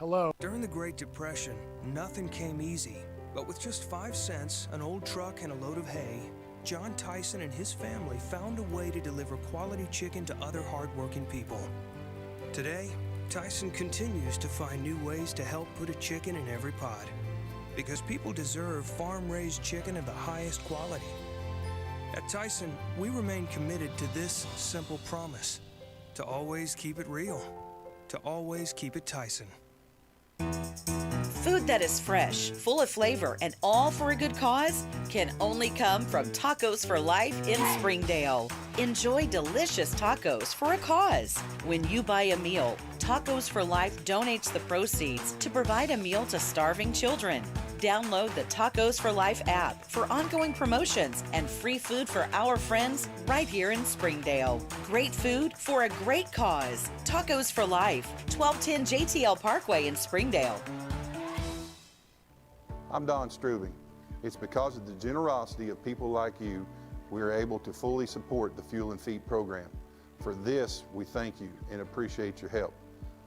Hello. During the Great Depression, nothing came easy. But with just 5 cents, an old truck, and a load of hay, John Tyson and his family found a way to deliver quality chicken to other hardworking people. Today, Tyson continues to find new ways to help put a chicken in every pot. Because people deserve farm-raised chicken of the highest quality. At Tyson, we remain committed to this simple promise: to always keep it real, to always keep it Tyson. Food that is fresh, full of flavor, and all for a good cause can only come from Tacos for Life in Springdale. Enjoy delicious tacos for a cause. When you buy a meal, Tacos for Life donates the proceeds to provide a meal to starving children. Download the Tacos for Life app for ongoing promotions and free food for our friends right here in Springdale. Great food for a great cause. Tacos for Life, 1210 JTL Parkway in Springdale. I'm Don Strubing. It's because of the generosity of people like you we are able to fully support the Fuel and Feed program. For this, we thank you and appreciate your help.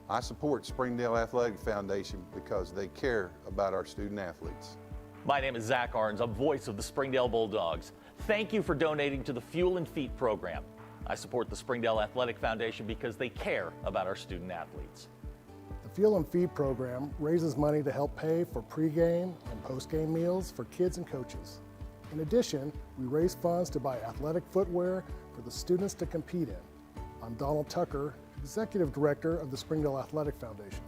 I support Springdale Athletic Foundation because they care about our student athletes. My name is Zach Arns. I'm voice of the Springdale Bulldogs. Thank you for donating to the Fuel and Feed program. I support the Springdale Athletic Foundation because they care about our student athletes. The Fuel and Feed program raises money to help pay for pregame and postgame meals for kids and coaches. In addition, we raise funds to buy athletic footwear for the students to compete in. I'm Donald Tucker, Executive Director of the Springdale Athletic Foundation.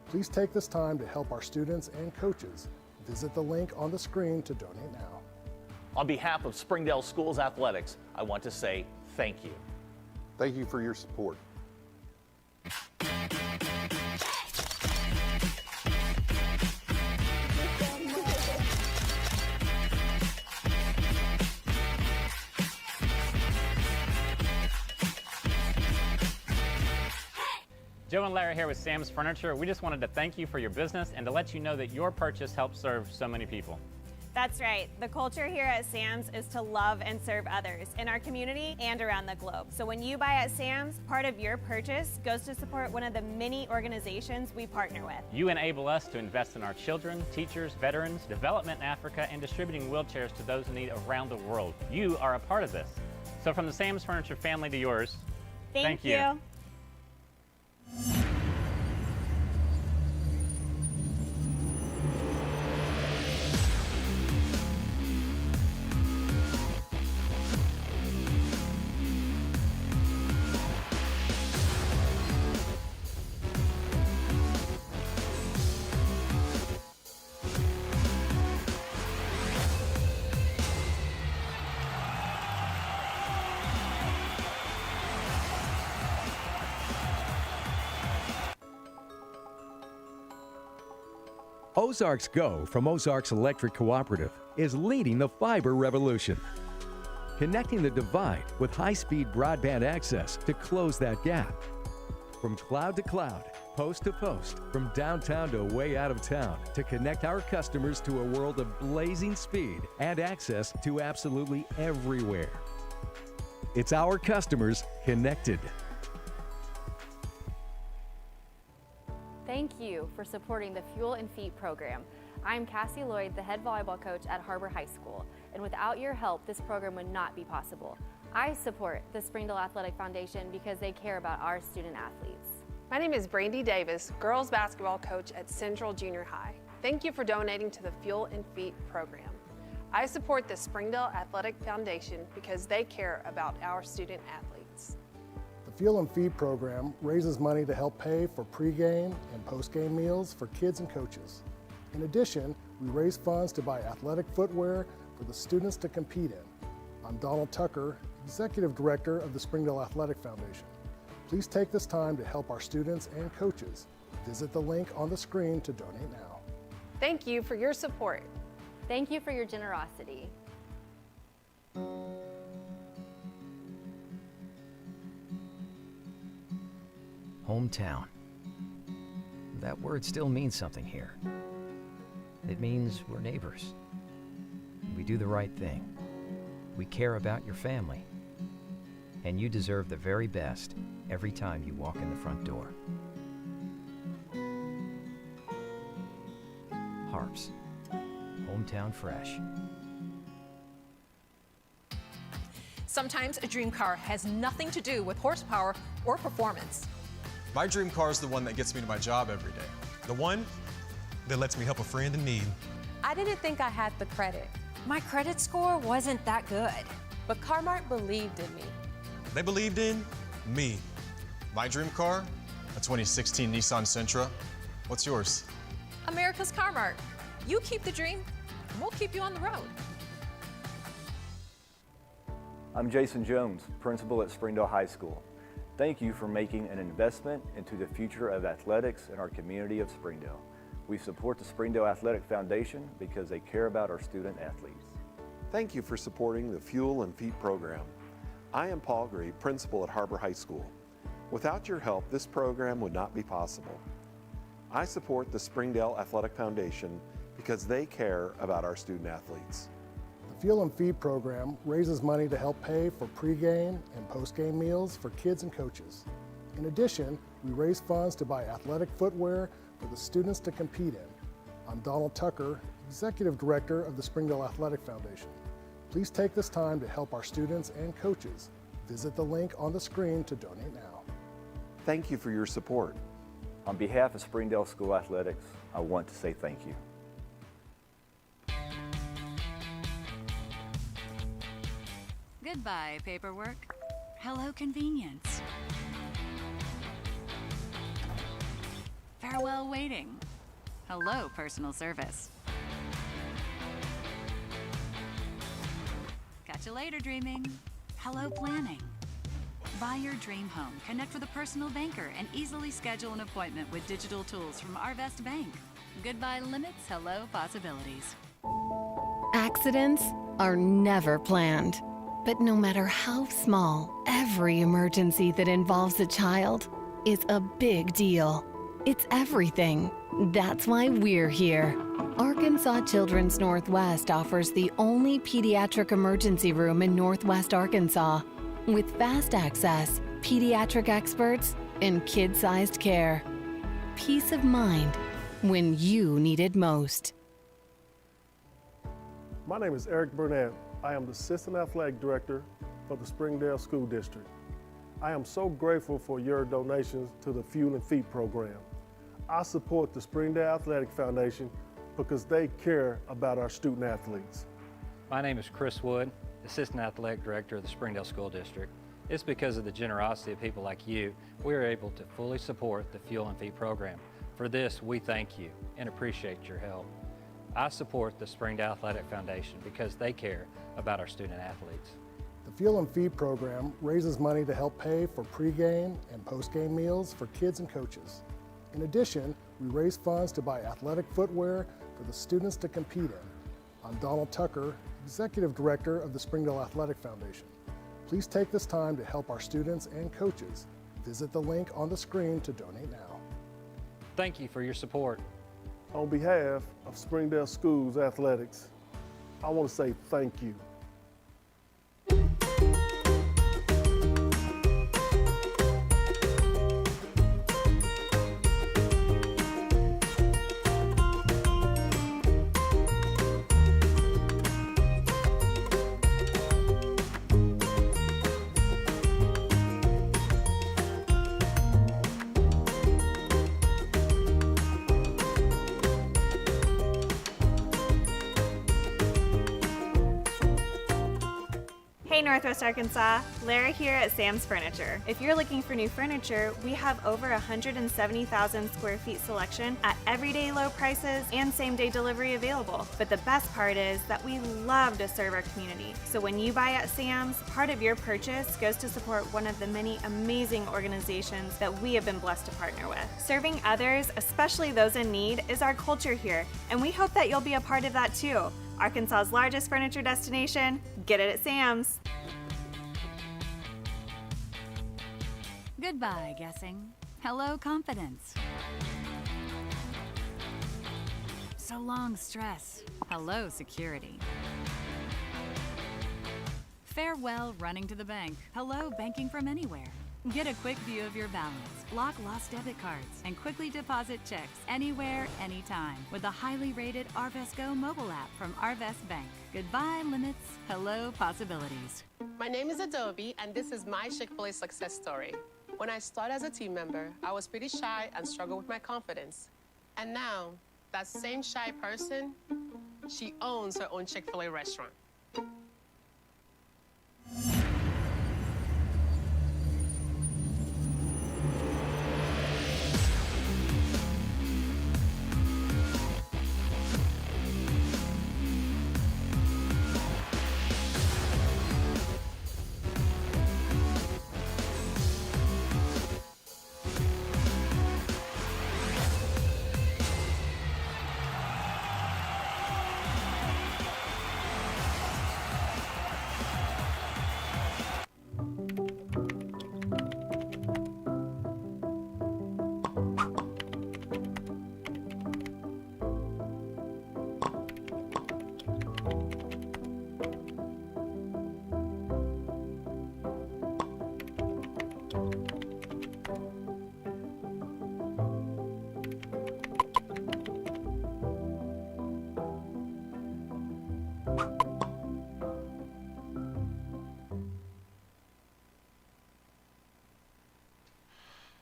Please take this time to help our students and coaches. Visit the link on the screen to donate now. On behalf of Springdale Schools Athletics, I want to say thank you. Thank you for your support. Joe and Larry here with Sam's Furniture. We just wanted to thank you for your business and to let you know that your purchase helps serve so many people. That's right. The culture here at Sam's is to love and serve others in our community and around the globe. So when you buy at Sam's, part of your purchase goes to support one of the many organizations we partner with. You enable us to invest in our children, teachers, veterans, development in Africa, and distributing wheelchairs to those in need around the world. You are a part of this. So from the Sam's Furniture family to yours, thank you. Ozarks Go from Ozarks Electric Cooperative is leading the fiber revolution, connecting the divide with high-speed broadband access to close that gap. From cloud to cloud, post to post, from downtown to way out of town, to connect our customers to a world of blazing speed and access to absolutely everywhere. It's our customers connected. Thank you for supporting the Fuel and Feed program. I'm Cassie Lloyd, the head volleyball coach at Har-Ber High School, and without your help, this program would not be possible. I support the Springdale Athletic Foundation because they care about our student athletes. My name is Brandy Davis, girls basketball coach at Central Junior High. Thank you for donating to the Fuel and Feed program. I support the Springdale Athletic Foundation because they care about our student athletes. The Fuel and Feed program raises money to help pay for pregame and postgame meals for kids and coaches. In addition, we raise funds to buy athletic footwear for the students to compete in. I'm Donald Tucker, Executive Director of the Springdale Athletic Foundation. Please take this time to help our students and coaches. Visit the link on the screen to donate now. Thank you for your support. Thank you for your generosity. Hometown. That word still means something here. It means we're neighbors. We do the right thing. We care about your family. And you deserve the very best every time you walk in the front door. Har-Ber's. Hometown fresh. Sometimes a dream car has nothing to do with horsepower or performance. My dream car is the one that gets me to my job every day. The one that lets me help a friend in need. I didn't think I had the credit. My credit score wasn't that good, but Car-Mart believed in me. They believed in me. My dream car, a 2016 Nissan Sentra. What's yours? America's Car-Mart. You keep the dream, and we'll keep you on the road. I'm Jason Jones, principal at Springdale High School. Thank you for making an investment into the future of athletics in our community of Springdale. We support the Springdale Athletic Foundation because they care about our student athletes. Thank you for supporting the Fuel and Feet program. I am Paul Gree, principal at Har-Ber High School. Without your help, this program would not be possible. I support the Springdale Athletic Foundation because they care about our student athletes. The Fuel and Feed program raises money to help pay for pregame and postgame meals for kids and coaches. In addition, we raise funds to buy athletic footwear for the students to compete in. I'm Donald Tucker, Executive Director of the Springdale Athletic Foundation. Please take this time to help our students and coaches. Visit the link on the screen to donate now. Thank you for your support. On behalf of Springdale School Athletics, I want to say thank you. Goodbye, paperwork. Hello, convenience. Farewell, waiting. Hello, personal service. Catch you later, dreaming. Hello, planning. Buy your dream home, connect with a personal banker, and easily schedule an appointment with digital tools from Arvest Bank. Goodbye limits, hello possibilities. Accidents are never planned. But no matter how small, every emergency that involves a child is a big deal. It's everything. That's why we're here. Arkansas Children's Northwest offers the only pediatric emergency room in Northwest Arkansas, with fast access, pediatric experts, and kid-sized care. Peace of mind when you need it most. My name is Eric Burnett. I am the Assistant Athletic Director for the Springdale School District. I am so grateful for your donations to the Fuel and Feet program. I support the Springdale Athletic Foundation because they care about our student athletes. My name is Chris Wood, Assistant Athletic Director of the Springdale School District. It's because of the generosity of people like you, we are able to fully support the Fuel and Feed program. For this, we thank you and appreciate your help. I support the Springdale Athletic Foundation because they care about our student athletes. The Fuel and Feed program raises money to help pay for pregame and postgame meals for kids and coaches. In addition, we raise funds to buy athletic footwear for the students to compete in. I'm Donald Tucker, Executive Director of the Springdale Athletic Foundation. Please take this time to help our students and coaches. Visit the link on the screen to donate now. Thank you for your support. On behalf of Springdale Schools Athletics, I want to say thank you. Hey Northwest Arkansas, Lara here at Sam's Furniture. If you're looking for new furniture, we have over 170,000 square feet selection at everyday low prices and same-day delivery available. But the best part is that we love to serve our community. So when you buy at Sam's, part of your purchase goes to support one of the many amazing organizations that we have been blessed to partner with. Serving others, especially those in need, is our culture here, and we hope that you'll be a part of that too. Arkansas's largest furniture destination, get it at Sam's. Goodbye, guessing. Hello, confidence. So long, stress. Hello, security. Farewell, running to the bank. Hello, banking from anywhere. Get a quick view of your balance, block lost debit cards, and quickly deposit checks anywhere, anytime with the highly rated Arvest Go mobile app from Arvest Bank. Goodbye limits, hello possibilities. My name is Adobe, and this is my Chick-fil-A success story. When I started as a team member, I was pretty shy and struggled with my confidence. And now, that same shy person, she owns her own Chick-fil-A restaurant.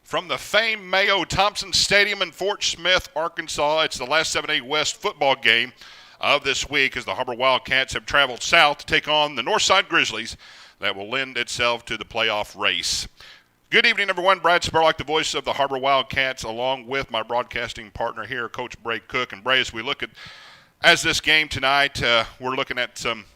From the famed Mayo Thompson Stadium in Fort Smith, Arkansas, it's the last 7A West football game of this week as the Har-Ber Wildcats have traveled south to take on the Northside Grizzlies that will lend itself to the playoff race. Good evening, everyone. Brad Spurlock, the voice of the Har-Ber Wildcats, along with my broadcasting partner here, Coach Bray Cook. And Bray, as we look at this game tonight, we're looking at some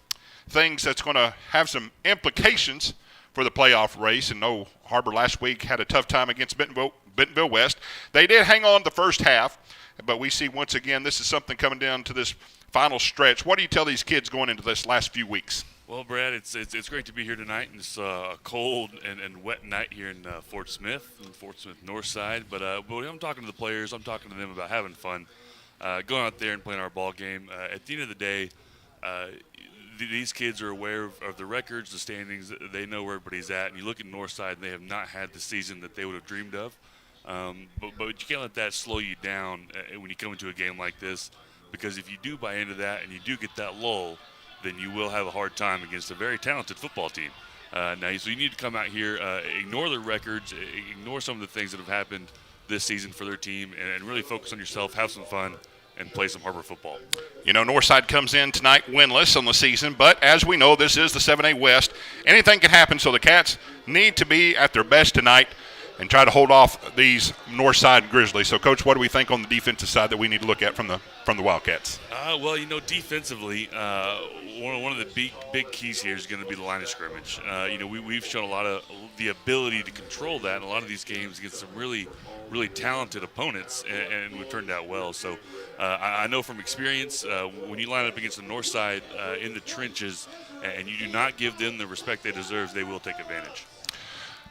things that's going to have some implications for the playoff race. And no, Har-Ber last week had a tough time against Bentonville West. They did hang on the first half, but we see once again this is something coming down to this final stretch. What do you tell these kids going into this last few weeks? Well, Brad, it's great to be here tonight. It's a cold and wet night here in Fort Smith Northside. But when I'm talking to the players, I'm talking to them about having fun, going out there and playing our ball game. At the end of the day, these kids are aware of the records, the standings. They know where everybody's at. And you look at Northside, and they have not had the season that they would have dreamed of. But you can't let that slow you down when you come into a game like this, because if you do buy into that and you do get that lull, then you will have a hard time against a very talented football team. So you need to come out here, ignore the records, ignore some of the things that have happened this season for their team, and really focus on yourself, have some fun, and play some Har-Ber football. You know, Northside comes in tonight winless on the season, but as we know, this is the 7A West. Anything can happen, so the Cats need to be at their best tonight and try to hold off these Northside Grizzlies. So, Coach, what do we think on the defensive side that we need to look at from the Wildcats? Well, you know, defensively, one of the big keys here is going to be the line of scrimmage. We've shown a lot of the ability to control that in a lot of these games against some really, really talented opponents, and we've turned out well. So I know from experience, when you line up against the Northside in the trenches and you do not give them the respect they deserve, they will take advantage.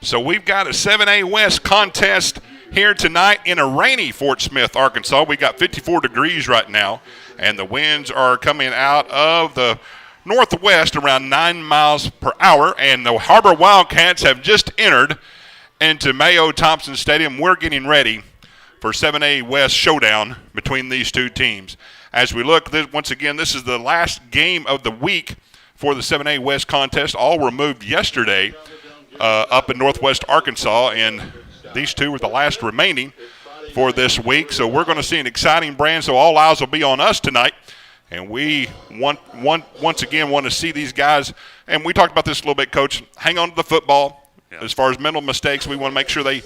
So we've got a 7A West contest here tonight in a rainy Fort Smith, Arkansas. We got 54 degrees right now, and the winds are coming out of the northwest around 9 miles per hour, and the Har-Ber Wildcats have just entered into Mayo Thompson Stadium. We're getting ready for 7A West showdown between these two teams. As we look, once again, this is the last game of the week for the 7A West contest. All were moved yesterday up in northwest Arkansas, and these two were the last remaining for this week. So we're going to see an exciting brand, so all eyes will be on us tonight. And we once again want to see these guys, and we talked about this a little bit, Coach, hang on to the football. Yeah. As far as mental mistakes, we want to make sure they,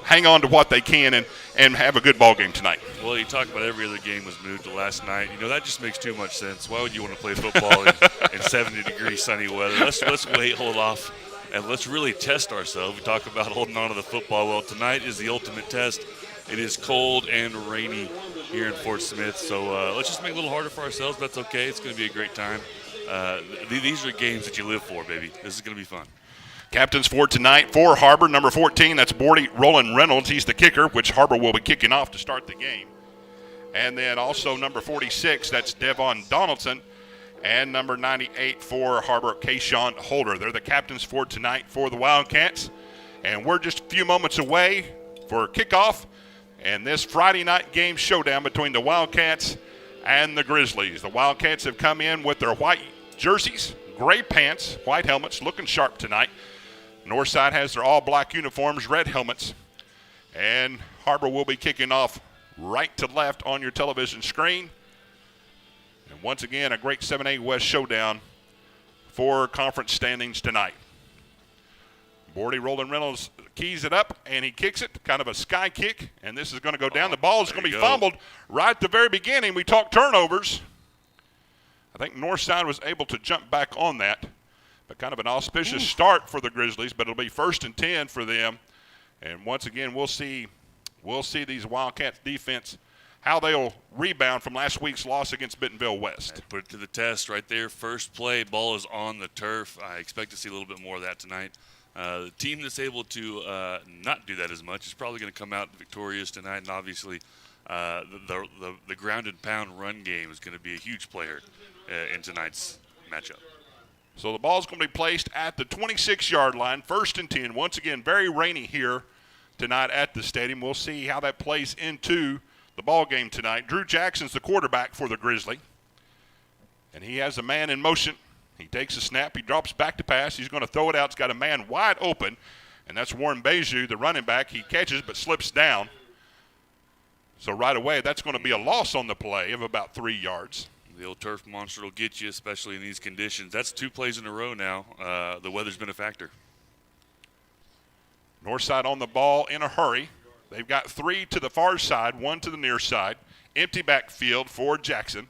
hang on to what they can and have a good ball game tonight. Well, you talk about every other game was moved to last night. That just makes too much sense. Why would you want to play football in 70-degree sunny weather? Let's hold off, and let's really test ourselves. We talk about holding on to the football. Well, tonight is the ultimate test. It is cold and rainy here in Fort Smith, so let's just make it a little harder for ourselves. That's okay. It's going to be a great time. These are games that you live for, baby. This is going to be fun. Captains for tonight for Har-Ber, number 14, that's Bordy Roland Reynolds. He's the kicker, which Har-Ber will be kicking off to start the game. And then also number 46, that's Devon Donaldson. And number 98 for Har-Ber, Kayshawn Holder. They're the captains for tonight for the Wildcats. And we're just a few moments away for kickoff and this Friday night game showdown between the Wildcats and the Grizzlies. The Wildcats have come in with their white jerseys, gray pants, white helmets, looking sharp tonight. Northside has their all-black uniforms, red helmets. And Har-Ber will be kicking off right to left on your television screen. And once again, a great 7A West showdown for conference standings tonight. Bordy Roland Reynolds keys it up, and he kicks it, kind of a sky kick, and this is going to go down. The ball is going to be fumbled right at the very beginning. We talked turnovers. I think Northside was able to jump back on that, but kind of an auspicious start for the Grizzlies, but it'll be 1st and 10 for them. And once again, we'll see these Wildcats defense, how they'll rebound from last week's loss against Bentonville West. Put it to the test right there. First play, ball is on the turf. I expect to see a little bit more of that tonight. The team that's able to not do that as much is probably going to come out victorious tonight, and obviously the ground and pound run game is going to be a huge player in tonight's matchup. So the ball's going to be placed at the 26-yard line, 1st and 10. Once again, very rainy here tonight at the stadium. We'll see how that plays into the ball game tonight. Drew Jackson's the quarterback for the Grizzly, and he has a man in motion. He takes a snap. He drops back to pass. He's going to throw it out. It's got a man wide open, and that's Warren Beju, the running back. He catches but slips down. So right away, that's going to be a loss on the play of about 3 yards. The old turf monster will get you, especially in these conditions. That's 2 plays in a row now. The weather's been a factor. Northside on the ball in a hurry. They've got 3 to the far side, 1 to the near side. Empty backfield for Jackson.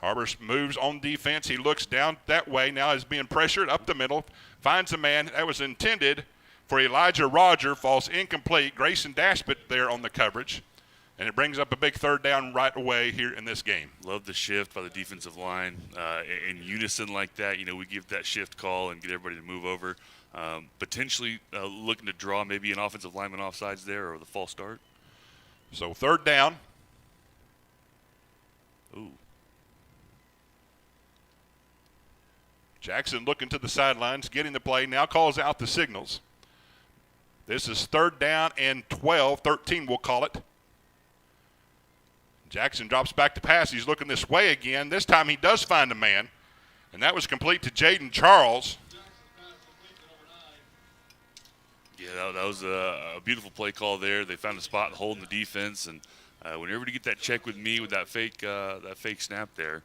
Har-Ber moves on defense. He looks down that way. Now is being pressured up the middle. Finds a man that was intended for Elijah Roger. Falls incomplete. Grayson Daspit there on the coverage. And it brings up a big 3rd down right away here in this game. Love the shift by the defensive line. In unison like that, we give that shift call and get everybody to move over. Potentially looking to draw maybe an offensive lineman offsides there or the false start. So 3rd down. Ooh. Jackson looking to the sidelines, getting the play, now calls out the signals. This is 3rd down and 12, 13 we'll call it. Jackson drops back to pass. He's looking this way again. This time he does find a man, and that was complete to Jaden Charles. Yeah, that was a beautiful play call there. They found a spot holding the defense, and whenever you get that check with me with that fake snap there,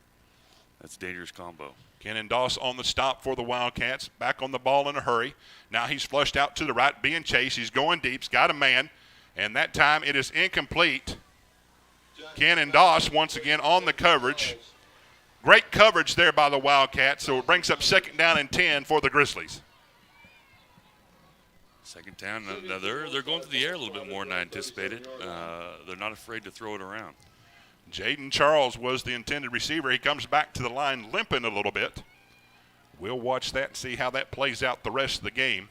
that's a dangerous combo. Kenan Doss on the stop for the Wildcats. Back on the ball in a hurry. Now he's flushed out to the right, being chased. He's going deep. He's got a man, and that time it is incomplete. Kenan Doss once again on the coverage. Great coverage there by the Wildcats, so it brings up 2nd down and 10 for the Grizzlies. 2nd down. Now they're going through the air a little bit more than I anticipated. They're not afraid to throw it around. Jaden Charles was the intended receiver. He comes back to the line limping a little bit. We'll watch that and see how that plays out the rest of the game.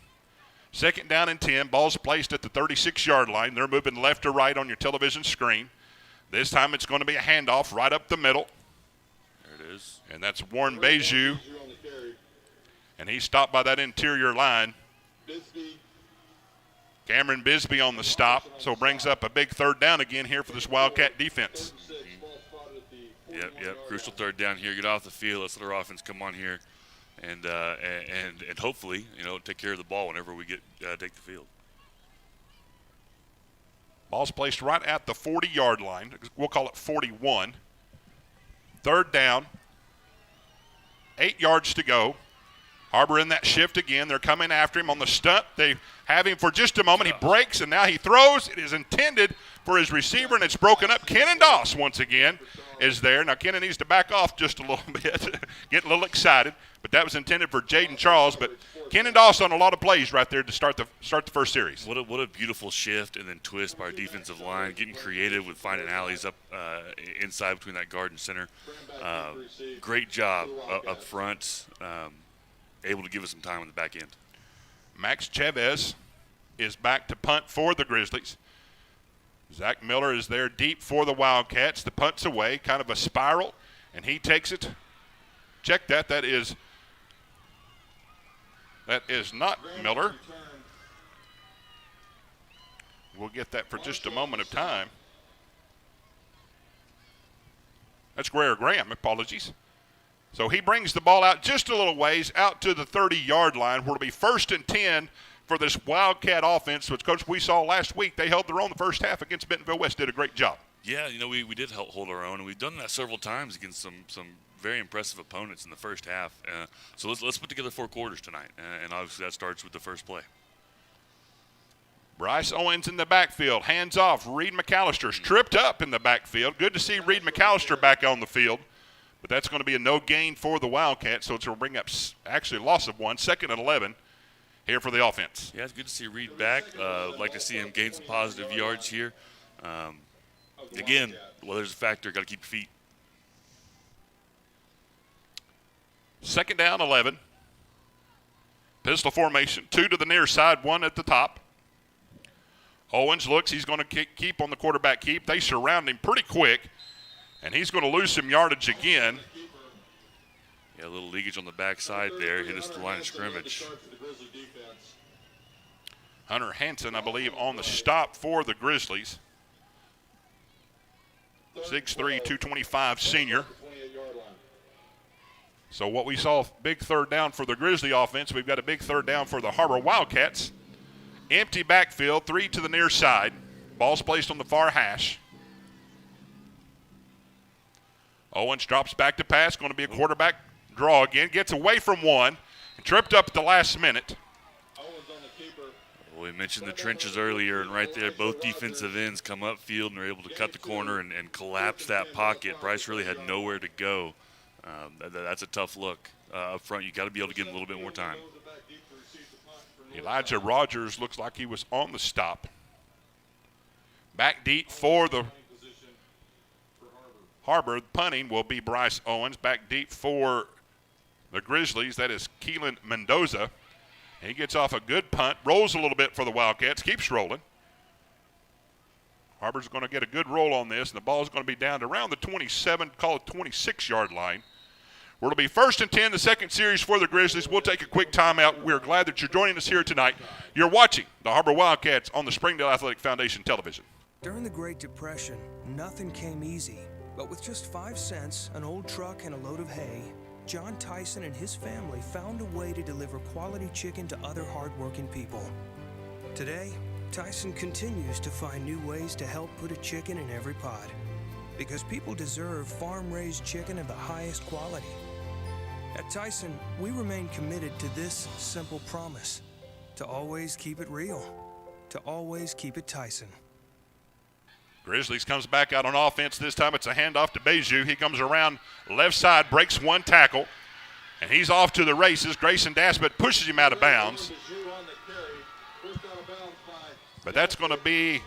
2nd down and 10. Ball's placed at the 36-yard line. They're moving left to right on your television screen. This time it's going to be a handoff right up the middle. There it is. And that's Warren Beju. And he's stopped by that interior line. Cameron Bisbee on the stop, so brings up a big 3rd down again here for this Wildcat defense. Yep. Crucial 3rd down here. Get off the field. Let's let our offense come on here, and hopefully, take care of the ball whenever we take the field. Ball's placed right at the 40-yard line. We'll call it 41. 3rd down. 8 yards to go. Har-Ber in that shift again. They're coming after him on the stunt. They have him for just a moment. He breaks, and now he throws. It is intended for his receiver, and it's broken up. Kenan Doss once again is there. Now, Kenan needs to back off just a little bit, get a little excited. But that was intended for Jaden Charles. But Kenan Doss on a lot of plays right there to start the first series. What a beautiful shift and then twist by our defensive line, getting creative with finding alleys up inside between that guard and center. Great job up front. Able to give us some time on the back end. Max Chavez is back to punt for the Grizzlies. Zach Miller is there deep for the Wildcats. The punt's away, kind of a spiral, and he takes it. Check that. That is not Miller. We'll get that for just a moment of time. That's Graham, apologies. So he brings the ball out just a little ways out to the 30-yard line where it'll be 1st and 10 for this Wildcat offense, which, Coach, we saw last week. They held their own the first half against Bentonville West, did a great job. Yeah, we did hold our own, and we've done that several times against some very impressive opponents in the first half. So let's put together 4 quarters tonight, and obviously that starts with the first play. Bryce Owens in the backfield, hands off. Reed McAllister's tripped up in the backfield. Good to see Reed McAllister back on the field, but that's going to be a no gain for the Wildcats, so it's going to bring up actually a loss of 1, 2nd and 11 here for the offense. Yeah, it's good to see Reed back. Like to see him gain some positive yards here. Again, weather's a factor. Got to keep your feet. 2nd down, 11. Pistol formation, 2 to the near side, 1 at the top. Owens looks, he's going to keep on the quarterback keep. They surround him pretty quick, and he's going to lose some yardage again. Yeah, a little leakage on the backside there. Hit us to the line of scrimmage. Hunter Hansen, I believe, on the stop for the Grizzlies. 6'3", 225 senior. So what we saw, big 3rd down for the Grizzly offense. We've got a big 3rd down for the Har-Ber Wildcats. Empty backfield, 3 to the near side. Ball's placed on the far hash. Owens drops back to pass. Going to be a quarterback draw again. Gets away from one. And tripped up at the last minute. Well, we mentioned the trenches earlier, and right there, both defensive ends come upfield and are able to cut the corner and collapse that pocket. Bryce really had nowhere to go. That's a tough look up front. You got to be able to give him a little bit more time. Elijah Rogers looks like he was on the stop. Back deep for the Har-Ber. Punting will be Bryce Owens. Back deep for the Grizzlies. That is Keelan Mendoza. He gets off a good punt, rolls a little bit for the Wildcats, keeps rolling. Har-Ber's going to get a good roll on this, and the ball's going to be down to around the 27, call it 26-yard line. Where it'll be 1st and 10, the second series for the Grizzlies. We'll take a quick timeout. We're glad that you're joining us here tonight. You're watching the Har-Ber Wildcats on the Springdale Athletic Foundation television. During the Great Depression, nothing came easy. But with just 5 cents, an old truck, and a load of hay, John Tyson and his family found a way to deliver quality chicken to other hardworking people. Today, Tyson continues to find new ways to help put a chicken in every pot. Because people deserve farm-raised chicken of the highest quality. At Tyson, we remain committed to this simple promise: to always keep it real, to always keep it Tyson. Grizzlies comes back out on offense. This time it's a handoff to Beju. He comes around left side, breaks 1 tackle, and he's off to the races. Grayson Daspit pushes him out of bounds. But that's going to be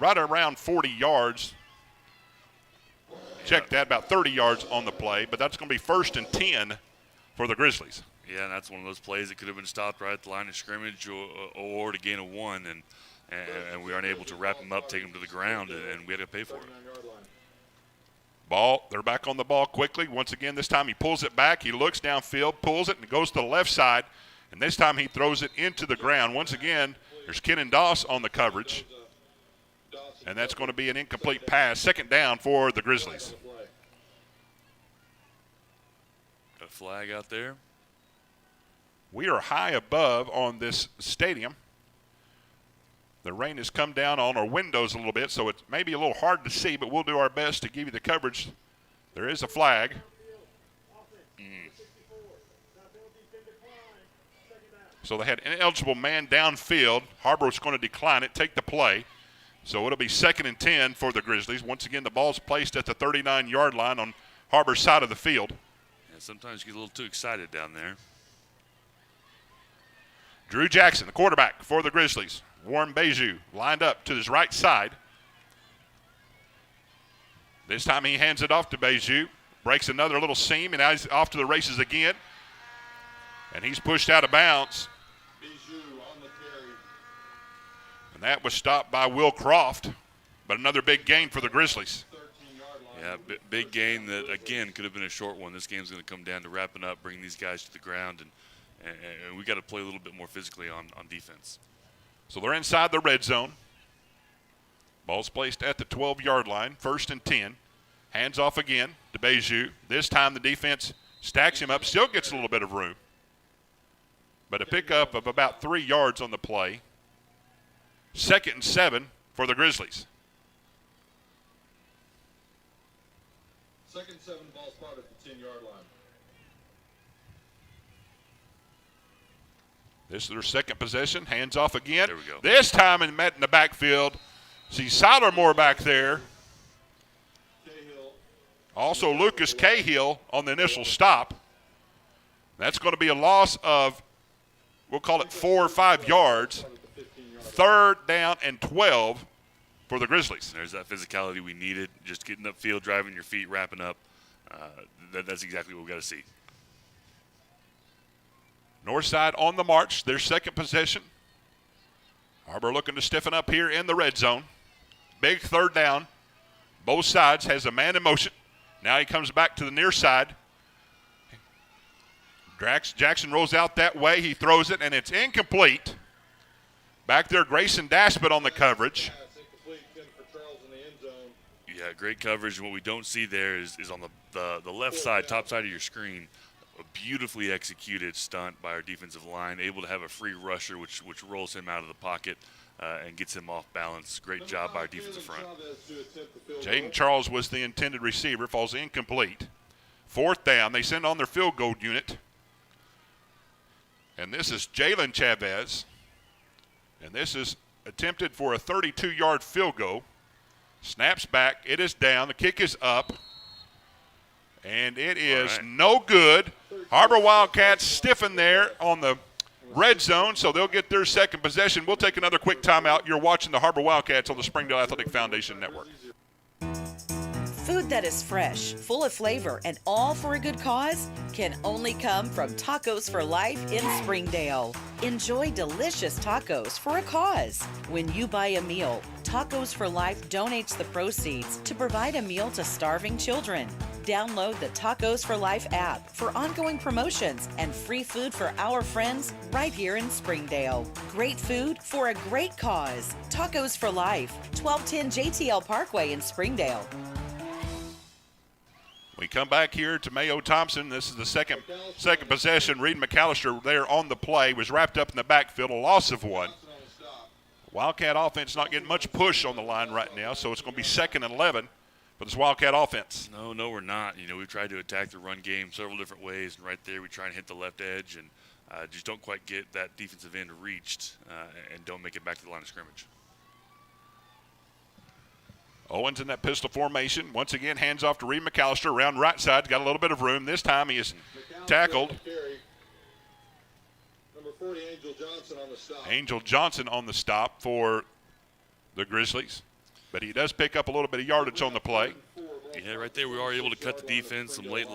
right around 40 yards. Check that, about 30 yards on the play, but that's going to be 1st and 10 for the Grizzlies. Yeah, and that's one of those plays that could have been stopped right at the line of scrimmage or to gain a 1, and we aren't able to wrap him up, take him to the ground, and we had to pay for it. Ball, they're back on the ball quickly. Once again, this time he pulls it back. He looks downfield, pulls it, and goes to the left side, and this time he throws it into the ground. Once again, there's Kenan Doss on the coverage. And that's going to be an incomplete pass. 2nd down for the Grizzlies. Got a flag out there. We are high above on this stadium. The rain has come down on our windows a little bit, so it's maybe a little hard to see, but we'll do our best to give you the coverage. There is a flag. So they had an ineligible man downfield. Har-Ber's going to decline it, take the play. So it'll be 2nd and 10 for the Grizzlies. Once again, the ball's placed at the 39-yard line on Har-Ber's side of the field. Yeah, sometimes you get a little too excited down there. Drew Jackson, the quarterback for the Grizzlies. Warren Beju lined up to his right side. This time he hands it off to Beju. Breaks another little seam, and now he's off to the races again. And he's pushed out of bounds. And that was stopped by Will Croft, but another big gain for the Grizzlies. Yeah, big gain that, again, could have been a short one. This game's going to come down to wrapping up, bringing these guys to the ground, and we got to play a little bit more physically on defense. So they're inside the red zone. Ball's placed at the 12-yard line, 1st and 10. Hands off again to Beju. This time the defense stacks him up, still gets a little bit of room. But a pickup of about 3 yards on the play. 2nd and 7 for the Grizzlies. 2nd and 7, ball spotted at the 10-yard line. This is their second possession. Hands off again. There we go. This time in the backfield. See Silermore back there. Also Lucas Cahill on the initial stop. That's going to be a loss of, we'll call it 4 or 5 yards. 3rd down and 12 for the Grizzlies. There's that physicality we needed. Just getting upfield, driving your feet, wrapping up. That's exactly what we've got to see. Northside on the march, their second possession. Har-Ber looking to stiffen up here in the red zone. Big 3rd down. Both sides, has a man in motion. Now he comes back to the near side. Jackson rolls out that way. He throws it, and it's incomplete. Back there, Grayson Daspit on the coverage. Yeah, great coverage. And what we don't see there is on the left side, top side of your screen, a beautifully executed stunt by our defensive line, able to have a free rusher, which rolls him out of the pocket and gets him off balance. Great job by our defensive front. Jaden Charles was the intended receiver, falls incomplete. 4th down, they send on their field goal unit. And this is Jalen Chavez. And this is attempted for a 32-yard field goal. Snaps back, it is down, the kick is up. And it is no good. Har-Ber Wildcats stiffen there on the red zone, so they'll get their second possession. We'll take another quick timeout. You're watching the Har-Ber Wildcats on the Springdale Athletic Foundation Network. Food that is fresh, full of flavor, and all for a good cause can only come from Tacos for Life in Springdale. Enjoy delicious tacos for a cause. When you buy a meal, Tacos for Life donates the proceeds to provide a meal to starving children. Download the Tacos for Life app for ongoing promotions and free food for our friends right here in Springdale. Great food for a great cause. Tacos for Life, 1210 JTL Parkway in Springdale. We come back here to Mayo Thompson. This is the second possession. Reed McAllister there on the play was wrapped up in the backfield, a loss of 1. Wildcat offense not getting much push on the line right now, so it's going to be 2nd and 11 for this Wildcat offense. No, we're not. We've tried to attack the run game several different ways, and right there we try and hit the left edge and just don't quite get that defensive end reached and don't make it back to the line of scrimmage. Owens in that pistol formation. Once again, hands off to Reed McAllister. Around right side, got a little bit of room. This time he is tackled. Number 40, Angel Johnson on the stop. Angel Johnson on the stop for the Grizzlies. But he does pick up a little bit of yardage on the play. Yeah, right there we are able to cut the defense. Some late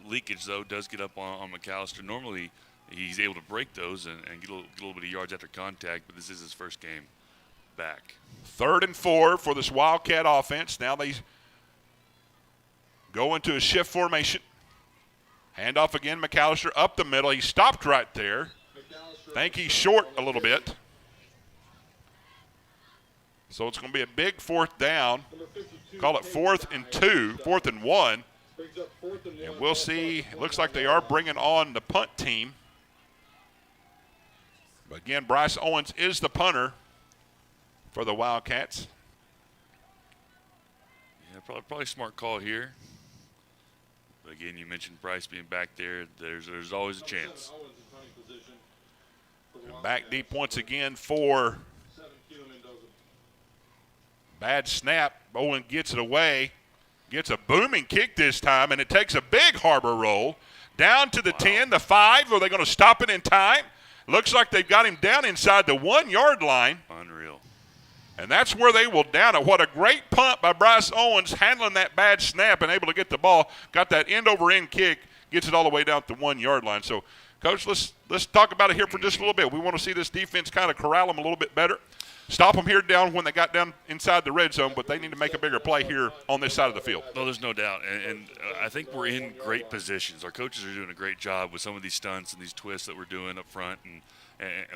leakage, though, does get up on McAllister. Normally he's able to break those and get a little bit of yards after contact, but this is his first game back. 3rd and 4 for this Wildcat offense. Now they go into a shift formation. Handoff again, McAllister up the middle. He stopped right there. Think he's short a little bit. So it's going to be a big 4th down. Call it 4th and 2, 4th and 1. And we'll see. It looks like they are bringing on the punt team. But again, Bryce Owens is the punter for the Wildcats. Yeah, probably a smart call here. But again, you mentioned Bryce being back there. There's always a chance. And back deep once again for bad snap. Owen gets it away. Gets a booming kick this time, and it takes a big Har-Ber roll. Down to the 10, the 5. Are they going to stop it in time? Looks like they've got him down inside the 1-yard line. Unreal. And that's where they will down it. What a great punt by Bryce Owens, handling that bad snap and able to get the ball. Got that end-over-end kick, gets it all the way down to the 1-yard line. So, Coach, let's talk about it here for just a little bit. We want to see this defense kind of corral them a little bit better. Stop them here down when they got down inside the red zone, but they need to make a bigger play here on this side of the field. No, there's no doubt. And I think we're in great positions. Our coaches are doing a great job with some of these stunts and these twists that we're doing up front. And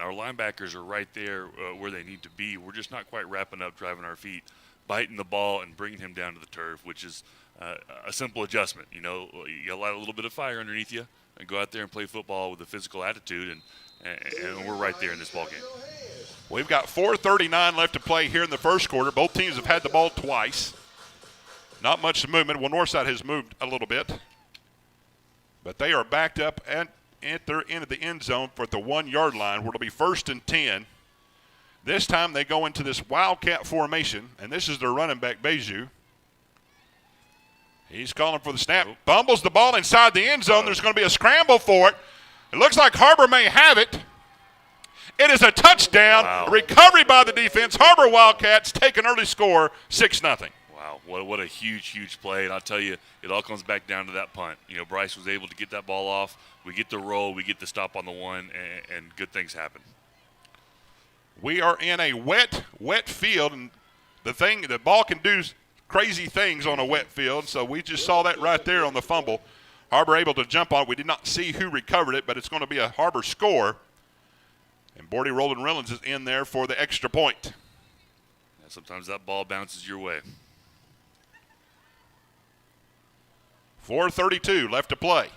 our linebackers are right there where they need to be. We're just not quite wrapping up, driving our feet. biting the ball and bringing him down to the turf, which is a simple adjustment. You know, you light a little bit of fire underneath you and go out there and play football with a physical attitude, and we're right there in this ball game. We've got 4:39 left to play here in the first quarter. Both teams have had the ball twice. Not much movement. Well, Northside has moved a little bit, but they are backed up and enter into the end zone for the 1 yard line, where it'll be 1st and 10. This time they go into this Wildcat formation, and this is their running back, Beju. He's calling for the snap. Fumbles the ball inside the end zone. There's going to be a scramble for it. It looks like Har-Ber may have it. It is a touchdown. Wow. A recovery by the defense. Har-Ber Wildcats take an early score, 6-0. Wow, what a huge play. And I'll tell you, it all comes back down to that punt. You know, Bryce was able to get that ball off. We get the roll. We get the stop on the one, and good things happen. We are in a wet field, and the ball can do crazy things on a wet field, so we just saw that right there on the fumble. Har-Ber able to jump on it. We did not see who recovered it, but it's going to be a Har-Ber score. And Bordy Roland Reynolds is in there for the extra point. Yeah, sometimes that ball bounces your way. 4:32 left to play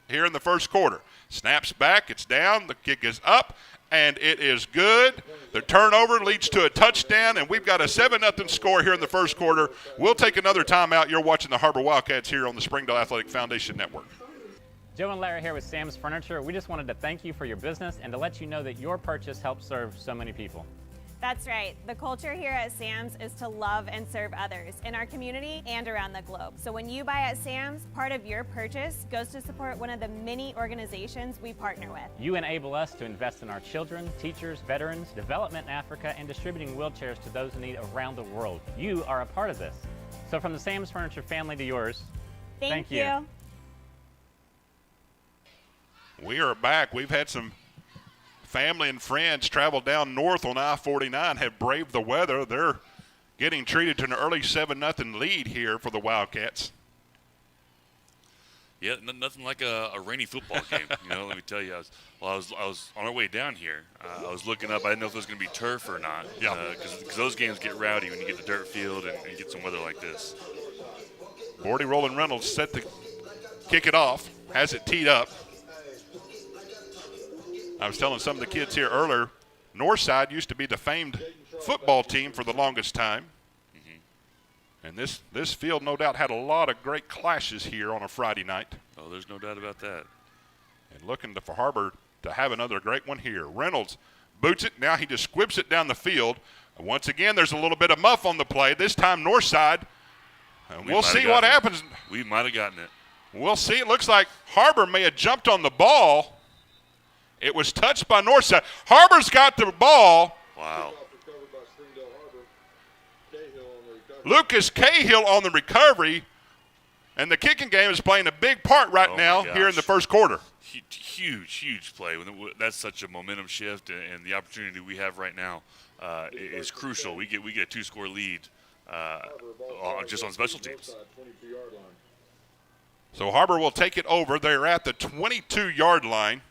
here in the first quarter. Snaps back, it's down, the kick is up, and it is good. The turnover leads to a touchdown, and we've got a 7-0 score here in the first quarter. We'll take another timeout. You're watching the Har-Ber Wildcats here on the Springdale Athletic Foundation Network. Joe and Larry here with Sam's Furniture. We just wanted to thank you for your business and to let you know that your purchase helps serve so many people. That's right. The culture here at Sam's is to love and serve others in our community and around the globe. So when you buy at Sam's, part of your purchase goes to support one of the many organizations we partner with. You enable us to invest in our children, teachers, veterans, development in Africa, and distributing wheelchairs to those in need around the world. You are a part of this. So from the Sam's Furniture family to yours, thank you. We are back. We've had some family and friends travel down north on I-49, have braved the weather. They're getting treated to an early 7-0 lead here for the Wildcats. Yeah, nothing like a rainy football game. You know, let me tell you, I was on our way down here. I was looking up. I didn't know if it was going to be turf or not. Yeah. Because those games get rowdy when you get the dirt field and get some weather like this. Bordy Roland Reynolds set to kick it off, has it teed up. I was telling some of the kids here earlier, Northside used to be the famed football team for the longest time. Mm-hmm. And this field, no doubt, had a lot of great clashes here on a Friday night. Oh, there's no doubt about that. And looking for Har-Ber to have another great one here. Reynolds boots it. Now he just squibs it down the field. And once again, there's a little bit of muff on the play. This time, Northside. And we'll see what happens. We might have gotten it. We'll see. It looks like Har-Ber may have jumped on the ball. It was touched by Northside. Har-Ber's got the ball. Wow. Lucas Cahill on the recovery. And the kicking game is playing a big part right now here in the first quarter. Huge play. That's such a momentum shift, and the opportunity we have right now is crucial. We get a 2-score lead just on special teams. So Har-Ber will take it over. They're at the 22-yard line.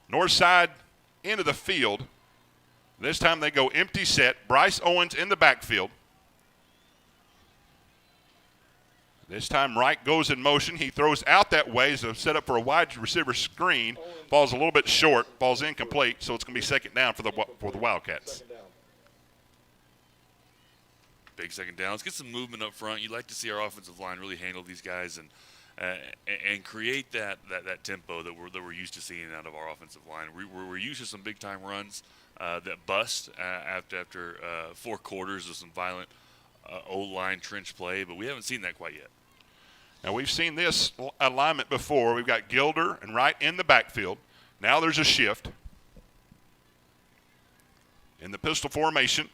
Northside into the field. This time they go empty set. Bryce Owens in the backfield. This time Wright goes in motion. He throws out that way, so set up for a wide receiver screen. Falls a little bit short, falls incomplete, so it's going to be second down for the Wildcats. Big second down. Let's get some movement up front. You'd like to see our offensive line really handle these guys and create that tempo that we're used to seeing out of our offensive line. We're used to some big-time runs that bust after 4 quarters of some violent O-line trench play, but we haven't seen that quite yet. Now, we've seen this alignment before. We've got Gilder and Wright in the backfield. Now there's a shift in the pistol formation.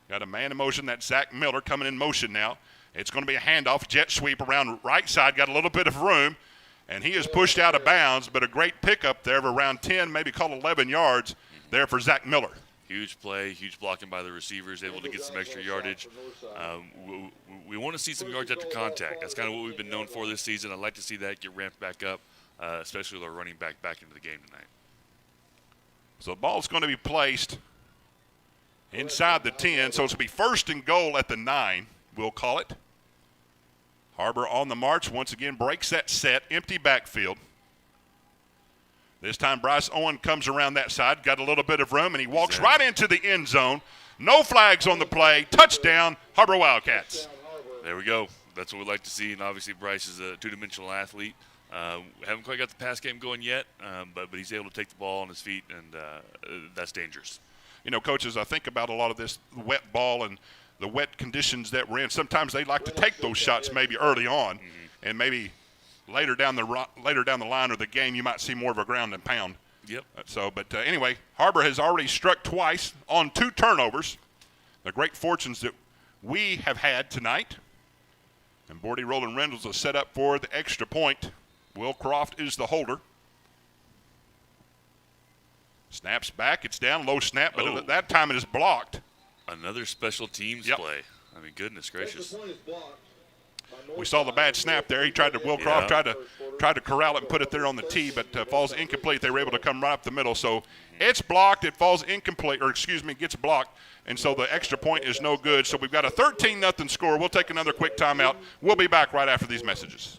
Got a man in motion. That's Zach Miller coming in motion now. It's going to be a handoff, jet sweep around right side. Got a little bit of room, and he is pushed out of bounds, but a great pickup there of around 10, maybe call 11 yards there for Zach Miller. Huge play, huge blocking by the receivers, able to get some extra yardage. We want to see some yards after contact. That's kind of what we've been known for this season. I'd like to see that get ramped back up, especially with our running back into the game tonight. So the ball's going to be placed inside the 10, so it'll be first and goal at the 9, we'll call it. Har-Ber on the march, once again breaks that set, empty backfield. This time Bryce Owen comes around that side, got a little bit of room, and he walks right into the end zone. No flags on the play. Touchdown, Har-Ber Wildcats. There we go. That's what we like to see, and obviously Bryce is a two-dimensional athlete. Haven't quite got the pass game going yet, but he's able to take the ball on his feet, and that's dangerous. You know, coaches, I think about a lot of this wet ball and the wet conditions that we're in. Sometimes they like to take those shots maybe early on, and maybe later down the line of the game you might see more of a ground and pound. Yep. But anyway, Har-Ber has already struck twice on 2 turnovers. The great fortunes that we have had tonight. And Bordy Roland Reynolds is set up for the extra point. Will Croft is the holder. Snaps back. It's down. Low snap, but at that time it is blocked. Another special teams play. I mean, goodness gracious. We saw the bad snap there. He tried to, Will Croft tried to corral it and put it there on the tee, but falls incomplete. They were able to come right up the middle. So it's blocked. It falls incomplete, or excuse me, gets blocked. And so the extra point is no good. So we've got a 13-0 score. We'll take another quick timeout. We'll be back right after these messages.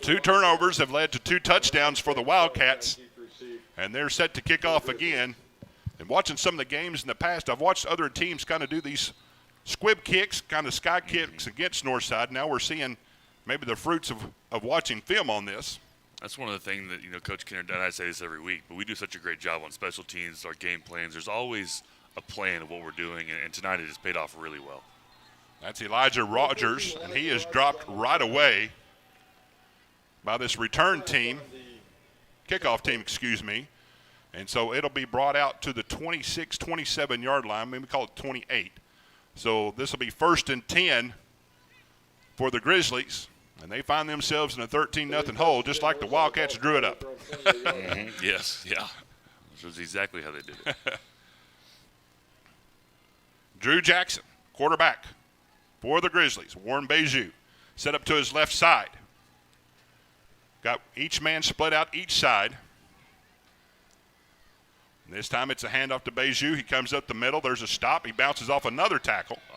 Two turnovers have led to 2 touchdowns for the Wildcats, and they're set to kick off again. And watching some of the games in the past, I've watched other teams kind of do these squib kicks, kind of sky kicks against Northside. Now we're seeing maybe the fruits of watching film on this. That's one of the things that, Coach Kenner, and I say this every week, but we do such a great job on special teams, our game plans. There's always a plan of what we're doing, and tonight it has paid off really well. That's Elijah Rogers, and he is dropped right away by this return team, kickoff team, excuse me. And so it'll be brought out to the 26, 27-yard line. Maybe we call it 28. So this will be 1st and 10 for the Grizzlies. And they find themselves in a 13-0 hole, just like the Wildcats drew it up. Yes, yeah. This was exactly how they did it. Drew Jackson, quarterback for the Grizzlies. Warren Beju set up to his left side. Got each man split out each side. And this time it's a handoff to Beju. He comes up the middle. There's a stop. He bounces off another tackle. Wow.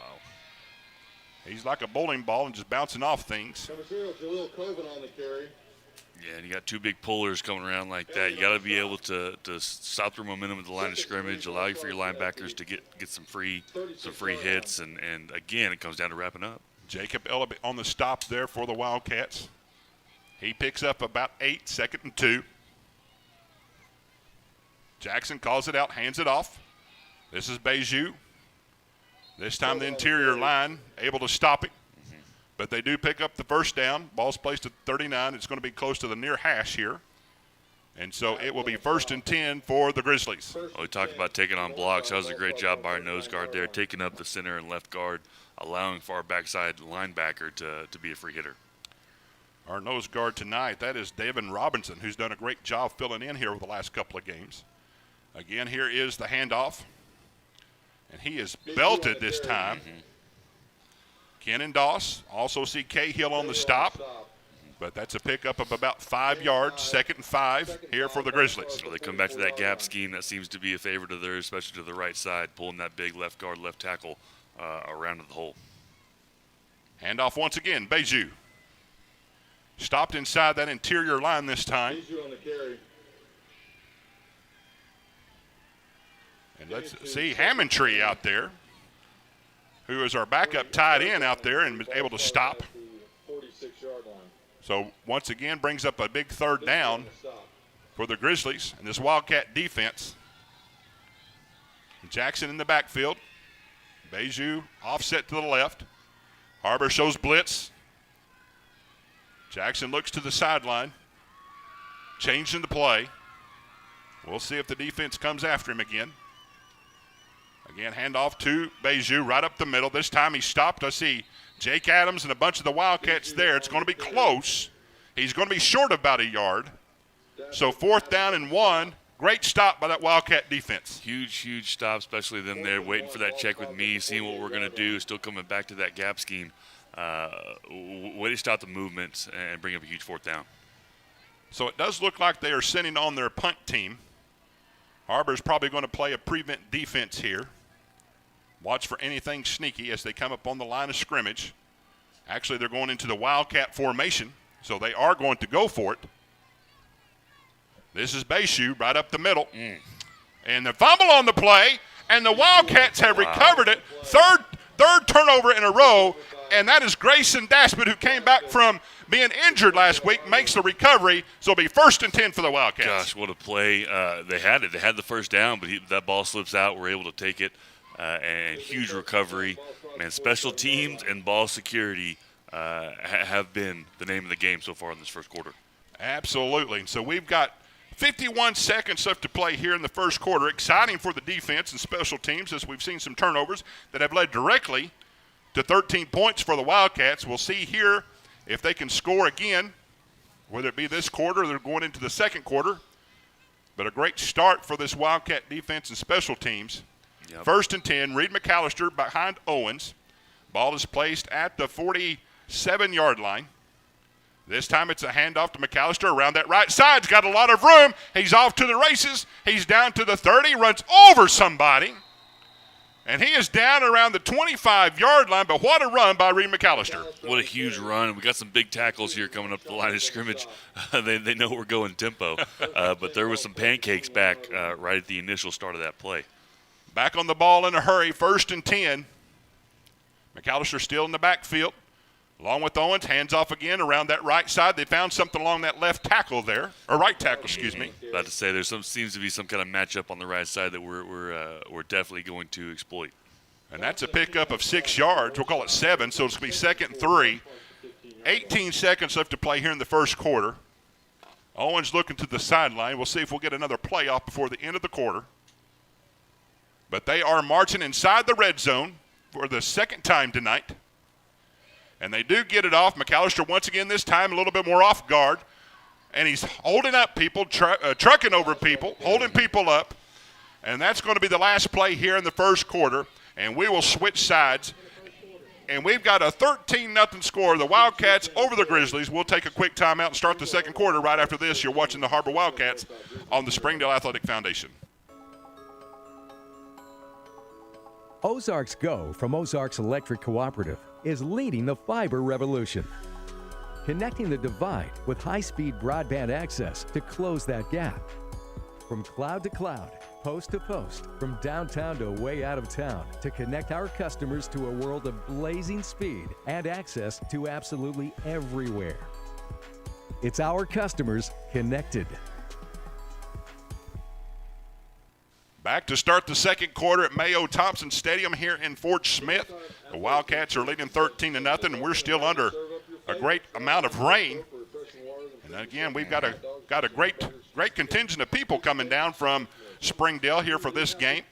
He's like a bowling ball and just bouncing off things. Jalil Coven on the carry. Yeah, and you got 2 big pullers coming around like that. You got to be able to stop their momentum at the line of scrimmage, allow for your linebackers to get some free hits, and again, it comes down to wrapping up. Jacob Ellaby on the stop there for the Wildcats. He picks up about 8, 2nd and 2. Jackson calls it out, hands it off. This is Beju. This time the interior line able to stop it. But they do pick up the first down. Ball's placed at 39. It's going to be close to the near hash here. And so it will be 1st and 10 for the Grizzlies. Well, we talked about taking on blocks. That was a great job by our nose guard there, taking up the center and left guard, allowing for our backside linebacker to be a free hitter. Our nose guard tonight, that is David Robinson, who's done a great job filling in here over the last couple of games. Again, here is the handoff. And he is belted this time. Kenan Doss, also see Cahill on the stop. But that's a pickup of about 5 yards, 2nd and 5 here for the Grizzlies. So they come back to that gap scheme that seems to be a favorite of theirs, especially to the right side, pulling that big left guard, left tackle around to the hole. Handoff once again, Beju. Stopped inside that interior line this time. Beju on the carry. And let's see Hammondtree out there, who is our backup tight end out there and was able to stop. 46-yard line. So once again brings up a big 3rd down for the Grizzlies and this Wildcat defense. Jackson in the backfield. Beju offset to the left. Har-Ber shows blitz. Jackson looks to the sideline. Changing the play. We'll see if the defense comes after him again. Again, handoff to Beju right up the middle. This time he stopped. I see Jake Adams and a bunch of the Wildcats there. It's going to be close. He's going to be short about a yard. So 4th down and 1. Great stop by that Wildcat defense. Huge stop, especially them there waiting for that check with me, seeing what we're going to do, still coming back to that gap scheme. Way to stop the movement and bring up a huge 4th down. So it does look like they are sending on their punt team. Har-Ber's probably going to play a prevent defense here. Watch for anything sneaky as they come up on the line of scrimmage. Actually, they're going into the Wildcat formation, so they are going to go for it. This is Beju right up the middle. And the fumble on the play, and the Wildcats have recovered it. Third turnover in a row, and that is Grayson Daspit, who came back from being injured last week, makes the recovery. So it'll be 1st and 10 for the Wildcats. Gosh, what a play. They had it. They had the first down, but that ball slips out. We're able to take it, and huge recovery. Man, special teams and ball security have been the name of the game so far in this first quarter. Absolutely. So we've got 51 seconds left to play here in the first quarter. Exciting for the defense and special teams as we've seen some turnovers that have led directly to 13 points for the Wildcats. We'll see here if they can score again, whether it be this quarter or they're going into the second quarter. But a great start for this Wildcat defense and special teams. Yep. 1st and 10, Reed McAllister behind Owens. Ball is placed at the 47-yard line. This time it's a handoff to McAllister around that right side. He's got a lot of room. He's off to the races. He's down to the 30, runs over somebody. And he is down around the 25-yard line, but what a run by Reed McAllister. What a huge run. We got some big tackles here coming up the line of scrimmage. They know we're going tempo. But there was some pancakes back right at the initial start of that play. Back on the ball in a hurry, 1st and 10. McAllister still in the backfield. Along with Owens, hands off again around that right side. They found something along that left tackle there, or right tackle, excuse me. About to say seems to be some kind of matchup on the right side that we're definitely going to exploit. And that's a pickup of 6 yards. We'll call it 7, so it's going to be 2nd and 3. 18 seconds left to play here in the first quarter. Owens looking to the sideline. We'll see if we'll get another playoff before the end of the quarter. But they are marching inside the red zone for the second time tonight. And they do get it off. McAllister once again this time a little bit more off guard. And he's holding up people, trucking over people, holding people up. And that's going to be the last play here in the first quarter. And we will switch sides. And we've got a 13-0 score. The Wildcats over the Grizzlies. We'll take a quick timeout and start the second quarter. Right after this, you're watching the Har-Ber Wildcats on the Springdale Athletic Foundation. Ozarks Go from Ozarks Electric Cooperative is leading the fiber revolution, connecting the divide with high-speed broadband access to close that gap. From cloud to cloud, post to post, from downtown to way out of town, to connect our customers to a world of blazing speed and access to absolutely everywhere. It's our customers connected. Back to start the second quarter at Mayo Thompson Stadium here in Fort Smith. The Wildcats are leading 13-0, and we're still under a great amount of rain. And again, we've got a great contingent of people coming down from Springdale here for this game.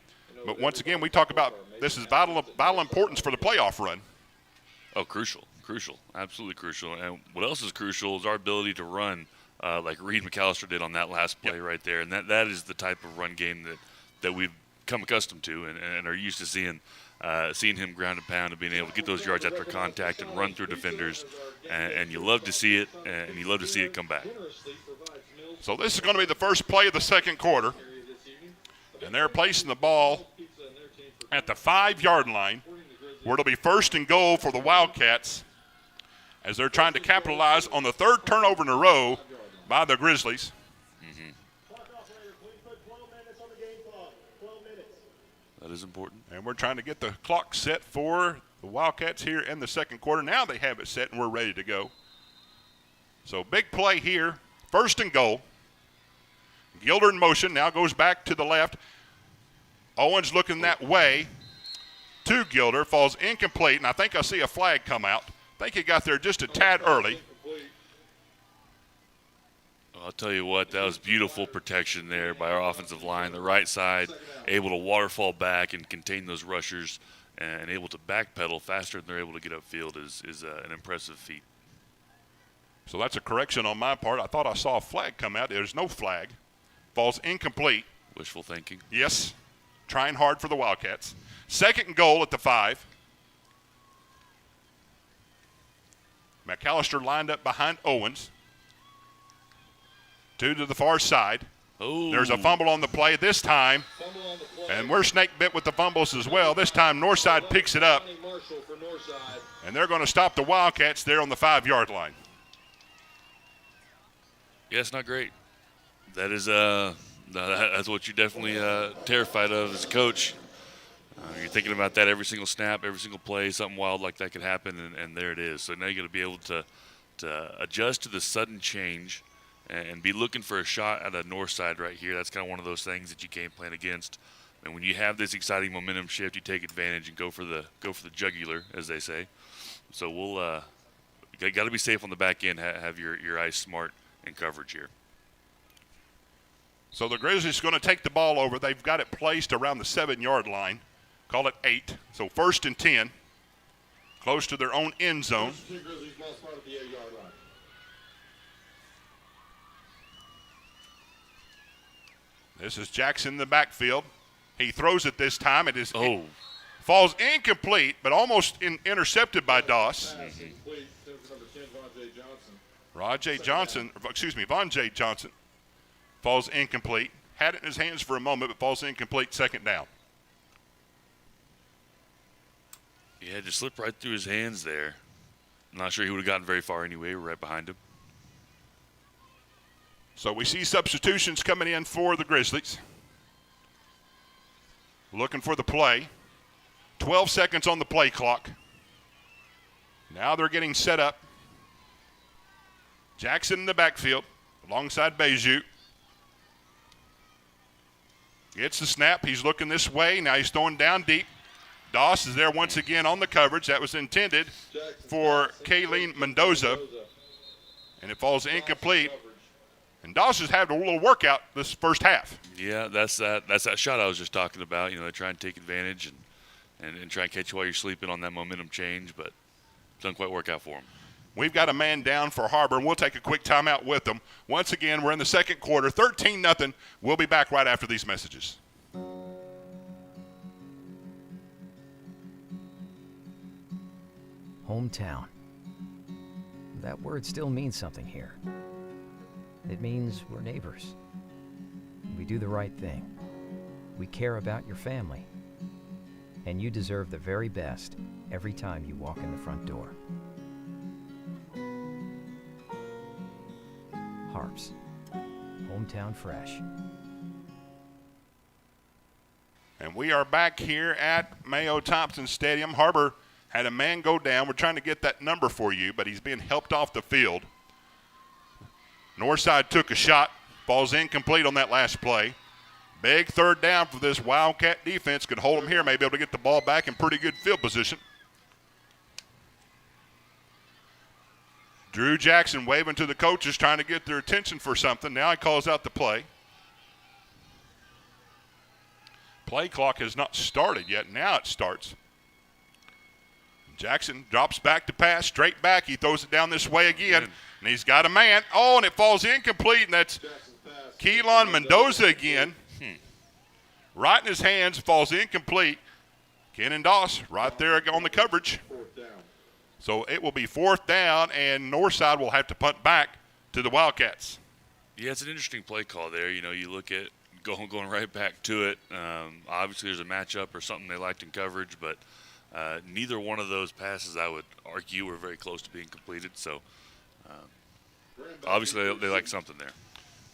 But once again, we talk about this is vital importance for the playoff run. Oh, crucial, absolutely crucial. And what else is crucial is our ability to run like Reed McAllister did on that last play right there. And that is the type of run game that we've come accustomed to and are used to seeing him ground and pound and being able to get those yards after contact and run through defenders. And you love to see it, and you love to see it come back. So this is going to be the first play of the second quarter. And they're placing the ball at the 5-yard line, where it'll be 1st and goal for the Wildcats as they're trying to capitalize on the 3rd turnover in a row by the Grizzlies. That is important. And we're trying to get the clock set for the Wildcats here in the second quarter. Now they have it set, and we're ready to go. So big play here, 1st and goal. Gilder in motion, now goes back to the left. Owens looking that way to Gilder, falls incomplete, and I think I see a flag come out. I think he got there just a tad early. I'll tell you what, that was beautiful protection there by our offensive line. The right side able to waterfall back and contain those rushers and able to backpedal faster than they're able to get upfield is an impressive feat. So that's a correction on my part. I thought I saw a flag come out. There's no flag. Falls incomplete. Wishful thinking. Yes. Trying hard for the Wildcats. 2nd and goal at the 5. McAllister lined up behind Owens. 2 to the far side. Oh. There's a fumble on the play this time. And we're snake bit with the fumbles as well. This time Northside picks it up. And they're going to stop the Wildcats there on the 5-yard line. Yeah, it's not great. That is that's what you're definitely terrified of as a coach. You're thinking about that every single snap, every single play. Something wild like that could happen, and there it is. So now you're going to be able to adjust to the sudden change and be looking for a shot at a north side right here. That's kind of one of those things that you can't plan against. And when you have this exciting momentum shift, you take advantage and go for the jugular, as they say. So we'll got to be safe on the back end. Have your eyes smart in coverage here. So the Grizzlies are going to take the ball over. They've got it placed around the 7-yard line. Call it 8. So 1st and 10. Close to their own end zone. This is Jackson in the backfield. He throws it this time. It is falls incomplete, but almost intercepted by Doss. Vonjay Johnson falls incomplete. Had it in his hands for a moment, but falls incomplete. 2nd down. Yeah, just slipped right through his hands there. I'm not sure he would have gotten very far anyway. We're right behind him. So we see substitutions coming in for the Grizzlies. Looking for the play. 12 seconds on the play clock. Now they're getting set up. Jackson in the backfield alongside Beju. Gets the snap. He's looking this way. Now he's throwing down deep. Doss is there once again on the coverage. That was intended for Kayleen Mendoza. And it falls incomplete. And Doss has had a little workout this first half. Yeah, that's that shot I was just talking about. You know, they try and take advantage and try and catch you while you're sleeping on that momentum change, but it doesn't quite work out for them. We've got a man down for Har-Ber, and we'll take a quick timeout with them. Once again, we're in the 2nd quarter, 13-0. We'll be back right after these messages. Hometown. That word still means something here. It means we're neighbors. We do the right thing. We care about your family. And you deserve the very best every time you walk in the front door. Har-Ber's. Hometown fresh. And we are back here at Mayo Thompson Stadium. Har-Ber had a man go down. We're trying to get that number for you, but he's being helped off the field. Northside took a shot. Falls incomplete on that last play. Big 3rd down for this Wildcat defense. Could hold them here, maybe able to get the ball back in pretty good field position. Drew Jackson waving to the coaches, trying to get their attention for something. Now he calls out the play. Play clock has not started yet. Now it starts. Jackson drops back to pass, straight back. He throws it down this way again, and he's got a man. Oh, and it falls incomplete, and that's Keelan Mendoza again. Right in his hands, falls incomplete. Kenan Doss right there on the coverage. So it will be 4th down, and Northside will have to punt back to the Wildcats. Yeah, it's an interesting play call there. You know, you look at going right back to it. Obviously, there's a matchup or something they liked in coverage, but neither one of those passes, I would argue, were very close to being completed. So obviously they like something there.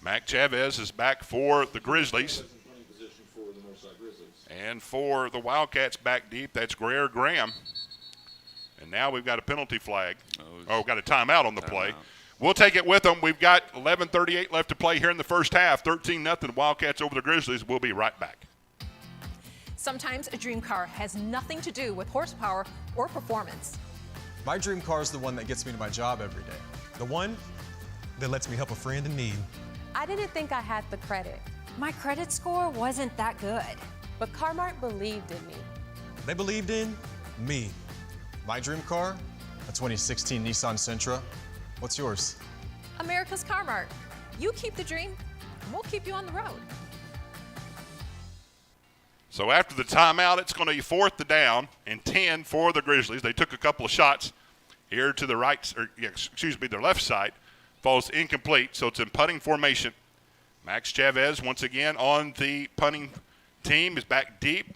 Mac Chavez is back for the Grizzlies. And for the Wildcats back deep, that's Greer Graham. And now we've got a penalty flag. We've got a timeout on the play. We'll take it with them. We've got 11:38 left to play here in the first half. 13-0 Wildcats over the Grizzlies. We'll be right back. Sometimes a dream car has nothing to do with horsepower or performance. My dream car is the one that gets me to my job every day. The one that lets me help a friend in need. I didn't think I had the credit. My credit score wasn't that good, but Car-Mart believed in me. They believed in me. My dream car, a 2016 Nissan Sentra. What's yours? America's Car-Mart. You keep the dream, and we'll keep you on the road. So after the timeout, it's going to be 4th down and 10 for the Grizzlies. They took a couple of shots here to the right, or their left side. Falls incomplete, so it's in punting formation. Max Chavez once again on the punting team is back deep.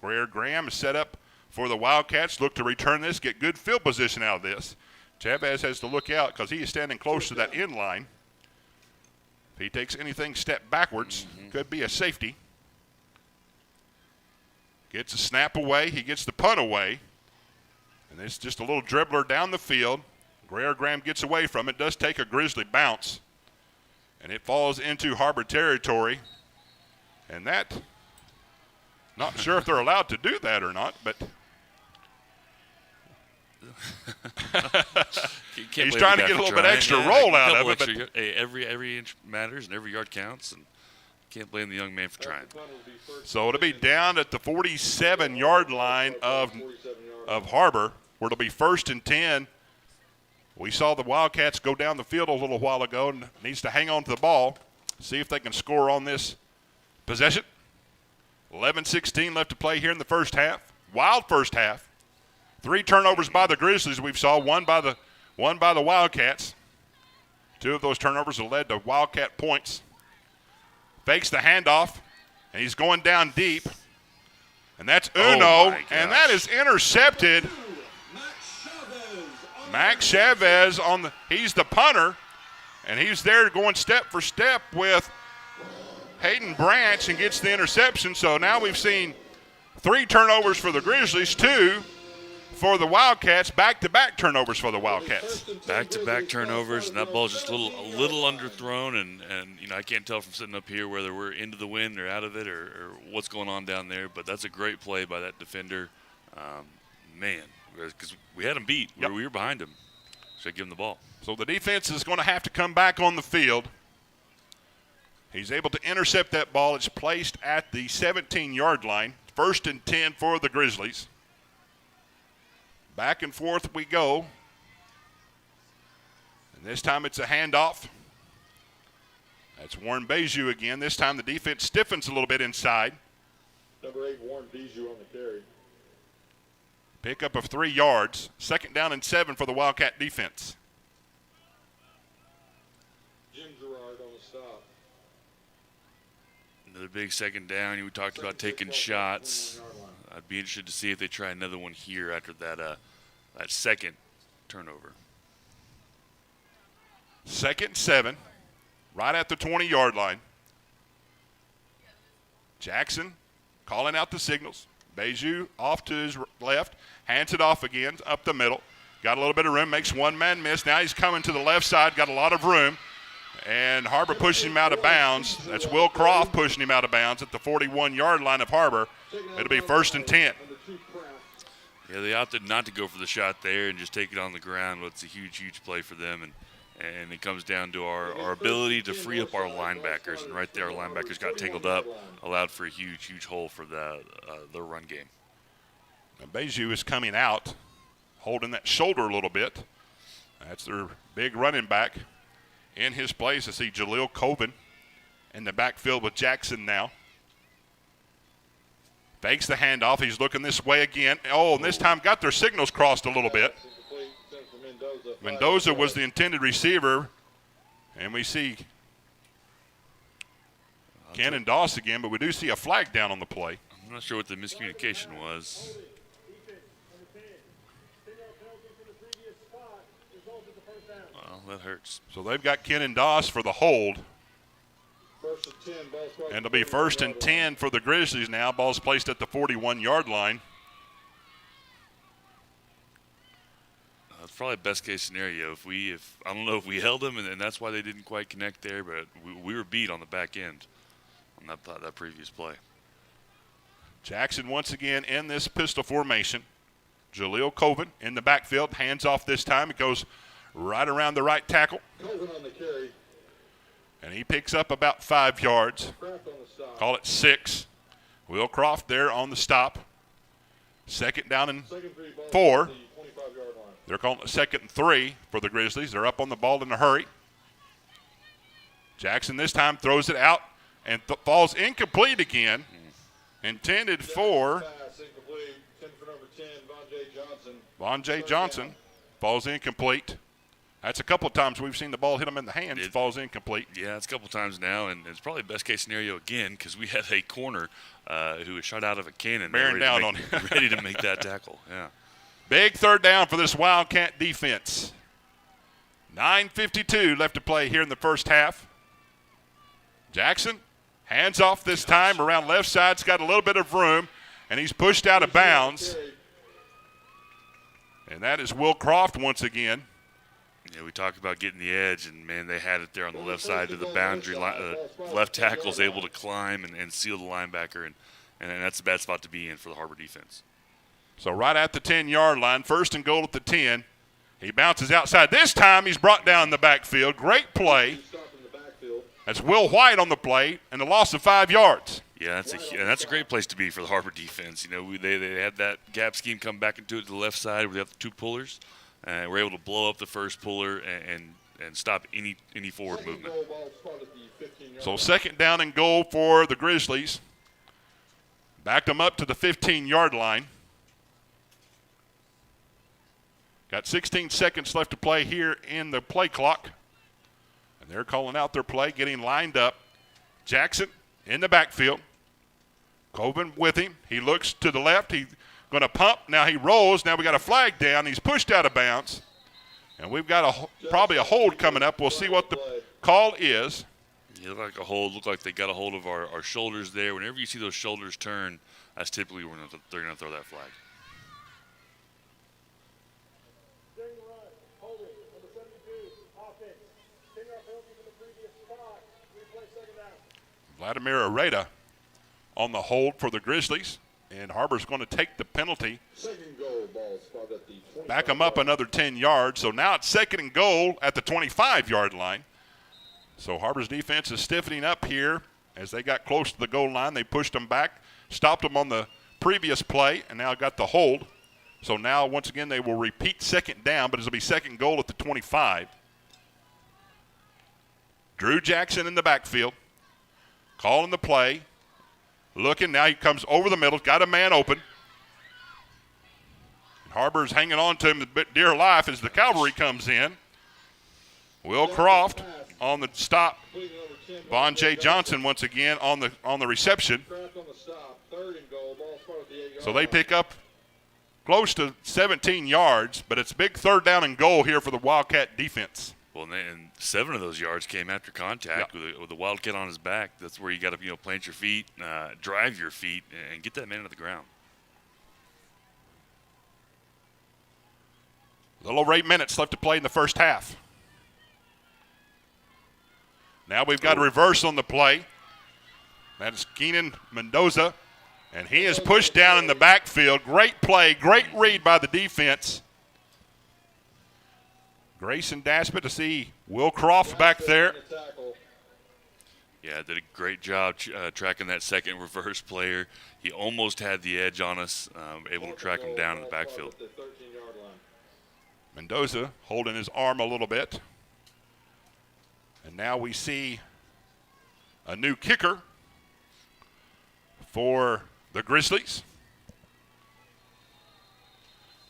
Greer Graham is set up for the Wildcats. Look to return this, get good field position out of this. Chavez has to look out because he is standing close to that end line. If he takes anything step backwards, could be a safety. Gets a snap away. He gets the punt away. And it's just a little dribbler down the field. Greer Graham gets away from it. Does take a Grizzly bounce. And it falls into Har-Ber territory. And that, not sure if they're allowed to do that or not, but he's trying to get a little bit extra roll out of it. But hey, every inch matters and every yard counts, and can't blame the young man for trying. So it'll be down at the 47-yard line of Har-Ber, where it'll be 1st and 10. We saw the Wildcats go down the field a little while ago and needs to hang on to the ball, see if they can score on this possession. 11:16 left to play here in the first half. Wild first half. 3 turnovers by the Grizzlies we saw, one by the Wildcats. 2 of those turnovers have led to Wildcat points. Fakes the handoff, and he's going down deep. And that's Uno, and that is intercepted. Max Chavez he's the punter, and he's there going step for step with Hayden Branch and gets the interception. So now we've seen 3 turnovers for the Grizzlies, 2 for the Wildcats, back-to-back turnovers for the Wildcats. Back-to-back turnovers, and that ball's just a little underthrown, and I can't tell from sitting up here whether we're into the wind or out of it or what's going on down there, but that's a great play by that defender. Man, because we had him beat. Yep. We were behind him. Should give him the ball. So the defense is going to have to come back on the field. He's able to intercept that ball. It's placed at the 17-yard line. 1st and 10 for the Grizzlies. Back and forth we go. And this time it's a handoff. That's Warren Beju again. This time the defense stiffens a little bit inside. Number 8, Warren Beju on the carry. Pickup of 3 yards. 2nd down and 7 for the Wildcat defense. Jim Gerard on the stop. Another big 2nd down. We talked about taking shots. I'd be interested to see if they try another one here after that second turnover. 2nd and 7, right at the 20-yard line. Jackson calling out the signals. Beju off to his left, hands it off again, up the middle. Got a little bit of room, makes one man miss. Now he's coming to the left side, got a lot of room. And Har-Ber pushing him out of bounds. That's Will Croft pushing him out of bounds at the 41-yard line of Har-Ber. It'll be 1st and 10. Yeah, they opted not to go for the shot there and just take it on the ground. Well, it's a huge play for them. And it comes down to our ability to free up our linebackers. And right there, our linebackers got tangled up, allowed for a huge hole for the run game. Now Beju is coming out, holding that shoulder a little bit. That's their big running back. In his place, I see Jaleel Coven in the backfield with Jackson now. Fakes the handoff. He's looking this way again. Oh, and this time got their signals crossed a little bit. Mendoza was the intended receiver. And we see Cannon Doss again, but we do see a flag down on the play. I'm not sure what the miscommunication was. Well, that hurts. So they've got Cannon Doss for the hold. And it'll be 1st and 10 for the Grizzlies now. Ball's placed at the 41-yard line. That's probably best case scenario. If I don't know if we held them, and that's why they didn't quite connect there, but we were beat on the back end on that previous play. Jackson once again in this pistol formation. Jaleel Coven in the backfield, hands off this time. It goes right around the right tackle. Colvin on the carry. And he picks up about 5 yards. Kraft on the stop. Call it 6. Will Croft there on the stop. Second down and 4. The 25-yard line. They're calling it 2nd and 3 for the Grizzlies. They're up on the ball in a hurry. Jackson this time throws it out and falls incomplete again. Intended for Pass incomplete. 10 for number 10, Von J. Johnson. Von J. Johnson. Falls incomplete. That's a couple of times we've seen the ball hit him in the hands. Falls incomplete. Yeah, it's a couple times now, and it's probably best case scenario again because we have a corner who is shot out of a cannon. Bearing down on him. Ready to make that tackle. Yeah. Big third down for this Wildcat defense. 9:52 left to play here in the first half. Jackson, hands off this time around left side. He's got a little bit of room, and he's pushed out of bounds. And that is Will Croft once again. Yeah, we talked about getting the edge, and, man, they had it there on the left side of the boundary line. Left tackle's able to climb and seal the linebacker, and that's a bad spot to be in for the Har-Ber defense. So right at the 10-yard line, 1st and goal at the 10. He bounces outside. This time he's brought down in the backfield. Great play. That's Will White on the play, and a loss of 5 yards. Yeah, that's a great place to be for the Har-Ber defense. You know, they had that gap scheme come back into it to the left side where they have the 2 pullers. We're able to blow up the first puller and stop any forward movement. So 2nd down and goal for the Grizzlies. Backed them up to the 15-yard line. Got 16 seconds left to play here in the play clock. And they're calling out their play, getting lined up. Jackson in the backfield. Colvin with him. He looks to the left. He's going to pump. Now he rolls. Now we got a flag down. He's pushed out of bounds. And we've got probably a hold coming up. We'll see what the call is. Yeah, look like a hold. Look like they got a hold of our shoulders there. Whenever you see those shoulders turn, that's typically when they're going to throw that flag. Vladimir Areta on the hold for the Grizzlies, and Har-Ber's going to take the penalty. 2nd goal, ball spot at the 25. Back them up another 10 yards. So now it's 2nd and goal at the 25-yard line. So Har-Ber's defense is stiffening up here as they got close to the goal line. They pushed them back, stopped them on the previous play, and now got the hold. So now, once again, they will repeat 2nd down, but it'll be 2nd goal at the 25. Drew Jackson in the backfield. Calling the play. Looking. Now he comes over the middle. Got a man open. Har-Ber's hanging on to him with dear life as the cavalry comes in. Will Croft on the stop. Von J. Johnson once again on the reception. So they pick up close to 17 yards, but it's big 3rd down and goal here for the Wildcat defense. Well, and 7 of those yards came after contact with the Wildcat on his back. That's where you got to plant your feet, drive your feet, and get that man to the ground. A little over 8 minutes left to play in the first half. Now we've got a reverse on the play. That's Keenan Mendoza, and he is pushed down in the backfield. Great play, great read by the defense. Grayson Daspit to see Will Croft back there. Yeah, did a great job tracking that second reverse player. He almost had the edge on us, able to track him down in the backfield. Mendoza holding his arm a little bit. And now we see a new kicker for the Grizzlies.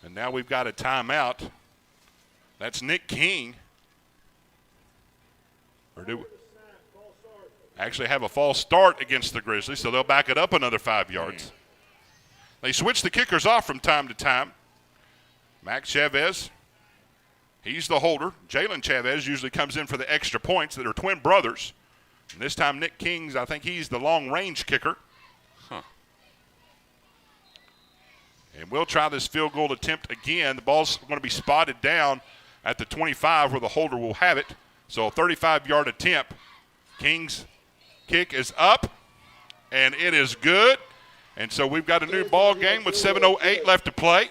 And now we've got a timeout. That's Nick King. Or do we actually have a false start against the Grizzlies, so they'll back it up another 5 yards. They switch the kickers off from time to time. Max Chavez, he's the holder. Jalen Chavez usually comes in for the extra points that are twin brothers. And this time Nick King's, I think he's the long-range kicker. And we'll try this field goal attempt again. The ball's going to be spotted down at the 25 where the holder will have it. So a 35-yard attempt. King's kick is up, and it is good. And so we've got a new ball game with 7:08 left to play.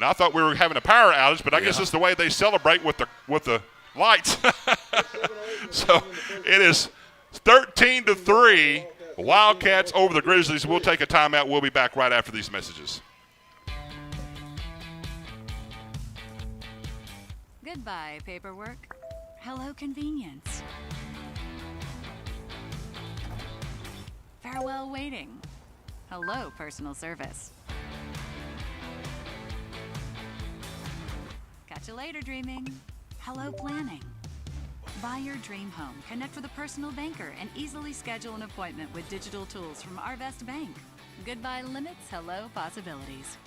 And I thought we were having a power outage, but I guess it's the way they celebrate with the lights. So it is 13-3. Wildcats over the Grizzlies. We'll take a timeout. We'll be back right after these messages. Goodbye, paperwork. Hello, convenience. Farewell, waiting. Hello, personal service. Catch you later, dreaming. Hello, planning. Buy your dream home. Connect with a personal banker and easily schedule an appointment with digital tools from Arvest Bank. Goodbye limits, hello possibilities.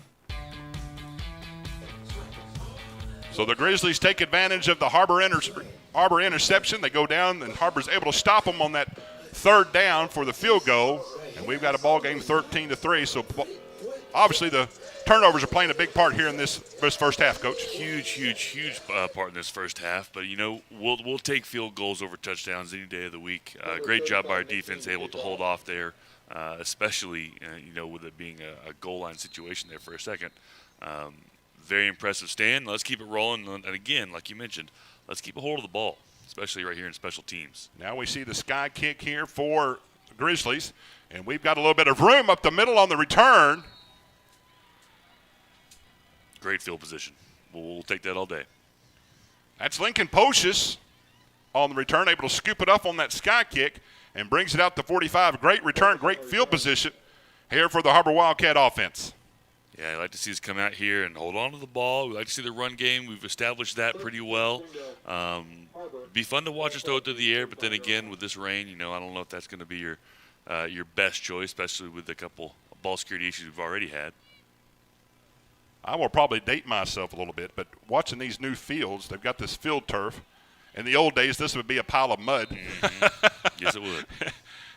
So the Grizzlies take advantage of the Har-Ber interception. They go down, and Har-Ber's able to stop them on that third down for the field goal. And we've got a ball game 13-3. So obviously the turnovers are playing a big part here in this first half, Coach. Huge part in this first half. But, we'll take field goals over touchdowns any day of the week. Great job by our defense, able to hold off there, especially, with it being a goal line situation there for a second. Very impressive stand. Let's keep it rolling. And, again, like you mentioned, let's keep a hold of the ball, especially right here in special teams. Now we see the sky kick here for the Grizzlies. And we've got a little bit of room up the middle on the return. Great field position. We'll take that all day. That's Lincoln Pocius on the return, able to scoop it up on that sky kick and brings it out to 45. Great return, great field position here for the Har-Ber Wildcat offense. Yeah, I'd like to see us come out here and hold on to the ball. We'd like to see the run game. We've established that pretty well. Be fun to watch us throw it through the air, but then again, with this rain, I don't know if that's going to be your best choice, especially with a couple ball security issues we've already had. I will probably date myself a little bit, but watching these new fields, they've got this field turf. In the old days, this would be a pile of mud. Mm-hmm. Yes, it would.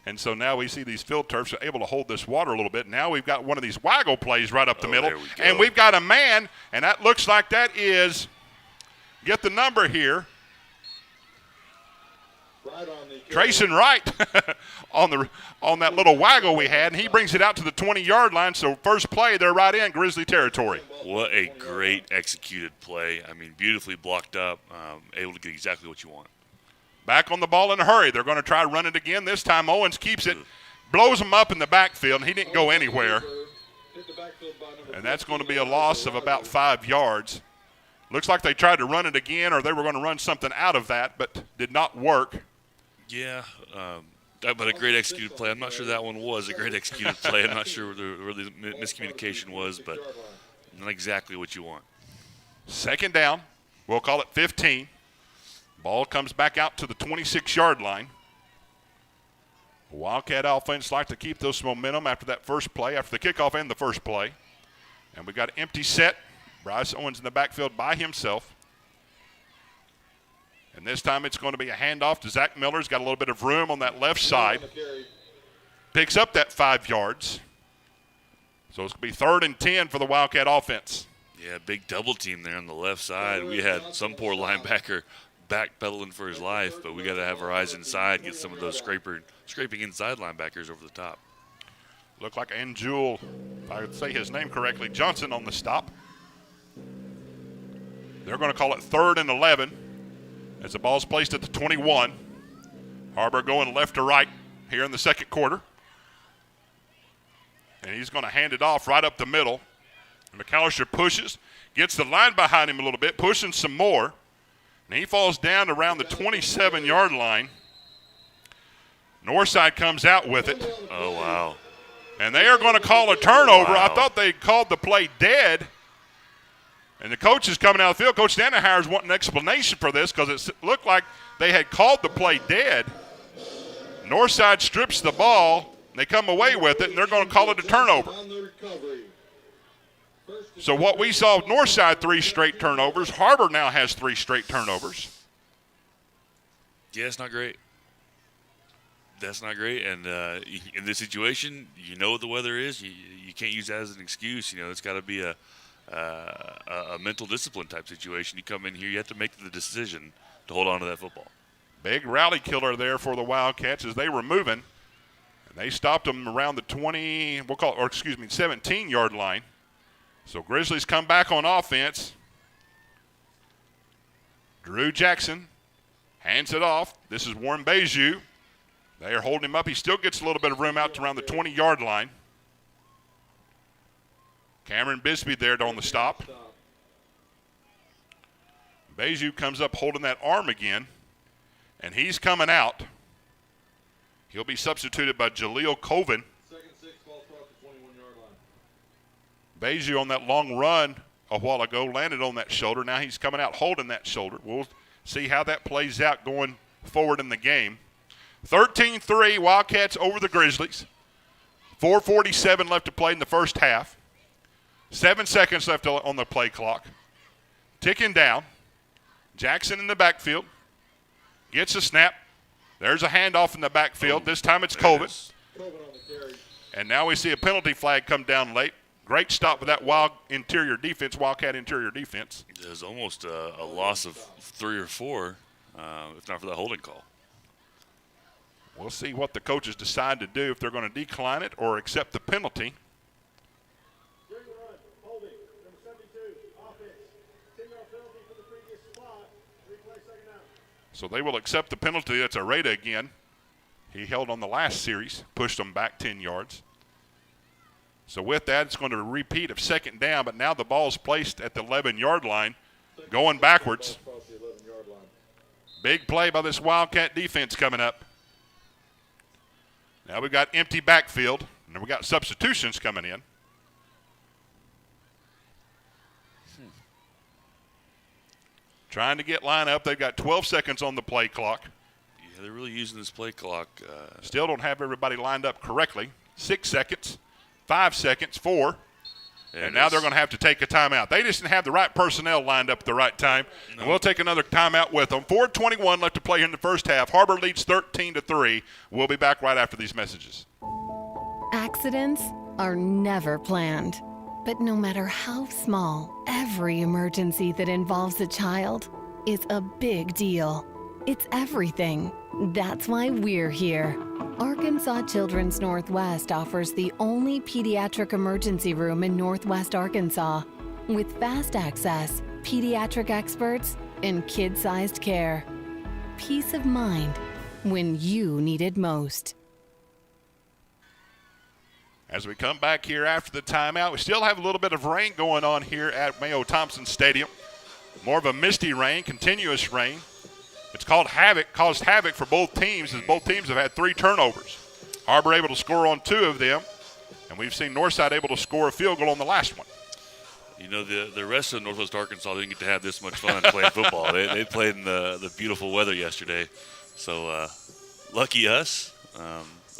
And so now we see these field turfs are able to hold this water a little bit. Now we've got one of these waggle plays right up the middle. There we go. And we've got a man, and that looks like that is, get the number here, Trayson Wright on that little waggle we had, and he brings it out to the 20-yard line. So first play, they're right in Grizzly territory. What a great executed play. I mean, beautifully blocked up, able to get exactly what you want. Back on the ball in a hurry. They're going to try to run it again. This time Owens keeps it, blows him up in the backfield, and he didn't go anywhere. And that's going to be a loss of about 5 yards. Looks like they tried to run it again, or they were going to run something out of that, but did not work. Yeah, but a great executed play. I'm not sure that one was a great executed play. I'm not sure where the miscommunication was, but not exactly what you want. Second down. We'll call it 15. Ball comes back out to the 26-yard line. Wildcat offense like to keep this momentum after that first play, after the kickoff and the first play. And we got an empty set. Bryce Owens in the backfield by himself. And this time it's going to be a handoff to Zach Miller. He's got a little bit of room on that left side. Picks up that 5 yards. So it's going to be 3rd and 10 for the Wildcat offense. Yeah, big double team there on the left side. We had some poor linebacker backpedaling for his life, but we got to have our eyes inside, get some of those scraping inside linebackers over the top. Looked like Anjul, if I would say his name correctly, Johnson on the stop. They're going to call it 3rd and 11 as the ball's placed at the 21. Har-Ber going left to right here in the second quarter. And he's going to hand it off right up the middle. McAllister pushes, gets the line behind him a little bit, pushing some more. And he falls down around the 27-yard line. Northside comes out with it. Oh, wow. And they are going to call a turnover. Wow. I thought they called the play dead. And the coach is coming out of the field. Coach Danaher is wanting an explanation for this because it looked like they had called the play dead. Northside strips the ball. And they come away with it, and they're going to call it a turnover. So what we saw, Northside 3 straight turnovers. Har-Ber now has 3 straight turnovers. Yeah, it's not great. That's not great. And in this situation, you know what the weather is. You can't use that as an excuse. It's got to be a mental discipline type situation. You come in here, you have to make the decision to hold on to that football. Big rally killer there for the Wildcats as they were moving. And they stopped them around the 17-yard line. So Grizzlies come back on offense. Drew Jackson hands it off. This is Warren Beju. They are holding him up. He still gets a little bit of room out to around the 20-yard line. Cameron Bisbee there on the stop. Beju comes up holding that arm again, and he's coming out. He'll be substituted by Jaleel Colvin. Second 6, ball start at the 21-yard line. Beju on that long run a while ago landed on that shoulder. Now he's coming out holding that shoulder. We'll see how that plays out going forward in the game. 13-3, Wildcats over the Grizzlies. 4:47 left to play in the first half. 7 seconds left on the play clock. Ticking down. Jackson in the backfield. Gets a snap. There's a handoff in the backfield. This time it's Colvin. And now we see a penalty flag come down late. Great stop with that Wildcat interior defense. There's almost a loss of 3 or 4, if not for that holding call. We'll see what the coaches decide to do, if they're going to decline it or accept the penalty. So they will accept the penalty. That's Areta again. He held on the last series, pushed them back 10 yards. So with that, it's going to repeat of second down, but now the ball's placed at the 11-yard line, going backwards. Big play by this Wildcat defense coming up. Now we've got empty backfield, and we've got substitutions coming in. Trying to get line up. They've got 12 seconds on the play clock. Yeah, they're really using this play clock. Still don't have everybody lined up correctly. 6 seconds, 5 seconds, 4. And now they're going to have to take a timeout. They just didn't have the right personnel lined up at the right time. No. And we'll take another timeout with them. 4:21 left to play here in the first half. Har-Ber leads 13-3. We'll be back right after these messages. Accidents are never planned. But no matter how small, every emergency that involves a child is a big deal. It's everything. That's why we're here. Arkansas Children's Northwest offers the only pediatric emergency room in Northwest Arkansas, with fast access, pediatric experts, and kid-sized care. Peace of mind when you need it most. As we come back here after the timeout, we still have a little bit of rain going on here at Mayo Thompson Stadium. More of a misty rain, continuous rain. It's caused havoc for both teams, as both teams have had 3 turnovers. Har-Ber able to score on 2 of them, and we've seen Northside able to score a field goal on the last one. You know, the rest of Northwest Arkansas didn't get to have this much fun playing football. They played in the beautiful weather yesterday. So lucky us.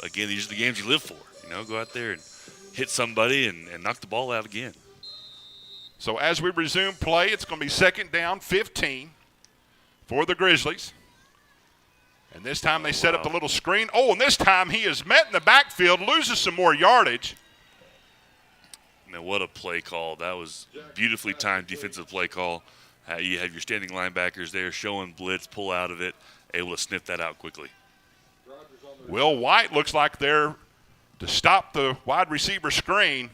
Again, these are the games you live for. You know, go out there and hit somebody and knock the ball out again. So as we resume play, it's going to be second down, 15 for the Grizzlies. And this time they set up the little screen. Oh, and this time he is met in the backfield, loses some more yardage. Man, what a play call. That was beautifully timed defensive play call. You have your standing linebackers there showing blitz, pull out of it, able to sniff that out quickly. Will White looks like they're to stop the wide receiver screen.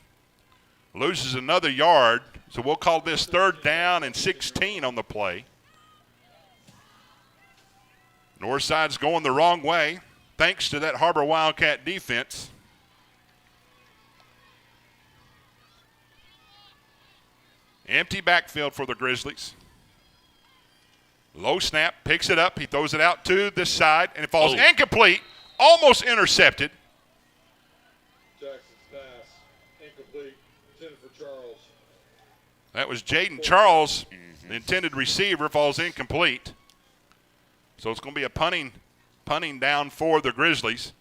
Loses another yard. So we'll call this third down and 16 on the play. Northside's going the wrong way thanks to that Har-Ber Wildcat defense. Empty backfield for the Grizzlies. Low snap, picks it up. He throws it out to this side, and it falls incomplete, almost intercepted. Jackson's pass, incomplete, intended for Charles. That was Jaden Charles, the intended receiver, falls incomplete. So it's going to be a punting down for the Grizzlies.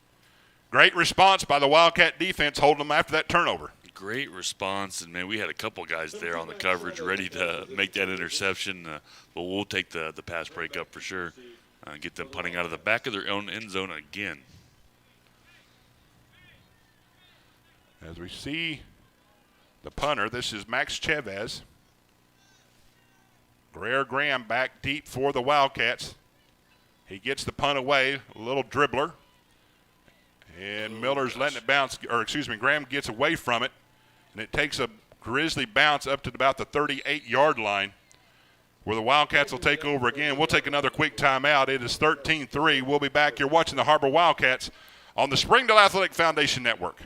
Great response by the Wildcat defense holding them after that turnover. Great response, and, man, we had a couple guys there on the coverage ready to make that interception, but we'll take the pass break up for sure. Get them punting out of the back of their own end zone again. As we see the punter, this is Max Chavez. Greer Graham back deep for the Wildcats. He gets the punt away, a little dribbler. And Miller's letting it bounce, Graham gets away from it. And it takes a Grizzly bounce up to about the 38-yard line where the Wildcats will take over again. We'll take another quick timeout. It is 13-3. We'll be back. You're watching the Har-Ber Wildcats on the Springdale Athletic Foundation Network.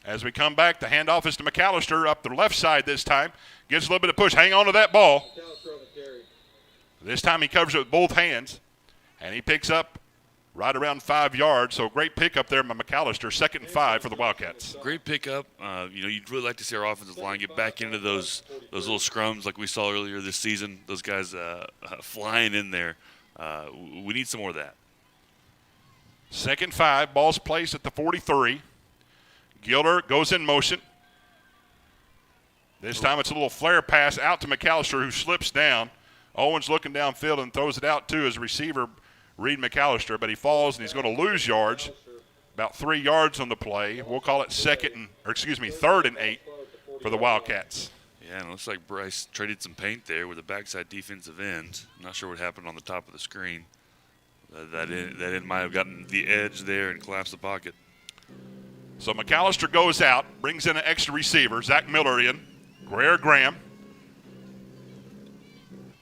As we come back, the handoff is to McAllister up the left side this time. Gets a little bit of push. Hang on to that ball. This time he covers it with both hands, and he picks up right around 5 yards. So great pickup there by McAllister. 2nd and 5 for the Wildcats. Great pickup. You'd really like to see our offensive line get back into those little scrums like we saw earlier this season. Those guys flying in there. We need some more of that. 2nd and 5. Ball's placed at the 43. Gilder goes in motion. This time it's a little flare pass out to McAllister, who slips down. Owens looking downfield and throws it out to his receiver, Reed McAllister, but he falls and he's going to lose yards. About 3 yards on the play. We'll call it 3rd and 8 for the Wildcats. Yeah, and it looks like Bryce traded some paint there with the backside defensive end. I'm not sure what happened on the top of the screen. That end might have gotten the edge there and collapsed the pocket. So McAllister goes out, brings in an extra receiver. Zach Miller in. Greer Graham.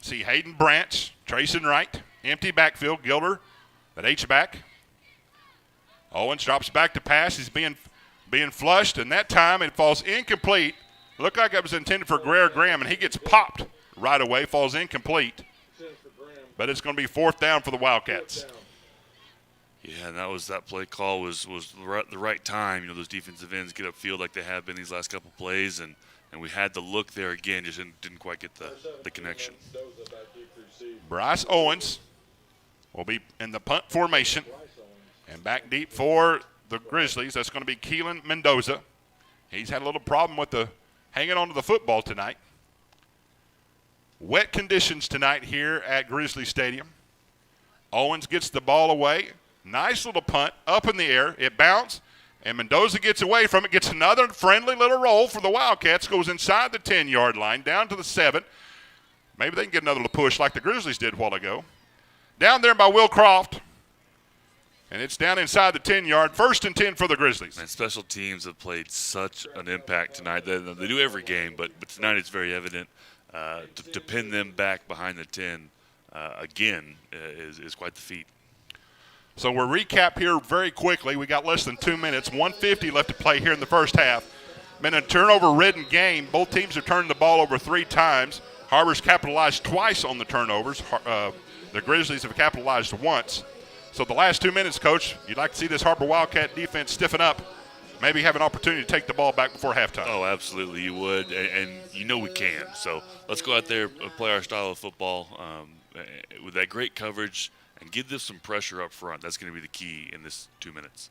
See Hayden Branch, Trayson Wright. Empty backfield. Gilder, that H-back. Owens drops back to pass. He's being flushed, and that time it falls incomplete. Looked like it was intended for Greer Graham, and he gets popped right away. Falls incomplete. But it's going to be 4th down for the Wildcats. Yeah, and that play call was the right time. Those defensive ends get upfield like they have been these last couple plays, and we had the look there again, just didn't quite get the connection. Bryce Owens will be in the punt formation, and back deep for the Grizzlies. That's going to be Keelan Mendoza. He's had a little problem with hanging on to the football tonight. Wet conditions tonight here at Grizzly Stadium. Owens gets the ball away. Nice little punt up in the air. It bounced, and Mendoza gets away from it, gets another friendly little roll for the Wildcats, goes inside the 10-yard line, down to the 7. Maybe they can get another little push like the Grizzlies did a while ago. Down there by Will Croft, and it's down inside the 10-yard. 1st and 10 for the Grizzlies. And special teams have played such an impact tonight. They do every game, but tonight it's very evident. To pin them back behind the 10 again is quite the feat. So we'll recap here very quickly. We got less than 2 minutes, 1:50 left to play here in the first half. Been a turnover-ridden game. Both teams have turned the ball over 3 times. Har-Ber's capitalized twice on the turnovers. The Grizzlies have capitalized once. So the last 2 minutes, Coach, you'd like to see this Har-Ber Wildcat defense stiffen up, maybe have an opportunity to take the ball back before halftime. Oh, absolutely, you would, and we can. So let's go out there, play our style of football with that great coverage, and give them some pressure up front. That's going to be the key in this 2 minutes.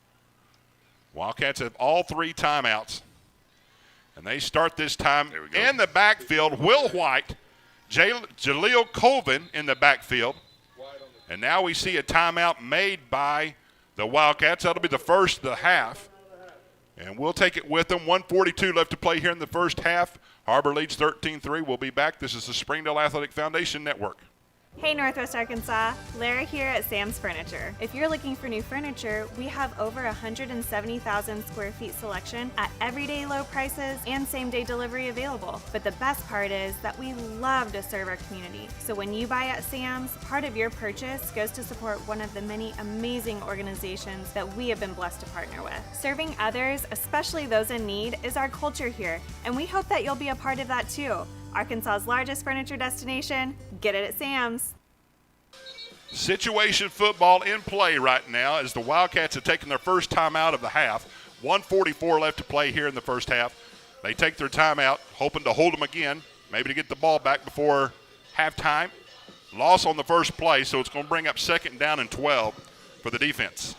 Wildcats have all 3 timeouts, and they start this time in the backfield. Will White, Jaleel Colvin in the backfield, and now we see a timeout made by the Wildcats. That'll be the first of the half, and we'll take it with them. 1:42 left to play here in the first half. Har-Ber leads 13-3. We'll be back. This is the Springdale Athletic Foundation Network. Hey Northwest Arkansas, Lara here at Sam's Furniture. If you're looking for new furniture, we have over 170,000 square feet selection at everyday low prices and same-day delivery available. But the best part is that we love to serve our community. So when you buy at Sam's, part of your purchase goes to support one of the many amazing organizations that we have been blessed to partner with. Serving others, especially those in need, is our culture here, and we hope that you'll be a part of that too. Arkansas's largest furniture destination, get it at Sam's. Situation football in play right now as the Wildcats have taken their first timeout of the half. 1:44 left to play here in the first half. They take their timeout, hoping to hold them again, maybe to get the ball back before halftime. Loss on the first play, so it's going to bring up 2nd down and 12 for the defense.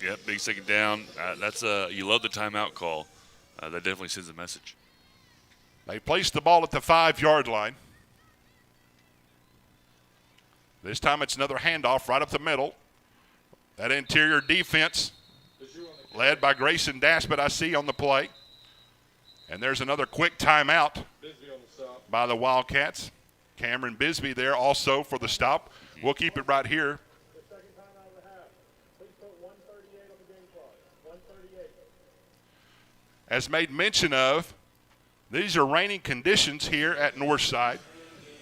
Yep, big 2nd down. You love the timeout call. That definitely sends a message. They place the ball at the 5-yard line. This time it's another handoff right up the middle. That interior defense led by Grayson Daspit, I see on the play. And there's another quick timeout by the Wildcats. Cameron Bisbee there also for the stop. We'll keep it right here. As made mention of, these are raining conditions here at Northside.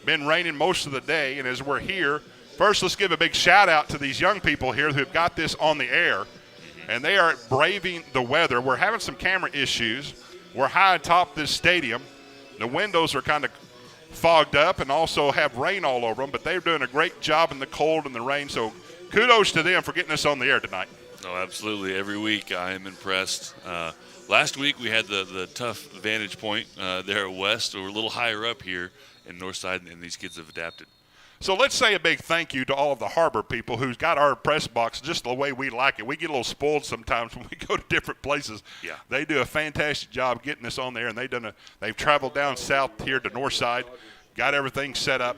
Been raining most of the day, and as we're here, first let's give a big shout out to these young people here who've got this on the air, and they are braving the weather. We're having some camera issues. We're high atop this stadium. The windows are kind of fogged up and also have rain all over them, but they're doing a great job in the cold and the rain, so kudos to them for getting us on the air tonight. No, absolutely. Every week I am impressed. Last week we had the tough vantage point there at West. So we're a little higher up here in Northside, and these kids have adapted. So let's say a big thank you to all of the Har-Ber people who's got our press box just the way we like it. We get a little spoiled sometimes when we go to different places. Yeah. They do a fantastic job getting us on there, and they've traveled down south here to Northside, got everything set up,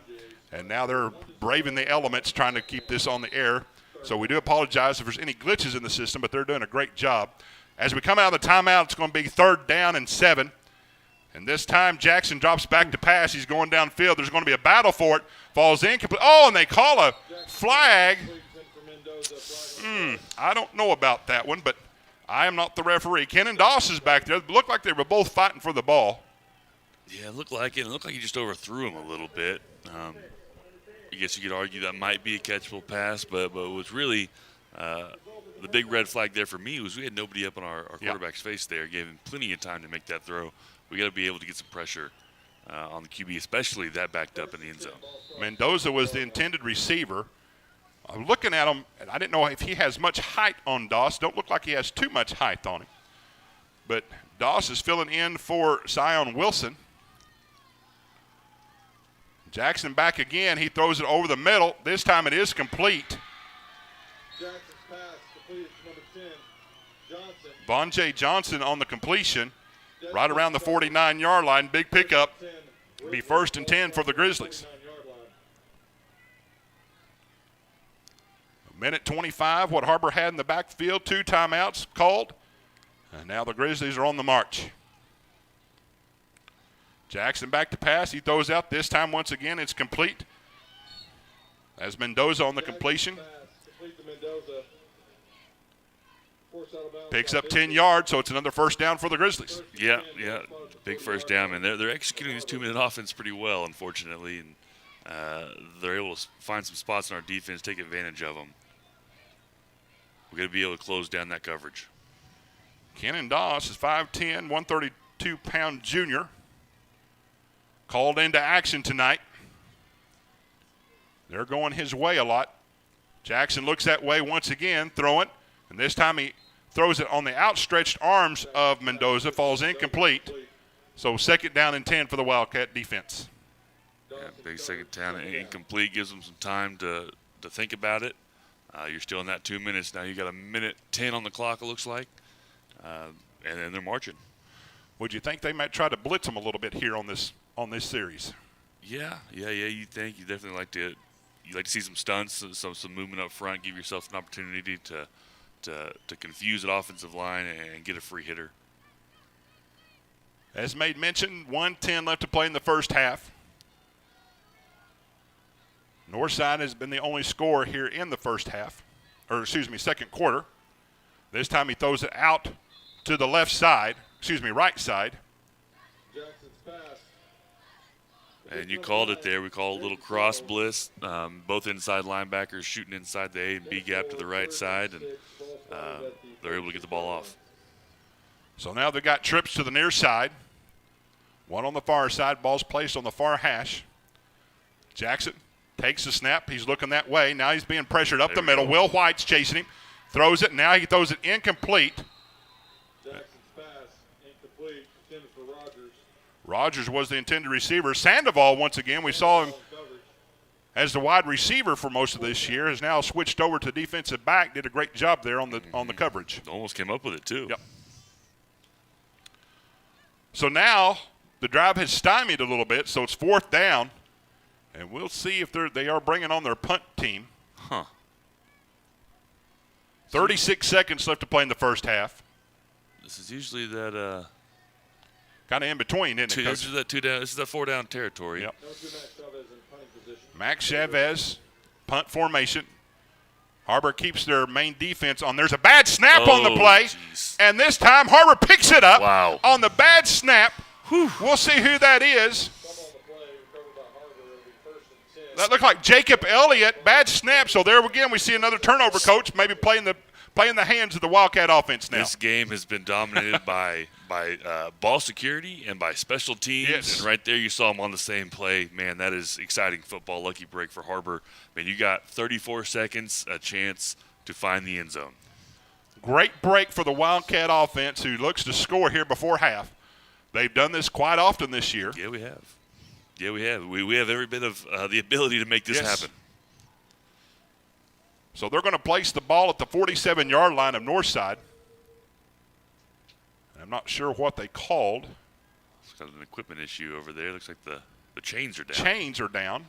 and now they're braving the elements trying to keep this on the air. So we do apologize if there's any glitches in the system, but they're doing a great job. As we come out of the timeout, it's going to be 3rd down and 7. And this time Jackson drops back to pass. He's going downfield. There's going to be a battle for it. Falls incomplete. Oh, and they call a flag. I don't know about that one, but I am not the referee. Kenan Doss is back there. It looked like they were both fighting for the ball. Yeah, it looked like it. It looked like he just overthrew him a little bit. I guess you could argue that might be a catchable pass, but it was really the big red flag there for me was we had nobody up on our quarterback's face there. Gave him plenty of time to make that throw. We got to be able to get some pressure on the QB, especially that backed up in the end zone. Mendoza was the intended receiver. I'm looking at him, and I didn't know if he has much height on Doss. Don't look like he has too much height on him. But Doss is filling in for Zion Wilson. Jackson back again. He throws it over the middle. This time it is complete. Jackson's pass completed to number 10, Johnson. Vonjay Johnson on the completion. Right around the 49-yard line. Big pickup. Be 1st and 10 for the Grizzlies. Minute 25, what Har-Ber had in the backfield. 2 timeouts called. And now the Grizzlies are on the march. Jackson back to pass. He throws out. This time, once again, it's complete. As Mendoza on the completion. Picks up 10 yards, so it's another 1st down for the Grizzlies. Yeah, big 1st down, and they're executing this 2-minute offense pretty well, unfortunately, and they're able to find some spots in our defense, take advantage of them. We're going to be able to close down that coverage. Kenan Doss is 5'10", 132-pound junior. Called into action tonight. They're going his way a lot. Jackson looks that way once again, throwing. And this time he throws it on the outstretched arms of Mendoza, falls incomplete. So 2nd down and 10 for the Wildcat defense. Yeah, big 2nd down, incomplete, gives them some time to think about it. You're still in that 2 minutes now. You got 1:10 on the clock, it looks like, and then they're marching. Would you think they might try to blitz them a little bit here on this series? Yeah. You think you definitely like to see some stunts, some movement up front, give yourself an opportunity to confuse an offensive line and get a free hitter. As made mention, 1:10 left to play in the first half. Northside has been the only scorer here in the second quarter. This time he throws it out to the right side. Jackson's pass. And you called it there. We call it a little cross blitz. Both inside linebackers shooting inside the A and B gap to the right side, and they're able to get the ball off. So now they've got trips to the near side. One on the far side. Ball's placed on the far hash. Jackson takes the snap. He's looking that way. Now he's being pressured up the middle. Will White's chasing him. Throws it. Now he throws it incomplete. Jackson's pass incomplete. Intended for Rogers. Rogers was the intended receiver. Sandoval, once again, we saw him as the wide receiver for most of this year, has now switched over to defensive back. Did a great job there on the coverage. Almost came up with it, too. Yep. So now the drive has stymied a little bit, so it's 4th down. And we'll see if they are bringing on their punt team. Huh. 36 seconds left to play in the first half. This is usually that kind of in between, isn't it, Coach? This is that 2 down. This is that 4 down territory. Yep. Max Chavez, punt formation. Har-Ber keeps their main defense on. There's a bad snap on the play, and this time Har-Ber picks it up on the bad snap. We'll see who that is. That looked like Jacob Elliott. Bad snap. So there again, we see another turnover, Coach. Maybe playing the hands of the Wildcat offense now. This game has been dominated by ball security and by special teams. Yes. And right there, you saw them on the same play. Man, that is exciting football. Lucky break for Har-Ber. Man, you got 34 seconds, a chance to find the end zone. Great break for the Wildcat offense, who looks to score here before half. They've done this quite often this year. Yeah, we have. Yeah, we have. We have every bit of the ability to make this happen. So they're going to place the ball at the 47-yard line of Northside. I'm not sure what they called. It's got an equipment issue over there. Looks like the chains are down. Chains are down.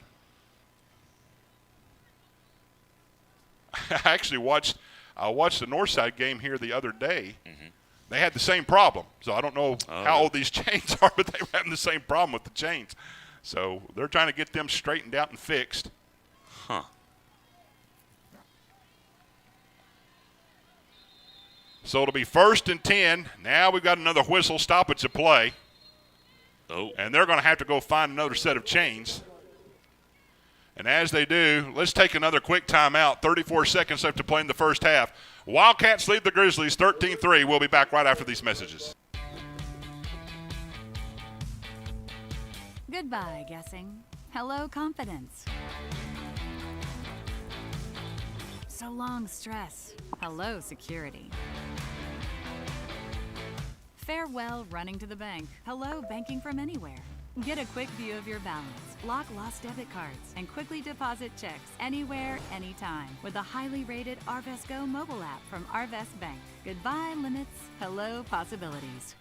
I actually watched the Northside game here the other day. Mm-hmm. They had the same problem. So I don't know how old these chains are, but they were having the same problem with the chains. So they're trying to get them straightened out and fixed. Huh. So it'll be 1st and 10. Now we've got another whistle stoppage to play. Oh. And they're going to have to go find another set of chains. And as they do, let's take another quick timeout. 34 seconds left to play in the first half. Wildcats lead the Grizzlies 13-3. We'll be back right after these messages. Goodbye, guessing. Hello, confidence. So long, stress. Hello, security. Farewell, running to the bank. Hello, banking from anywhere. Get a quick view of your balance, block lost debit cards, and quickly deposit checks anywhere, anytime with a highly rated Arvest Go mobile app from Arvest Bank. Goodbye, limits. Hello, possibilities.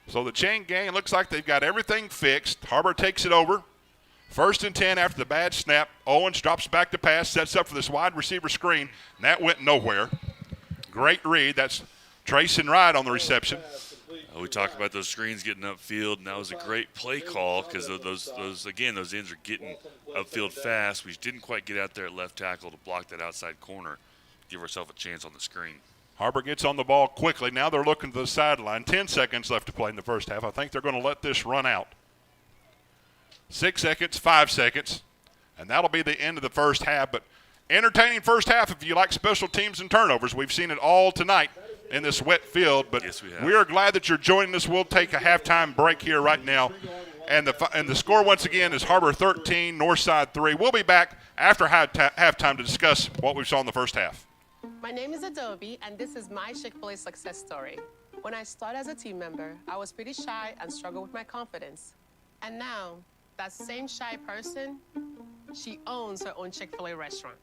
So the chain gang looks like they've got everything fixed. Har-Ber takes it over. 1st and 10 after the bad snap. Owens drops back to pass, sets up for this wide receiver screen, and that went nowhere. Great read. That's Trayson Wright on the reception. We talked about those screens getting upfield, and that was a great play call because those ends are getting upfield fast. We didn't quite get out there at left tackle to block that outside corner, give ourselves a chance on the screen. Har-Ber gets on the ball quickly. Now they're looking to the sideline. 10 seconds left to play in the first half. I think they're going to let this run out. 6 seconds, 5 seconds, and that'll be the end of the first half. But entertaining first half if you like special teams and turnovers. We've seen it all tonight in this wet field. But yes, we have. We are glad that you're joining us. We'll take a halftime break here right now. And the score once again is Har-Ber 13, Northside 3. We'll be back after halftime to discuss what we saw in the first half. My name is Adobe, and this is my Chick-fil-A success story. When I started as a team member, I was pretty shy and struggled with my confidence. And now, that same shy person, she owns her own Chick-fil-A restaurant.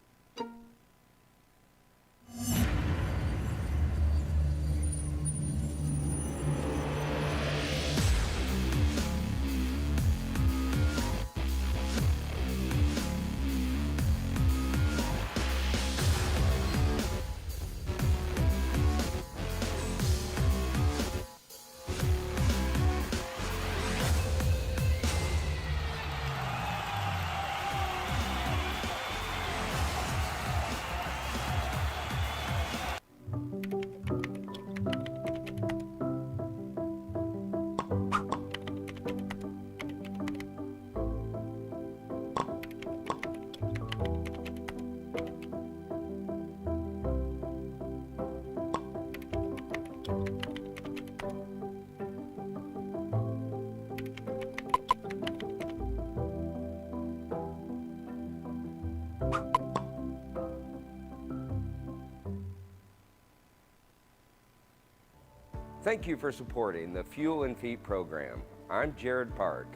Thank you for supporting the Fuel and Feet program. I'm Jared Park.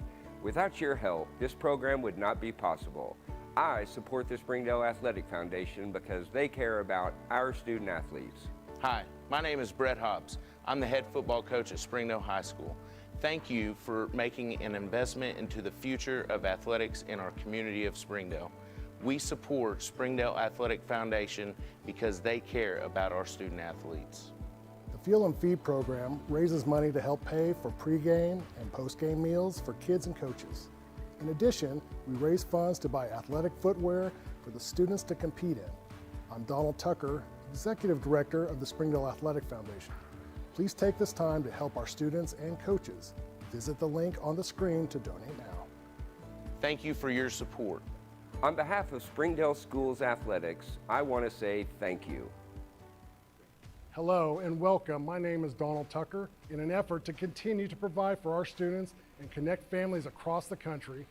Without your help, this program would not be possible. I support the Springdale Athletic Foundation because they care about our student athletes. Hi, my name is Brett Hobbs. I'm the head football coach at Springdale High School. Thank you for making an investment into the future of athletics in our community of Springdale. We support Springdale Athletic Foundation because they care about our student athletes. The Fuel and Feed program raises money to help pay for pregame and postgame meals for kids and coaches. In addition, we raise funds to buy athletic footwear for the students to compete in. I'm Donald Tucker, Executive Director of the Springdale Athletic Foundation. Please take this time to help our students and coaches. Visit the link on the screen to donate now. Thank you for your support. On behalf of Springdale Schools Athletics, I want to say thank you. Hello and welcome. My name is Donald Tucker. In an effort to continue to provide for our students and connect families across the country,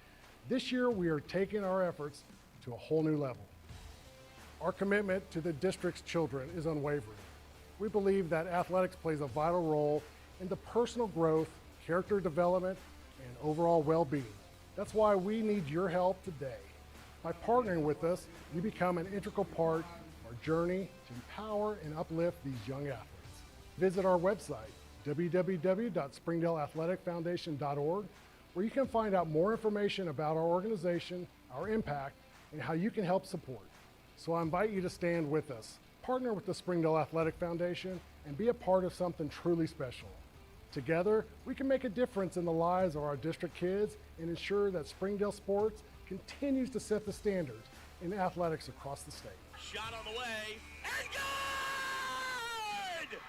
this year we are taking our efforts to a whole new level. Our commitment to the district's children is unwavering. We believe that athletics plays a vital role in the personal growth, character development, and overall well-being. That's why we need your help today. By partnering with us, you become an integral part of our journey to empower and uplift these young athletes. Visit our website, www.springdaleathleticfoundation.org, where you can find out more information about our organization, our impact, and how you can help support. So I invite you to stand with us, partner with the Springdale Athletic Foundation, and be a part of something truly special. Together, we can make a difference in the lives of our district kids and ensure that Springdale sports continues to set the standards in athletics across the state. Shot on the way, and good!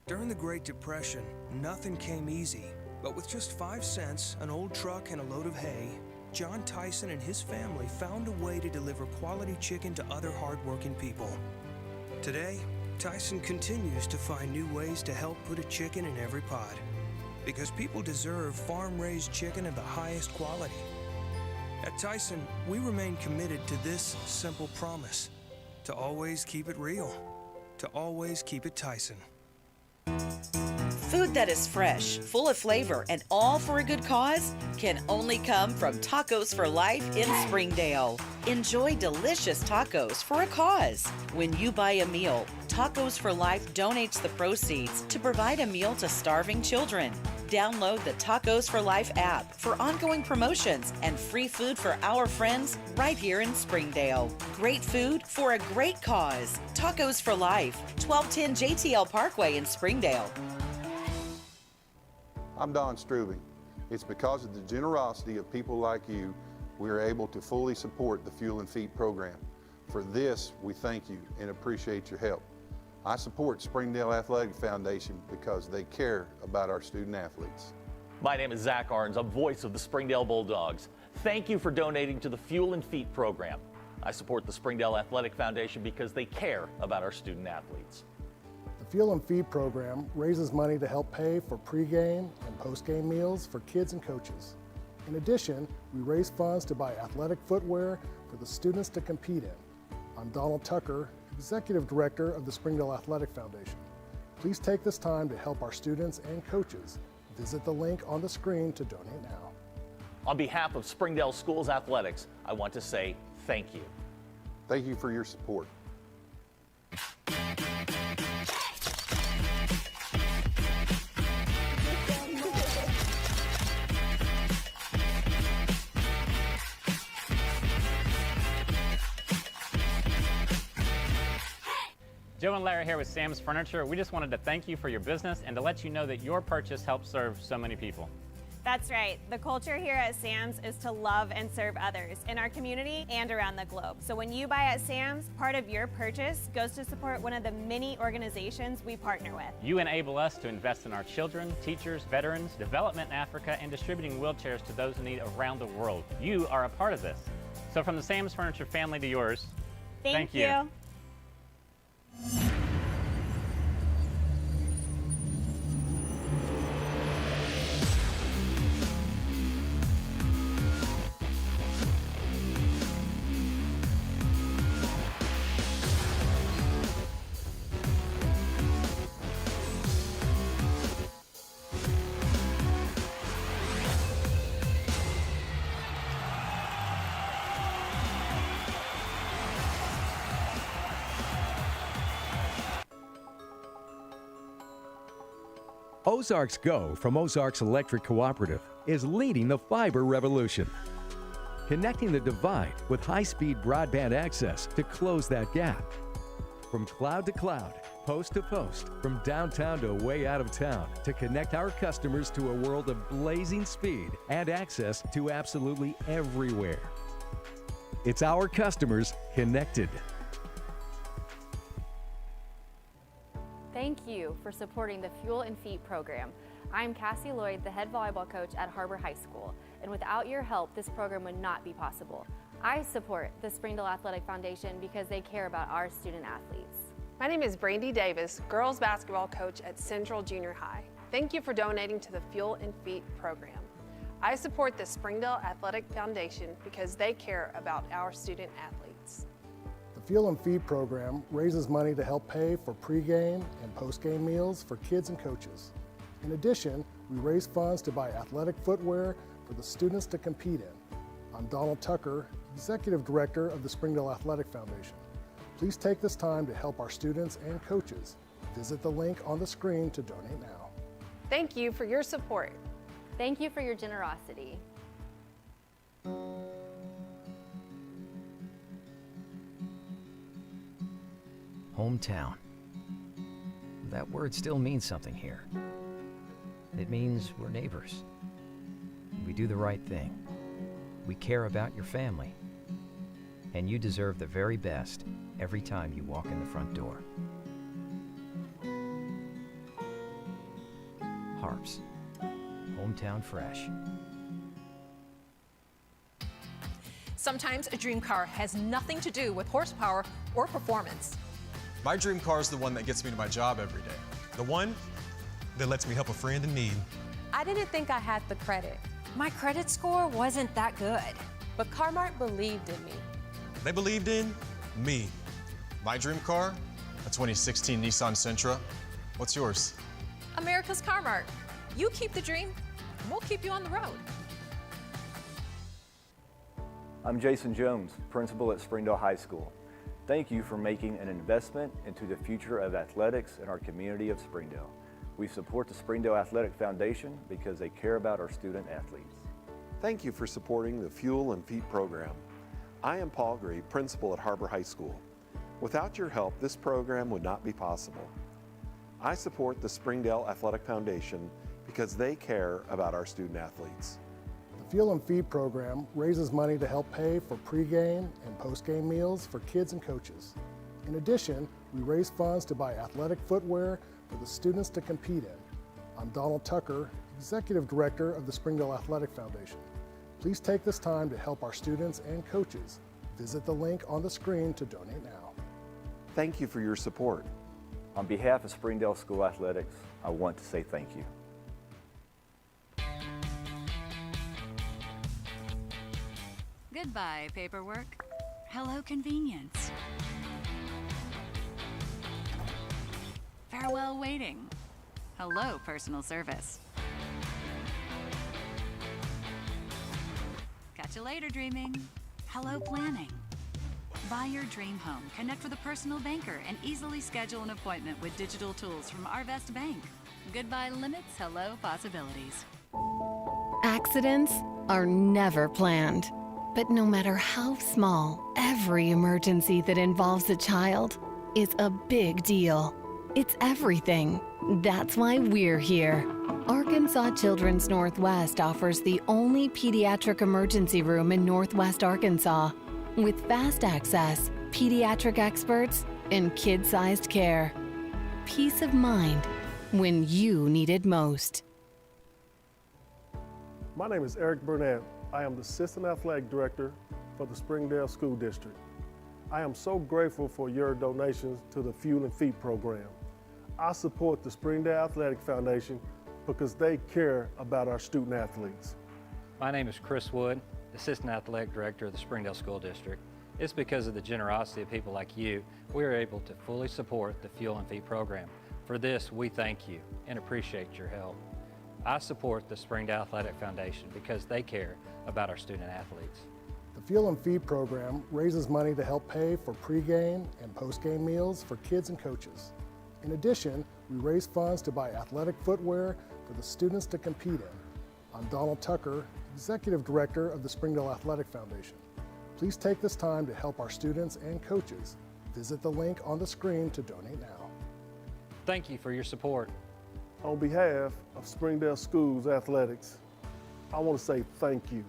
During the Great Depression, nothing came easy. But with just 5 cents, an old truck, and a load of hay, John Tyson and his family found a way to deliver quality chicken to other hardworking people. Today, Tyson continues to find new ways to help put a chicken in every pot. Because people deserve farm-raised chicken of the highest quality. At Tyson, we remain committed to this simple promise: to always keep it real, to always keep it Tyson. Food that is fresh, full of flavor, and all for a good cause can only come from Tacos for Life in Springdale. Enjoy delicious tacos for a cause. When you buy a meal, Tacos for Life donates the proceeds to provide a meal to starving children. Download the Tacos for Life app for ongoing promotions and free food for our friends right here in Springdale. Great food for a great cause. Tacos for Life, 1210 JTL Parkway in Springdale. I'm Don Strubing. It's because of the generosity of people like you, we are able to fully support the Fuel and Feed program. For this, we thank you and appreciate your help. I support Springdale Athletic Foundation because they care about our student athletes. My name is Zach Arns. I'm voice of the Springdale Bulldogs. Thank you for donating to the Fuel and Feed program. I support the Springdale Athletic Foundation because they care about our student athletes. The Fuel and Feed program raises money to help pay for pregame and postgame meals for kids and coaches. In addition, we raise funds to buy athletic footwear for the students to compete in. I'm Donald Tucker, Executive Director of the Springdale Athletic Foundation. Please take this time to help our students and coaches. Visit the link on the screen to donate now. On behalf of Springdale Schools Athletics, I want to say thank you. Thank you for your support. Joe and Larry here with Sam's Furniture. We just wanted to thank you for your business and to let you know that your purchase helps serve so many people. That's right. The culture here at Sam's is to love and serve others in our community and around the globe. So when you buy at Sam's, part of your purchase goes to support one of the many organizations we partner with. You enable us to invest in our children, teachers, veterans, development in Africa, and distributing wheelchairs to those in need around the world. You are a part of this. So from the Sam's Furniture family to yours, Thank you. Ozarks Go from Ozarks Electric Cooperative is leading the fiber revolution, connecting the divide with high-speed broadband access to close that gap. From cloud to cloud, post to post, from downtown to way out of town, to connect our customers to a world of blazing speed and access to absolutely everywhere. It's our customers connected. Thank you for supporting the Fuel and Feet program. I'm Cassie Lloyd, the head volleyball coach at Har-Ber High School, and without your help, this program would not be possible. I support the Springdale Athletic Foundation because they care about our student athletes. My name is Brandy Davis, girls basketball coach at Central Junior High. Thank you for donating to the Fuel and Feet program. I support the Springdale Athletic Foundation because they care about our student athletes. The Fuel and Feed program raises money to help pay for pregame and postgame meals for kids and coaches. In addition, we raise funds to buy athletic footwear for the students to compete in. I'm Donald Tucker, Executive Director of the Springdale Athletic Foundation. Please take this time to help our students and coaches. Visit the link on the screen to donate now. Thank you for your support. Thank you for your generosity. Hometown. That word still means something here. It means we're neighbors. We do the right thing. We care about your family. And you deserve the very best every time you walk in the front door. Har-Ber's. Hometown fresh. Sometimes a dream car has nothing to do with horsepower or performance. My dream car is the one that gets me to my job every day. The one that lets me help a friend in need. I didn't think I had the credit. My credit score wasn't that good, but Car-Mart believed in me. They believed in me. My dream car, a 2016 Nissan Sentra. What's yours? America's Car-Mart. You keep the dream, and we'll keep you on the road. I'm Jason Jones, principal at Springdale High School. Thank you for making an investment into the future of athletics in our community of Springdale. We support the Springdale Athletic Foundation because they care about our student athletes. Thank you for supporting the Fuel and Feet program. I am Paul Gree, principal at Har-Ber High School. Without your help, this program would not be possible. I support the Springdale Athletic Foundation because they care about our student athletes. The Fuel and Feed program raises money to help pay for pregame and postgame meals for kids and coaches. In addition, we raise funds to buy athletic footwear for the students to compete in. I'm Donald Tucker, Executive Director of the Springdale Athletic Foundation. Please take this time to help our students and coaches. Visit the link on the screen to donate now. Thank you for your support. On behalf of Springdale School Athletics, I want to say thank you. Goodbye, paperwork. Hello, convenience. Farewell, waiting. Hello, personal service. Catch you later, dreaming. Hello, planning. Buy your dream home, connect with a personal banker, and easily schedule an appointment with digital tools from Arvest Bank. Goodbye limits, hello possibilities. Accidents are never planned. But no matter how small, every emergency that involves a child is a big deal. It's everything. That's why we're here. Arkansas Children's Northwest offers the only pediatric emergency room in Northwest Arkansas, with fast access, pediatric experts, and kid-sized care. Peace of mind when you need it most. My name is Eric Burnett. I am the Assistant Athletic Director for the Springdale School District. I am so grateful for your donations to the Fuel and Feet program. I support the Springdale Athletic Foundation because they care about our student athletes. My name is Chris Wood, Assistant Athletic Director of the Springdale School District. It's because of the generosity of people like you, we are able to fully support the Fuel and Feet program. For this, we thank you and appreciate your help. I support the Springdale Athletic Foundation because they care about our student athletes. The Fuel and Feed program raises money to help pay for pregame and postgame meals for kids and coaches. In addition, we raise funds to buy athletic footwear for the students to compete in. I'm Donald Tucker, Executive Director of the Springdale Athletic Foundation. Please take this time to help our students and coaches. Visit the link on the screen to donate now. Thank you for your support. On behalf of Springdale Schools Athletics, I want to say thank you.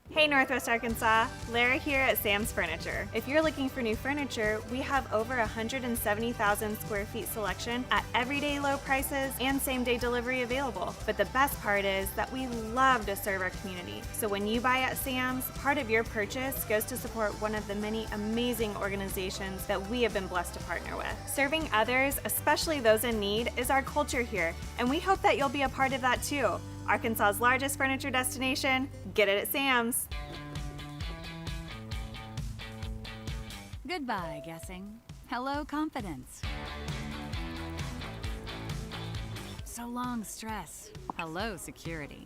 Hey Northwest Arkansas, Lara here at Sam's Furniture. If you're looking for new furniture, we have over 170,000 square feet selection at everyday low prices and same-day delivery available. But the best part is that we love to serve our community. So when you buy at Sam's, part of your purchase goes to support one of the many amazing organizations that we have been blessed to partner with. Serving others, especially those in need, is our culture here, and we hope that you'll be a part of that too. Arkansas's largest furniture destination, get it at Sam's. Goodbye, guessing. Hello, confidence. So long, stress. Hello, security.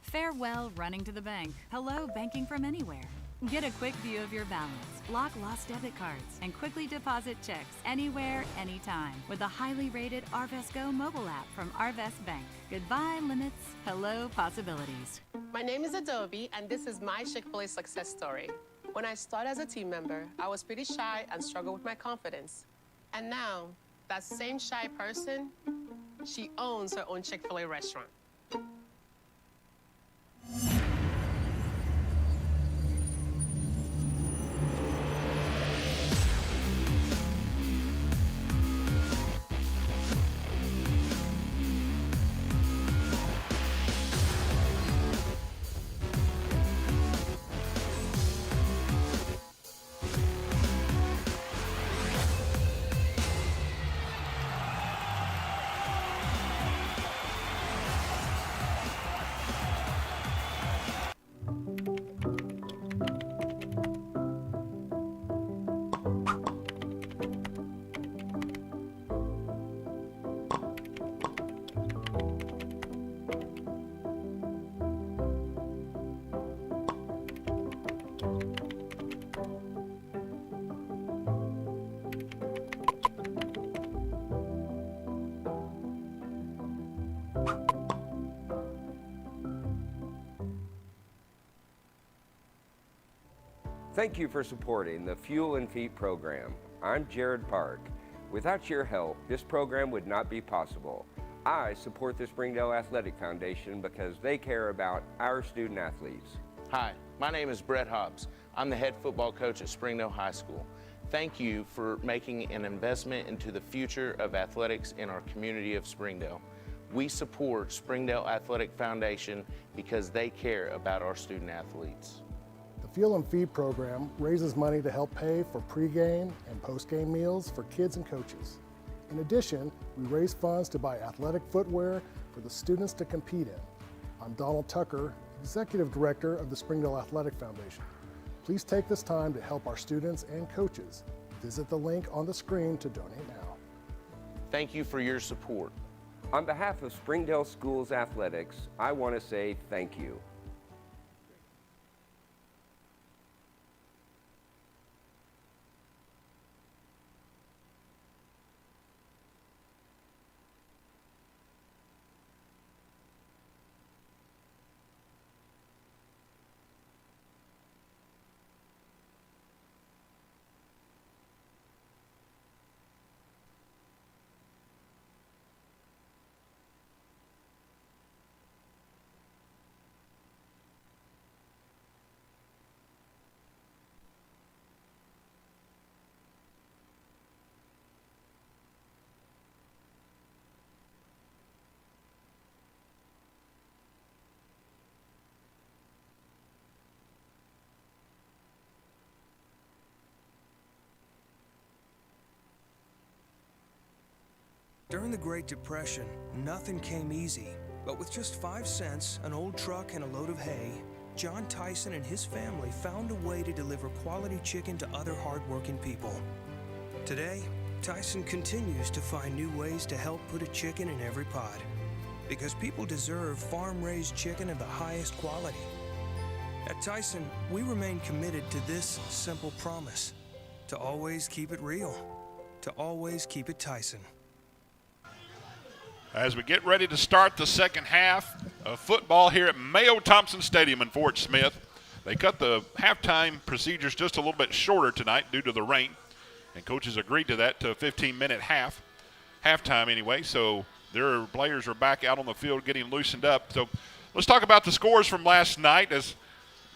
Farewell, running to the bank. Hello, banking from anywhere. Get a quick view of your balance, block lost debit cards, and quickly deposit checks anywhere, anytime with the highly rated Arvest Go mobile app from Arvest Bank. Goodbye, limits. Hello, possibilities. My name is Adobe, and this is my Chick-fil-A success story. When I started as a team member, I was pretty shy and struggled with my confidence. And now, that same shy person, she owns her own Chick-fil-A restaurant. Thank you for supporting the Fuel and Feet program. I'm Jared Park. Without your help, this program would not be possible. I support the Springdale Athletic Foundation because they care about our student athletes. Hi, my name is Brett Hobbs. I'm the head football coach at Springdale High School. Thank you for making an investment into the future of athletics in our community of Springdale. We support Springdale Athletic Foundation because they care about our student athletes. The Fuel and Feed program raises money to help pay for pregame and postgame meals for kids and coaches. In addition, we raise funds to buy athletic footwear for the students to compete in. I'm Donald Tucker, Executive Director of the Springdale Athletic Foundation. Please take this time to help our students and coaches. Visit the link on the screen to donate now. Thank you for your support. On behalf of Springdale Schools Athletics, I want to say thank you. During the Great Depression, nothing came easy. But with just 5 cents, an old truck, and a load of hay, John Tyson and his family found a way to deliver quality chicken to other hardworking people. Today, Tyson continues to find new ways to help put a chicken in every pot. Because people deserve farm-raised chicken of the highest quality. At Tyson, we remain committed to this simple promise: to always keep it real, to always keep it Tyson. As we get ready to start the second half of football here at Mayo Thompson Stadium in Fort Smith, they cut the halftime procedures just a little bit shorter tonight due to the rain, and coaches agreed to that, to a 15-minute halftime anyway, so their players are back out on the field getting loosened up. So let's talk about the scores from last night. As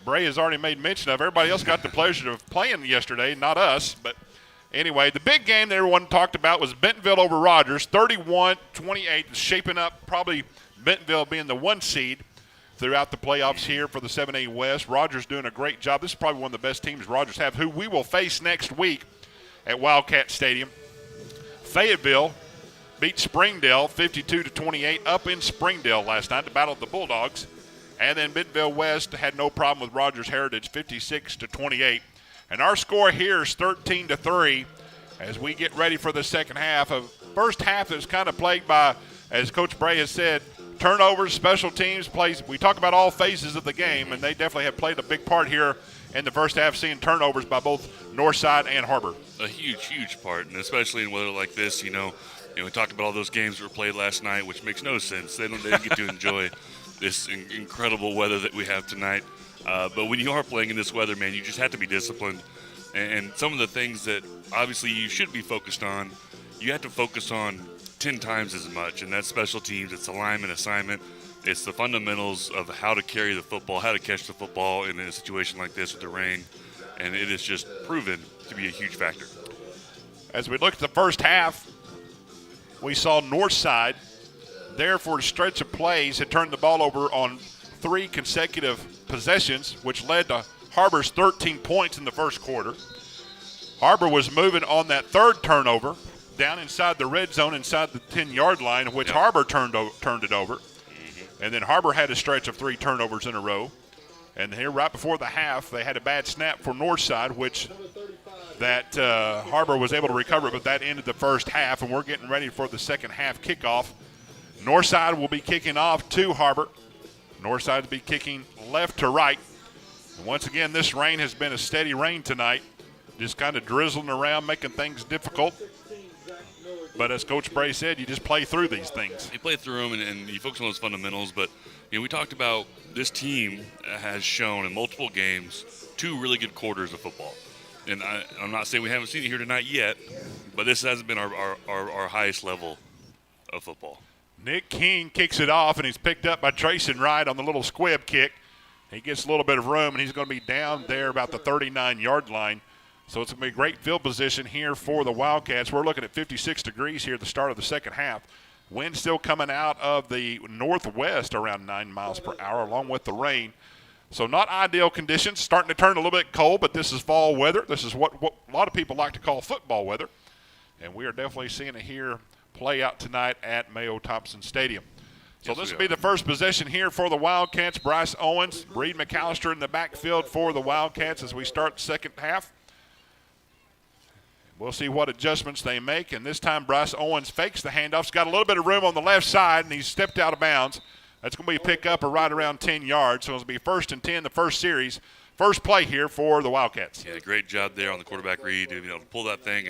Bray has already made mention of, everybody else got the pleasure of playing yesterday, not us, but anyway, the big game that everyone talked about was Bentonville over Rogers, 31-28, shaping up probably Bentonville being the 1 seed throughout the playoffs here for the 7A West. Rogers doing a great job. This is probably one of the best teams Rogers have, who we will face next week at Wildcat Stadium. Fayetteville beat Springdale 52-28 up in Springdale last night to battle the Bulldogs. And then Bentonville West had no problem with Rogers Heritage, 56-28. And our score here is 13-3 as we get ready for the second half. A first half that's kind of plagued by, as Coach Bray has said, turnovers, special teams, plays. We talk about all phases of the game, and they definitely have played a big part here in the first half, seeing turnovers by both Northside and Har-Ber. A huge part, and especially in weather like this, we talked about all those games that were played last night, which makes no sense. They didn't get to enjoy this incredible weather that we have tonight. But when you are playing in this weather, man, you just have to be disciplined. And some of the things that obviously you should be focused on, you have to focus on 10 times as much. And that's special teams, it's alignment, assignment. It's the fundamentals of how to carry the football, how to catch the football in a situation like this with the rain. And it is just proven to be a huge factor. As we look at the first half, we saw Northside there for a stretch of plays had turned the ball over on 3 consecutive possessions, which led to Har-Ber's 13 points in the first quarter. Har-Ber was moving on that third turnover down inside the red zone, inside the 10-yard line, which Har-Ber turned it over. And then Har-Ber had a stretch of 3 turnovers in a row. And here right before the half, they had a bad snap for Northside, which that Har-Ber was able to recover, but that ended the first half, and we're getting ready for the second half kickoff. Northside will be kicking off to Har-Ber. Northside will be kicking left to right. And once again, this rain has been a steady rain tonight, just kind of drizzling around, making things difficult. But as Coach Bray said, you just play through these things. You play through them and you focus on those fundamentals. But we talked about this team has shown in multiple games 2 really good quarters of football. And I'm not saying we haven't seen it here tonight yet, but this hasn't been our highest level of football. Nick King kicks it off, and he's picked up by Trayson Wright on the little squib kick. He gets a little bit of room, and he's going to be down there about the 39-yard line. So it's going to be a great field position here for the Wildcats. We're looking at 56 degrees here at the start of the second half. Wind still coming out of the northwest around 9 miles per hour, along with the rain. So not ideal conditions. Starting to turn a little bit cold, but this is fall weather. This is what a lot of people like to call football weather. And we are definitely seeing it here play out tonight at Mayo Thompson Stadium. So this will be the first possession here for the Wildcats. Bryce Owens, Reed McAllister in the backfield for the Wildcats as we start the second half. We'll see what adjustments they make. And this time Bryce Owens fakes the handoff. He's got a little bit of room on the left side, and he's stepped out of bounds. That's going to be a pickup of right around 10 yards. So it'll be 1st and 10, the first series. First play here for the Wildcats. Yeah, great job there on the quarterback read, to pull that thing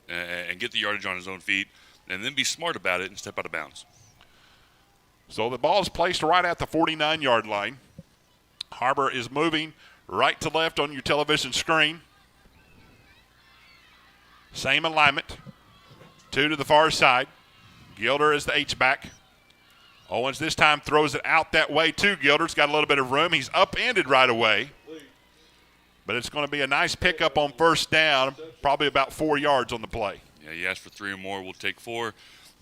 and get the yardage on his own feet, and then be smart about it and step out of bounds. So the ball is placed right at the 49-yard line. Har-Ber is moving right to left on your television screen. Same alignment. 2 to the far side. Gilder is the H-back. Owens this time throws it out that way to Gilder. It's got a little bit of room. He's upended right away. But it's going to be a nice pickup on first down, probably about 4 yards on the play. Yeah, you ask for 3 or more, we'll take 4.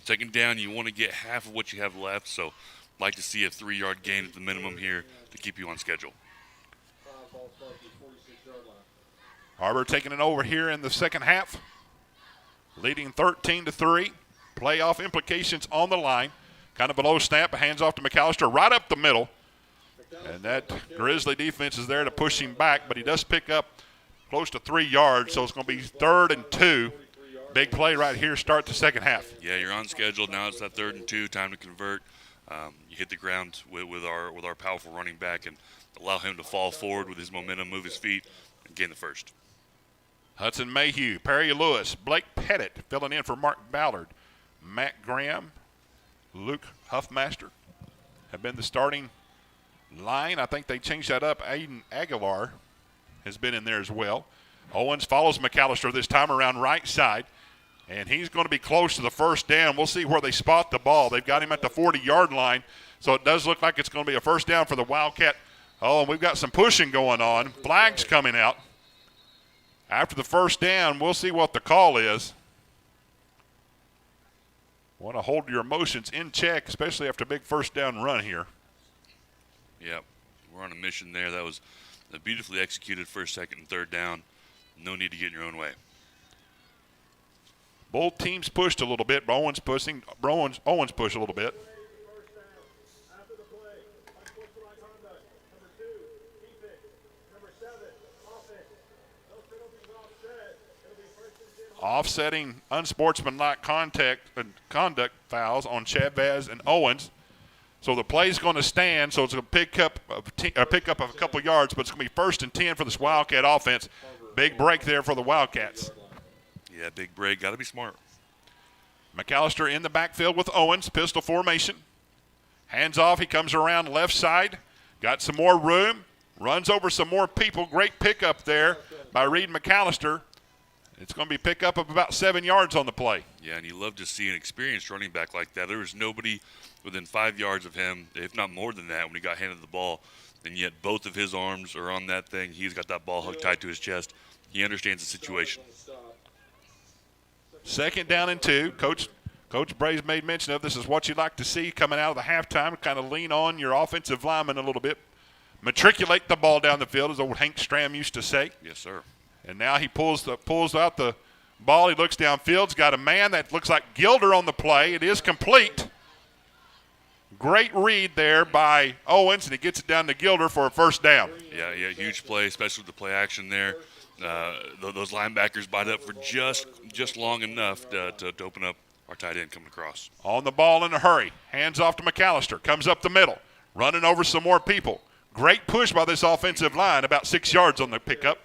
Second down, you want to get half of what you have left, so like to see a 3-yard gain at the minimum here to keep you on schedule. Har-Ber taking it over here in the second half, leading 13-3. Playoff implications on the line. Kind of a low snap, hands off to McAllister right up the middle. And that Grizzly defense is there to push him back, but he does pick up close to 3 yards, so it's going to be 3rd and 2. Big play right here, start the second half. Yeah, you're on schedule. Now it's that 3rd and 2, time to convert. You hit the ground with our powerful running back and allow him to fall forward with his momentum, move his feet, and gain the first. Hudson Mayhew, Perry Lewis, Blake Pettit filling in for Mark Ballard. Matt Graham, Luke Huffmaster have been the starting line. I think they changed that up. Aiden Aguilar has been in there as well. Owens follows McAllister this time around right side, and he's going to be close to the first down. We'll see where they spot the ball. They've got him at the 40-yard line, so it does look like it's going to be a first down for the Wildcat. Oh, and we've got some pushing going on. Flags coming out. After the first down, we'll see what the call is. Want to hold your emotions in check, especially after a big first down run here. Yep, we're on a mission there. That was a beautifully executed first, second, and third down. No need to get in your own way. Both teams pushed a little bit. Owens pushed a little bit. Offsetting unsportsmanlike conduct fouls on Chavez and Owens. So the play's going to stand, so it's a pickup of a couple yards, but it's going to be 1st and 10 for this Wildcat offense. Big break there for the Wildcats. Yeah, big break. Got to be smart. McAllister in the backfield with Owens, pistol formation. Hands off, he comes around left side. Got some more room, runs over some more people. Great pickup there by Reed McAllister. It's going to be a pickup of about 7 yards on the play. Yeah, and you love to see an experienced running back like that. There was nobody within 5 yards of him, if not more than that, when he got handed the ball. And yet both of his arms are on that thing. He's got that ball hooked tight to his chest. He understands the situation. 2nd down and 2. Coach Bray's made mention of this is what you like to see coming out of the halftime. Kind of lean on your offensive lineman a little bit. Matriculate the ball down the field, as old Hank Stram used to say. Yes, sir. And now he pulls out the ball. He looks downfield. He's got a man that looks like Gilder on the play. It is complete. Great read there by Owens, and he gets it down to Gilder for a first down. Yeah, huge play, especially with the play action there. Those linebackers bite up for just long enough to open up our tight end coming across. On the ball in a hurry. Hands off to McAllister. Comes up the middle. Running over some more people. Great push by this offensive line. About 6 yards on the pickup.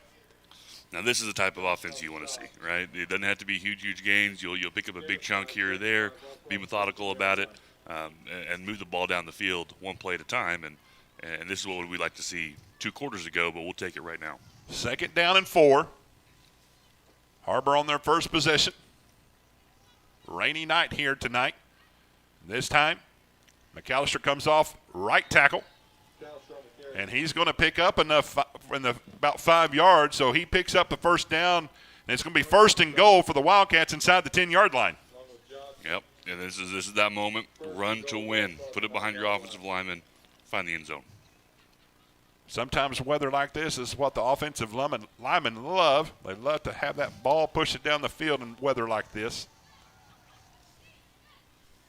Now, this is the type of offense you want to see, right? It doesn't have to be huge gains. You'll pick up a big chunk here or there, be methodical about it, and move the ball down the field one play at a time. And this is what we'd like to see 2 quarters ago, but we'll take it right now. 2nd down and 4. Har-Ber on their first possession. Rainy night here tonight. This time, McAllister comes off right tackle. And he's going to pick up enough about 5 yards, so he picks up the first down, and it's going to be 1st and goal for the Wildcats inside the 10-yard line. Yep, and this is that moment. Run to win. Put it behind your offensive lineman. Find the end zone. Sometimes weather like this is what the offensive linemen love. They love to have that ball push it down the field in weather like this.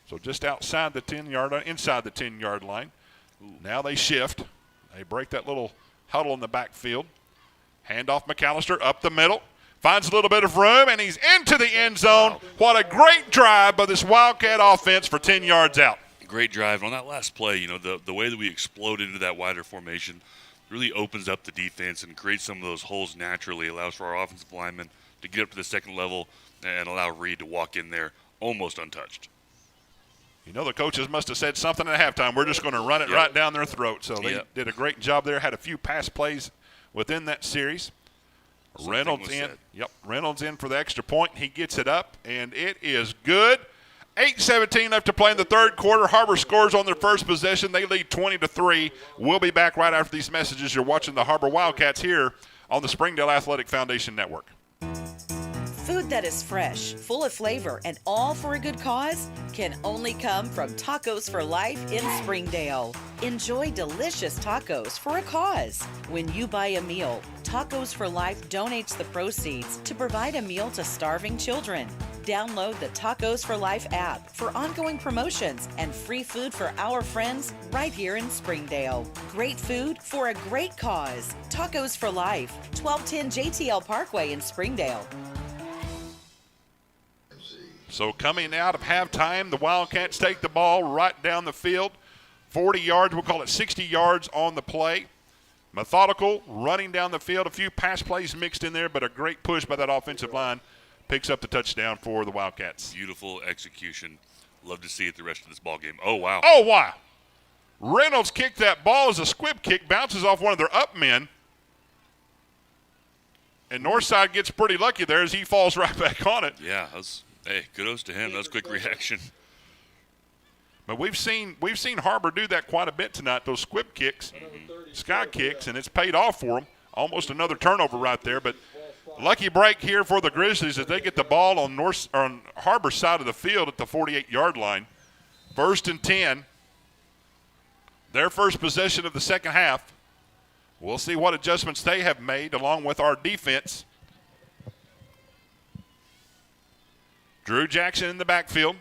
So just outside the 10-yard line, inside the 10-yard line. Now they shift. They break that little huddle in the backfield. Hand off McAllister up the middle. Finds a little bit of room, and he's into the end zone. Wow. What a great drive by this Wildcat offense for 10 yards out. Great drive. On that last play, the way that we explode into that wider formation really opens up the defense and creates some of those holes naturally, allows for our offensive linemen to get up to the second level and allow Reed to walk in there almost untouched. The coaches must have said something at halftime. We're just going to run it right down their throat. So they did a great job there. Had a few pass plays within that series. Reynolds in. Yep, Reynolds in for the extra point. He gets it up, and it is good. 8:17 left to play in the third quarter. Har-Ber scores on their first possession. They lead 20-3. We'll be back right after these messages. You're watching the Har-Ber Wildcats here on the Springdale Athletic Foundation Network. Food that is fresh, full of flavor, and all for a good cause can only come from Tacos for Life in Springdale. Enjoy delicious tacos for a cause. When you buy a meal, Tacos for Life donates the proceeds to provide a meal to starving children. Download the Tacos for Life app for ongoing promotions and free food for our friends right here in Springdale. Great food for a great cause. Tacos for Life, 1210 JTL Parkway in Springdale. So coming out of halftime, the Wildcats take the ball right down the field. 40 yards, we'll call it 60 yards on the play. Methodical, running down the field. A few pass plays mixed in there, but a great push by that offensive line picks up the touchdown for the Wildcats. Beautiful execution. Love to see it the rest of this ball game. Oh, wow. Oh, wow. Reynolds kicked that ball as a squib kick, bounces off one of their up men. And Northside gets pretty lucky there as he falls right back on it. Yeah, hey, kudos to him. That was a quick reaction. But we've seen Har-Ber do that quite a bit tonight, those squib kicks, sky kicks, and it's paid off for them. Almost another turnover right there, but lucky break here for the Grizzlies as they get the ball on Har-Ber's side of the field at the 48-yard line. 1st and 10. Their first possession of the second half. We'll see what adjustments they have made along with our defense. Drew Jackson in the backfield.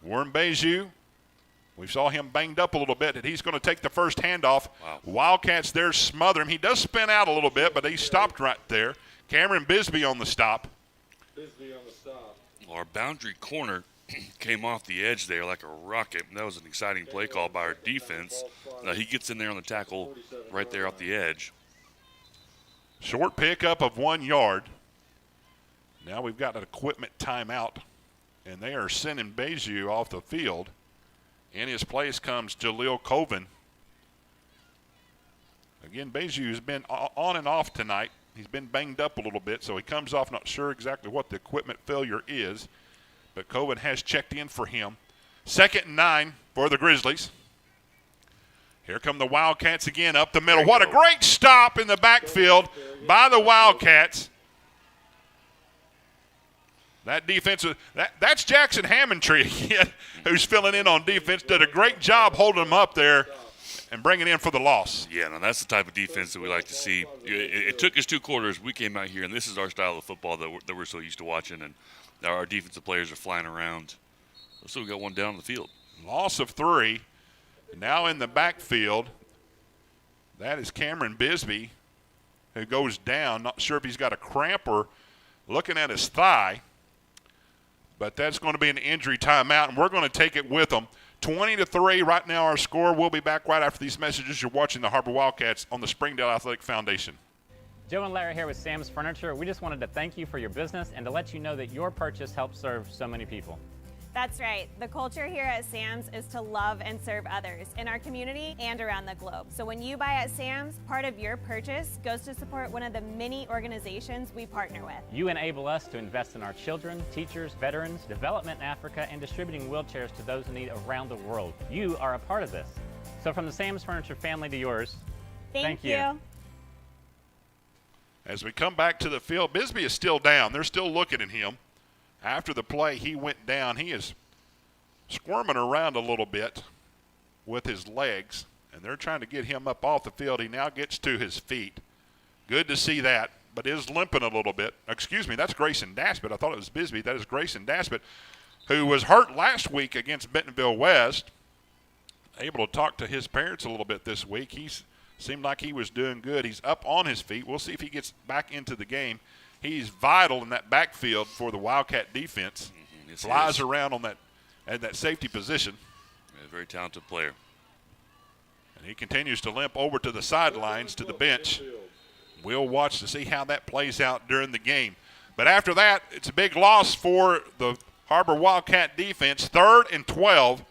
Warren Beju, we saw him banged up a little bit, and he's going to take the first handoff. Wow. Wildcats there smother him. He does spin out a little bit, but he stopped right there. Cameron Bisbee on the stop. Our boundary corner came off the edge there like a rocket. That was an exciting play call by our defense. He gets in there on the tackle right there off the edge. Short pickup of 1 yard. Now we've got an equipment timeout, and they are sending Beju off the field. In his place comes Jaleel Colvin. Again, Beju has been on and off tonight. He's been banged up a little bit, so he comes off not sure exactly what the equipment failure is. But Colvin has checked in for him. 2nd and 9 for the Grizzlies. Here come the Wildcats again up the middle. What a great stop in the backfield by the Wildcats. That defense, that's Jackson Hammondtree again, who's filling in on defense. Did a great job holding them up there and bringing in for the loss. Yeah, no, that's the type of defense that we like to see. It took us 2 quarters. We came out here, and this is our style of football that we're so used to watching, and our defensive players are flying around. So we got one down on the field. Loss of 3. Now in the backfield, that is Cameron Bisbee, who goes down. Not sure if he's got a cramp or looking at his thigh. But that's going to be an injury timeout, and we're going to take it with them. 20-3 right now our score. We'll be back right after these messages. You're watching the Har-Ber Wildcats on the Springdale Athletic Foundation. Joe and Larry here with Sam's Furniture. We just wanted to thank you for your business and to let you know that your purchase helps serve so many people. That's right. The culture here at Sam's is to love and serve others in our community and around the globe. So when you buy at Sam's, part of your purchase goes to support one of the many organizations we partner with. You enable us to invest in our children, teachers, veterans, development in Africa, and distributing wheelchairs to those in need around the world. You are a part of this. So from the Sam's Furniture family to yours, thank you. As we come back to the field, Bisbee is still down. They're still looking at him. After the play, he went down. He is squirming around a little bit with his legs, and they're trying to get him up off the field. He now gets to his feet. Good to see that, but is limping a little bit. Excuse me, that's Grayson Daspit. I thought it was Bisbee. That is Grayson Daspit, who was hurt last week against Bentonville West. Able to talk to his parents a little bit this week. He seemed like he was doing good. He's up on his feet. We'll see if he gets back into the game. He's vital in that backfield for the Wildcat defense. Flies around on that safety position. Yeah, very talented player. And he continues to limp over to the sidelines to the bench. We'll watch to see how that plays out during the game. But after that, it's a big loss for the Har-Ber Wildcat defense. 3rd and 12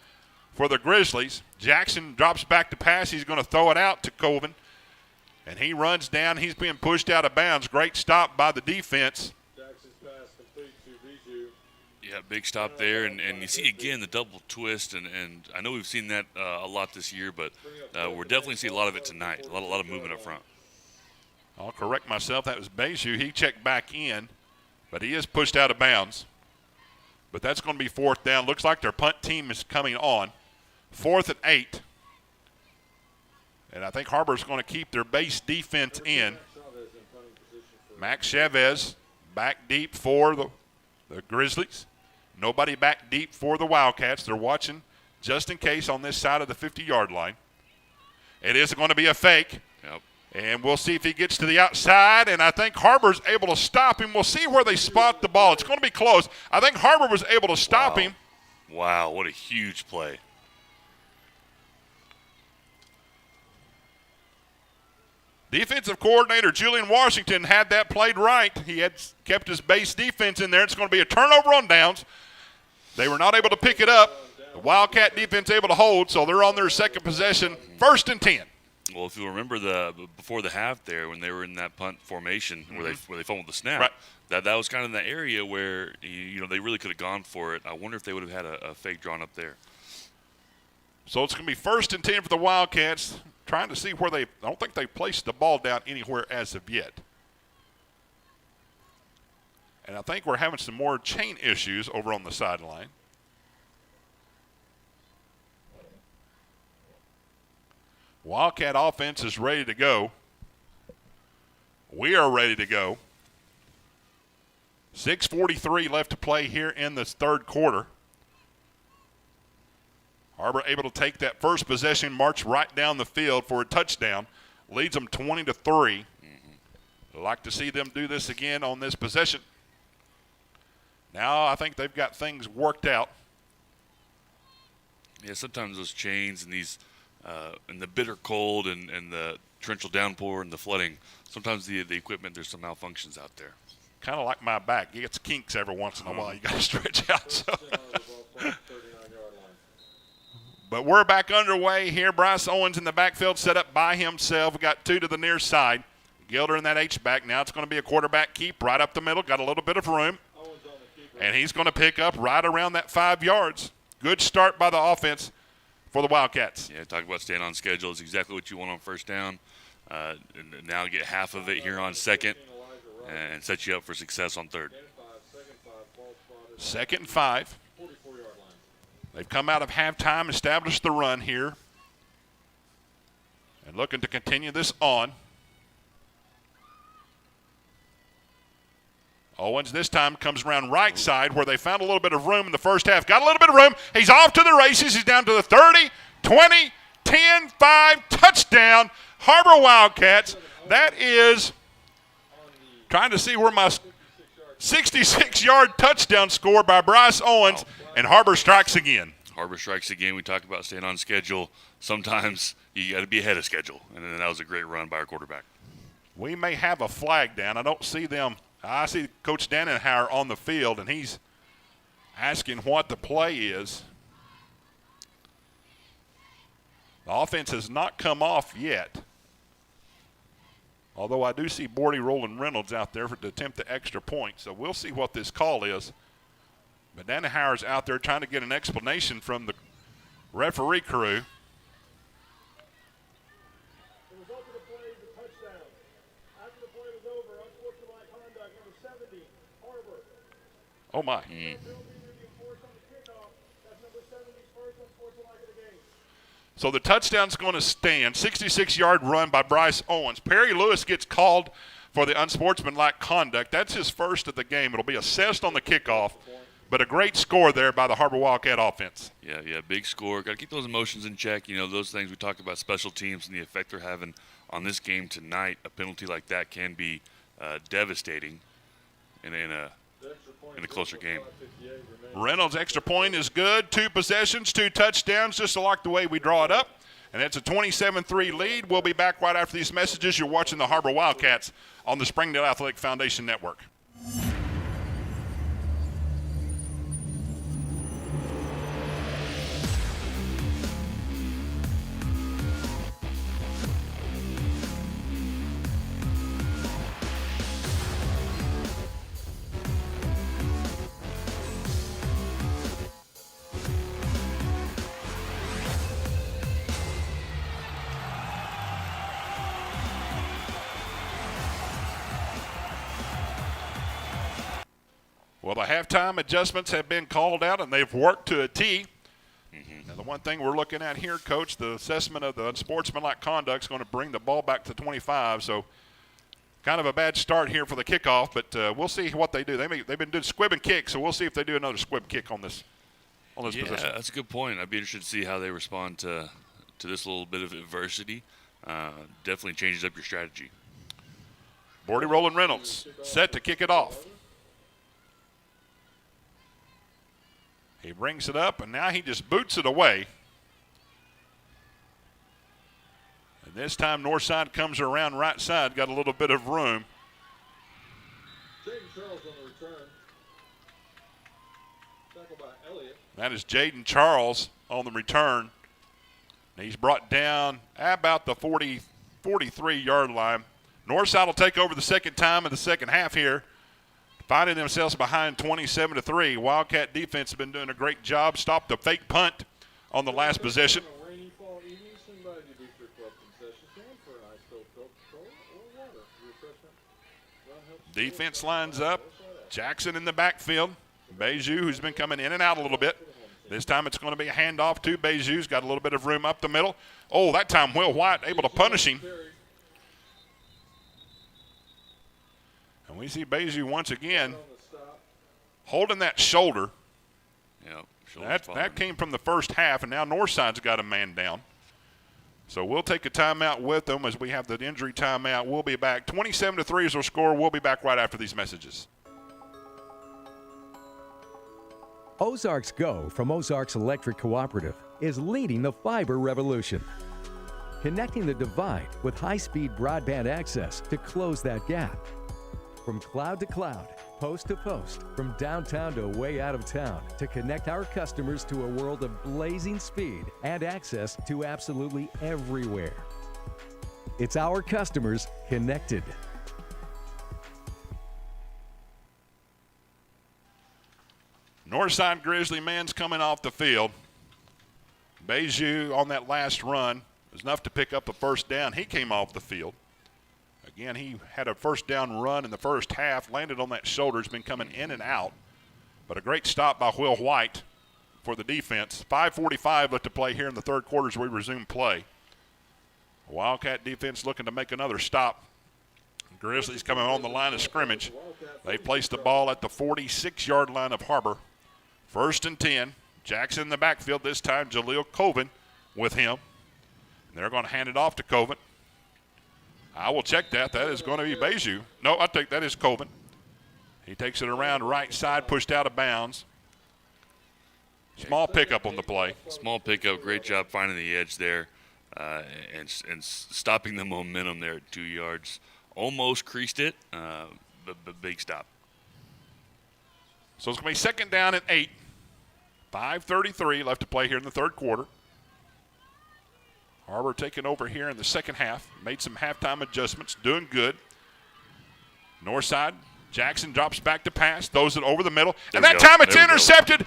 for the Grizzlies. Jackson drops back to pass. He's going to throw it out to Colvin. And he runs down. He's being pushed out of bounds. Great stop by the defense. Jackson's pass complete to Beju. Yeah, big stop there. And you see, again, the double twist. And I know we've seen that a lot this year, but we're definitely seeing a lot of it tonight. A lot of movement up front. I'll correct myself. That was Beju. He checked back in, but he is pushed out of bounds. But that's going to be 4th down. Looks like their punt team is coming on. 4th and 8. And I think Har-Ber's going to keep their base defense in. Max Chavez back deep for the the Grizzlies. Nobody back deep for the Wildcats. They're watching just in case on this side of the 50-yard line. It is going to be a fake. Yep. And we'll see if he gets to the outside, and I think Har-Ber's able to stop him. We'll see where they spot the ball. It's going to be close. I think Har-Ber was able to stop him. Wow, what a huge play. Defensive coordinator Julian Washington had that played right. He had kept his base defense in there. It's going to be a turnover on downs. They were not able to pick it up. The Wildcat defense able to hold, so they're on their second possession, 1st and 10. Well, if you remember before the half there, when they were in that punt formation where they fumbled the snap, right. that was kind of in the area where they really could have gone for it. I wonder if they would have had a fake drawn up there. So it's going to be 1st and 10 for the Wildcats, trying to see where I don't think they placed the ball down anywhere as of yet. And I think we're having some more chain issues over on the sideline. Wildcat offense is ready to go. We are ready to go. 6:43 left to play here in the third quarter. Har-Ber able to take that first possession, march right down the field for a touchdown. Leads them 20-3. I'd like to see them do this again on this possession. Now I think they've got things worked out. Yeah, sometimes those chains and these in the bitter cold and the torrential downpour and the flooding, sometimes the equipment, there's some malfunctions out there. Kind of like my back. It gets kinks every once in a while. You got to stretch out. So. But we're back underway here. Bryce Owens in the backfield set up by himself. We got 2 to the near side. Gilder in that H-back. Now it's going to be a quarterback keep right up the middle. Got a little bit of room. And he's going to pick up right around that 5 yards. Good start by the offense for the Wildcats. Yeah, talk about staying on schedule. It's exactly what you want on first down. And now get half of it here on second and set you up for success on third. 2nd and 5. They've come out of halftime, established the run here, and looking to continue this on. Owens this time comes around right side where they found a little bit of room in the first half. Got a little bit of room. He's off to the races. He's down to the 30, 20, 10, 5, touchdown, Har-Ber Wildcats. That is trying to see where my 66-yard touchdown score by Bryce Owens, and Har-Ber strikes again. Har-Ber strikes again. We talk about staying on schedule. Sometimes you got to be ahead of schedule, and then that was a great run by our quarterback. We may have a flag down. I don't see them. I see Coach Dannenhauer on the field, and he's asking what the play is. The offense has not come off yet. Although I do see Bordy Roland Reynolds out there to attempt the extra point. So we'll see what this call is. But Dannenhauer's out there trying to get an explanation from the referee crew. Oh, my. So the touchdown's going to stand. 66-yard run by Bryce Owens. Perry Lewis gets called for the unsportsmanlike conduct. That's his first of the game. It'll be assessed on the kickoff. But a great score there by the Har-Ber Wildcat offense. Yeah, big score. Got to keep those emotions in check. You know, those things we talk about, special teams and the effect they're having on this game tonight. A penalty like that can be devastating in a closer game. Reynolds' extra point is good. 2 possessions, 2 touchdowns, just like the way we draw it up. And it's a 27-3 lead. We'll be back right after these messages. You're watching the Har-Ber Wildcats on the Springdale Athletic Foundation Network. Well, the halftime adjustments have been called out, and they've worked to a T. Now, the one thing we're looking at here, Coach, the assessment of the unsportsmanlike conduct is going to bring the ball back to 25. So kind of a bad start here for the kickoff, but we'll see what they do. They've been doing squib and kick, so we'll see if they do another squib kick on this position. That's a good point. I'd be interested to see how they respond to this little bit of adversity. Definitely changes up your strategy. Bordy Roland Reynolds set to kick it off. He brings it up, and now he just boots it away. And this time Northside comes around right side, got a little bit of room. Jaden Charles on the return. Tackled by Elliott. That is Jaden Charles on the return. And he's brought down about the 43-yard line. Northside will take over the second time in the second half here, finding themselves behind 27-3. Wildcat defense has been doing a great job. Stopped the fake punt on the last possession. Defense lines up. Jackson in the backfield. Beju, who's been coming in and out a little bit. This time it's going to be a handoff to Beju's got a little bit of room up the middle. Oh, that time Will White able to punish him. And we see Beju once again holding that shoulder. Yep, that came from the first half, and now Northside's got a man down. So we'll take a timeout with them as we have the injury timeout. We'll be back. 27-3 is our score. We'll be back right after these messages. Ozarks Go from Ozarks Electric Cooperative is leading the fiber revolution, connecting the divide with high-speed broadband access to close that gap. From cloud to cloud, post to post, from downtown to way out of town, to connect our customers to a world of blazing speed and access to absolutely everywhere. It's our customers connected. Northside Grizzly man's coming off the field. Beju on that last run was enough to pick up the first down. He came off the field. Again, he had a first down run in the first half, landed on that shoulder, has been coming in and out. But a great stop by Will White for the defense. 5:45 left to play here in the third quarter as we resume play. Wildcat defense looking to make another stop. Grizzlies coming on the line of scrimmage. They placed the ball at the 46-yard line of Har-Ber. 1st and 10. Jackson in the backfield this time. Jaleel Coven with him. And they're going to hand it off to Coven. I will check that. That is going to be Beju. No, I think that is Coven. He takes it around right side, pushed out of bounds. Small pickup on the play. Small pickup. Great job finding the edge there and stopping the momentum there at 2 yards. Almost creased it, but big stop. So it's going to be second down and 8. 5:33 left to play here in the third quarter. Har-Ber taking over here in the second half. Made some halftime adjustments. Doing good. Northside. Jackson drops back to pass. Throws it over the middle. And that time it's intercepted.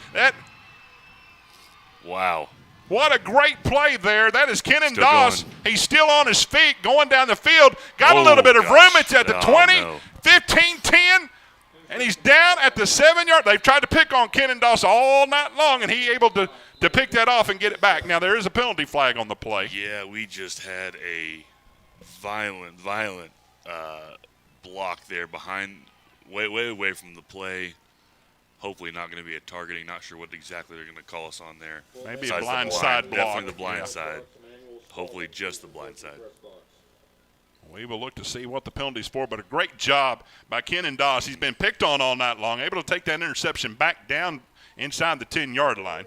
Wow. What a great play there. That is Kenan Doss. He's still on his feet going down the field. Got a little bit of room. It's at the 20, 15, 10. And he's down at the 7-yard. They've tried to pick on Kenan Doss all night long, and he able to pick that off and get it back. Now, there is a penalty flag on the play. Yeah, we just had a violent block there behind, way away from the play. Hopefully not going to be a targeting. Not sure what exactly they're going to call us on there. Maybe a blind side block. Definitely the blind side. Hopefully just the blind side. We will look to see what the penalty's for, but a great job by Kenan Doss. He's been picked on all night long, able to take that interception back down inside the 10-yard line.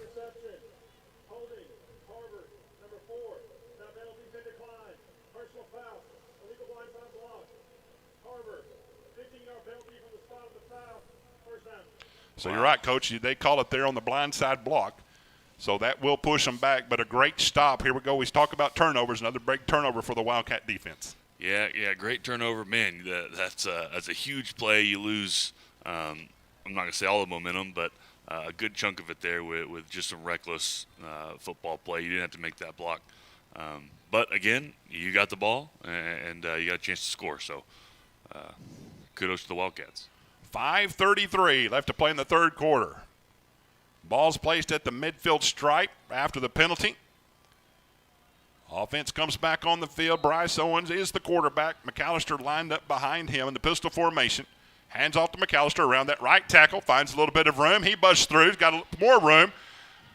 So you're right, Coach. They call it there on the blind side block. So that will push them back, but a great stop. Here we go. We talk about turnovers. Another big turnover for the Wildcat defense. Yeah, great turnover. Man, that's a huge play. You lose, I'm not going to say all the momentum, but a good chunk of it there with just some reckless football play. You didn't have to make that block. But, again, you got the ball, and you got a chance to score. So kudos to the Wildcats. 5:33 left to play in the third quarter. Ball's placed at the midfield stripe after the penalty. Offense comes back on the field. Bryce Owens is the quarterback. McAllister lined up behind him in the pistol formation. Hands off to McAllister around that right tackle. Finds a little bit of room. He busts through. He's got more room.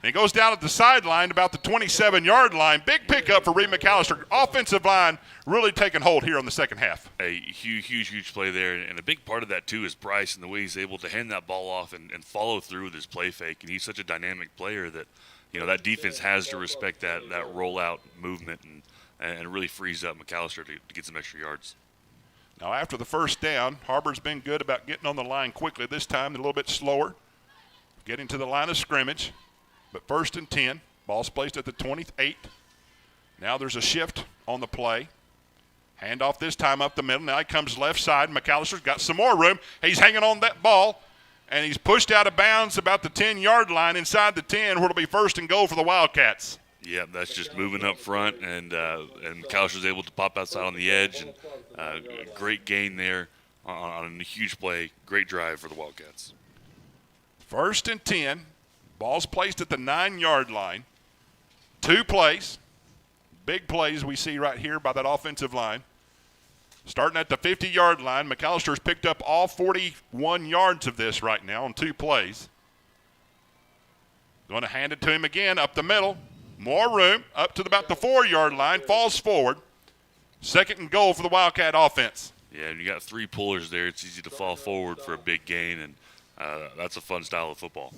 And he goes down at the sideline about the 27-yard line. Big pickup for Reed McAllister. Offensive line really taking hold here in the second half. A huge play there. And a big part of that, too, is Bryce and the way he's able to hand that ball off and follow through with his play fake. And he's such a dynamic player that, that defense has to respect that rollout movement and really frees up McAllister to get some extra yards. Now, after the first down, Har-Ber's been good about getting on the line quickly. This time, a little bit slower, getting to the line of scrimmage. But 1st and 10, ball's placed at the 28. Now there's a shift on the play. Handoff this time up the middle. Now he comes left side. McAllister's got some more room. He's hanging on that ball, and he's pushed out of bounds about the 10-yard line inside the 10, where it'll be 1st and goal for the Wildcats. Yeah, that's just moving up front, and McAllister's able to pop outside on the edge, and great gain there on a huge play. Great drive for the Wildcats. 1st and 10. Ball's placed at the 9-yard line. 2 plays. Big plays we see right here by that offensive line. Starting at the 50-yard line, McAllister's picked up all 41 yards of this right now on 2 plays. Going to hand it to him again up the middle. More room up to about the 4-yard line. Falls forward. 2nd and goal for the Wildcat offense. Yeah, and you got 3 pullers there. It's easy to fall forward for a big gain, and that's a fun style of football.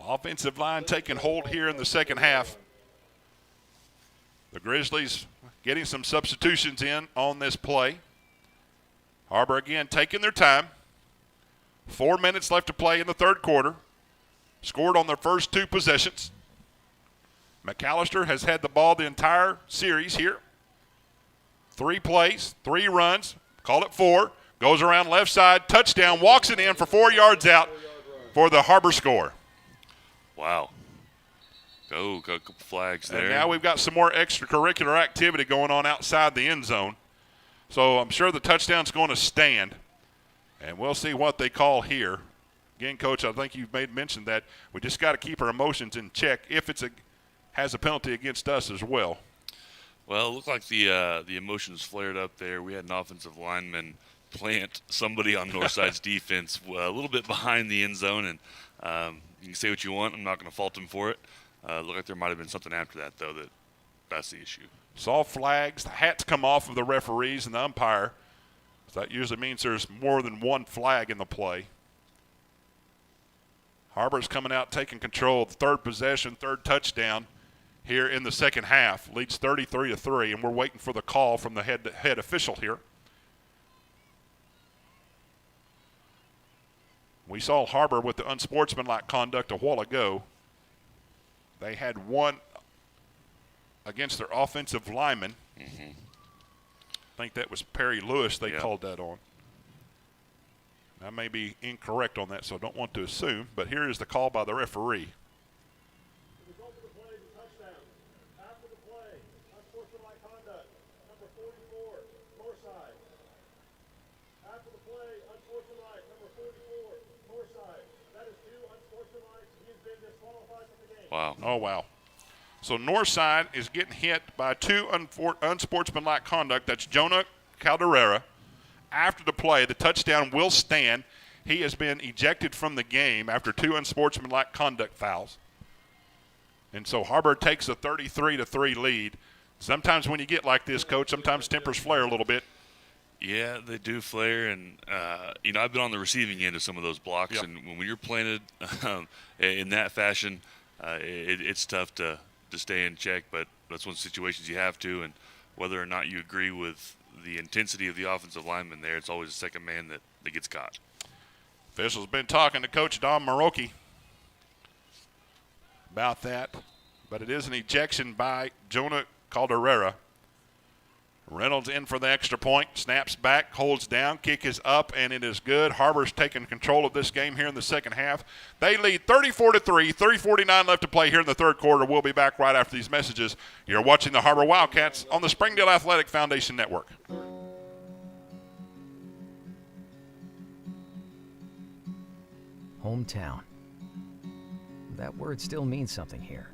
Offensive line taking hold here in the second half. The Grizzlies getting some substitutions in on this play. Har-Ber again taking their time. 4 minutes left to play in the third quarter. Scored on their first 2 possessions. McAllister has had the ball the entire series here. 3 plays, 3 runs, call it 4. Goes around left side, touchdown, walks it in for 4 yards out for the Har-Ber score. Wow. Got a couple flags there. And now we've got some more extracurricular activity going on outside the end zone. So I'm sure the touchdown's going to stand. And we'll see what they call here. Again, Coach, I think you've made mention that we just got to keep our emotions in check if has a penalty against us as well. Well, it looked like the emotions flared up there. We had an offensive lineman plant somebody on Northside's defense a little bit behind the end zone, and you can say what you want. I'm not going to fault him for it. Looked like there might have been something after that, though, that's the issue. Saw flags. The hats come off of the referees and the umpire. So that usually means there's more than one flag in the play. Har-Ber's coming out, taking control of the third possession, 3rd touchdown here in the second half. Leads 33-3, and we're waiting for the call from the head official here. We saw Har-Ber with the unsportsmanlike conduct a while ago. They had one against their offensive lineman. Mm-hmm. I think that was Perry Lewis they called that on. I may be incorrect on that, so I don't want to assume, but here is the call by the referee. The result of the play is a touchdown. After the play, unsportsmanlike conduct, number 44, Northside. After the play, unsportsmanlike, number 44, Northside. That is 2 unsportsmanlike. He has been disqualified from the game. Wow. Oh, wow. So Northside is getting hit by 2 unsportsmanlike conduct. That's Jonah Calderera. After the play, the touchdown will stand. He has been ejected from the game after 2 unsportsmanlike conduct fouls. And so Har-Ber takes a 33-3 lead. Sometimes when you get like this, Coach, sometimes tempers flare a little bit. Yeah, they do flare, and I've been on the receiving end of some of those blocks, and when you're planted in that fashion, it's tough to stay in check, but that's one of the situations you have to, and whether or not you agree with the intensity of the offensive lineman there, it's always the second man that gets caught. Officials been talking to Coach Don Maroki about that, but it is an ejection by Jonah Calderera. Reynolds in for the extra point, snaps back, holds down, kick is up, and it is good. Har-Ber's taking control of this game here in the second half. They lead 34-3, 3:49 left to play here in the third quarter. We'll be back right after these messages. You're watching the Har-Ber Wildcats on the Springdale Athletic Foundation Network. Hometown. That word still means something here.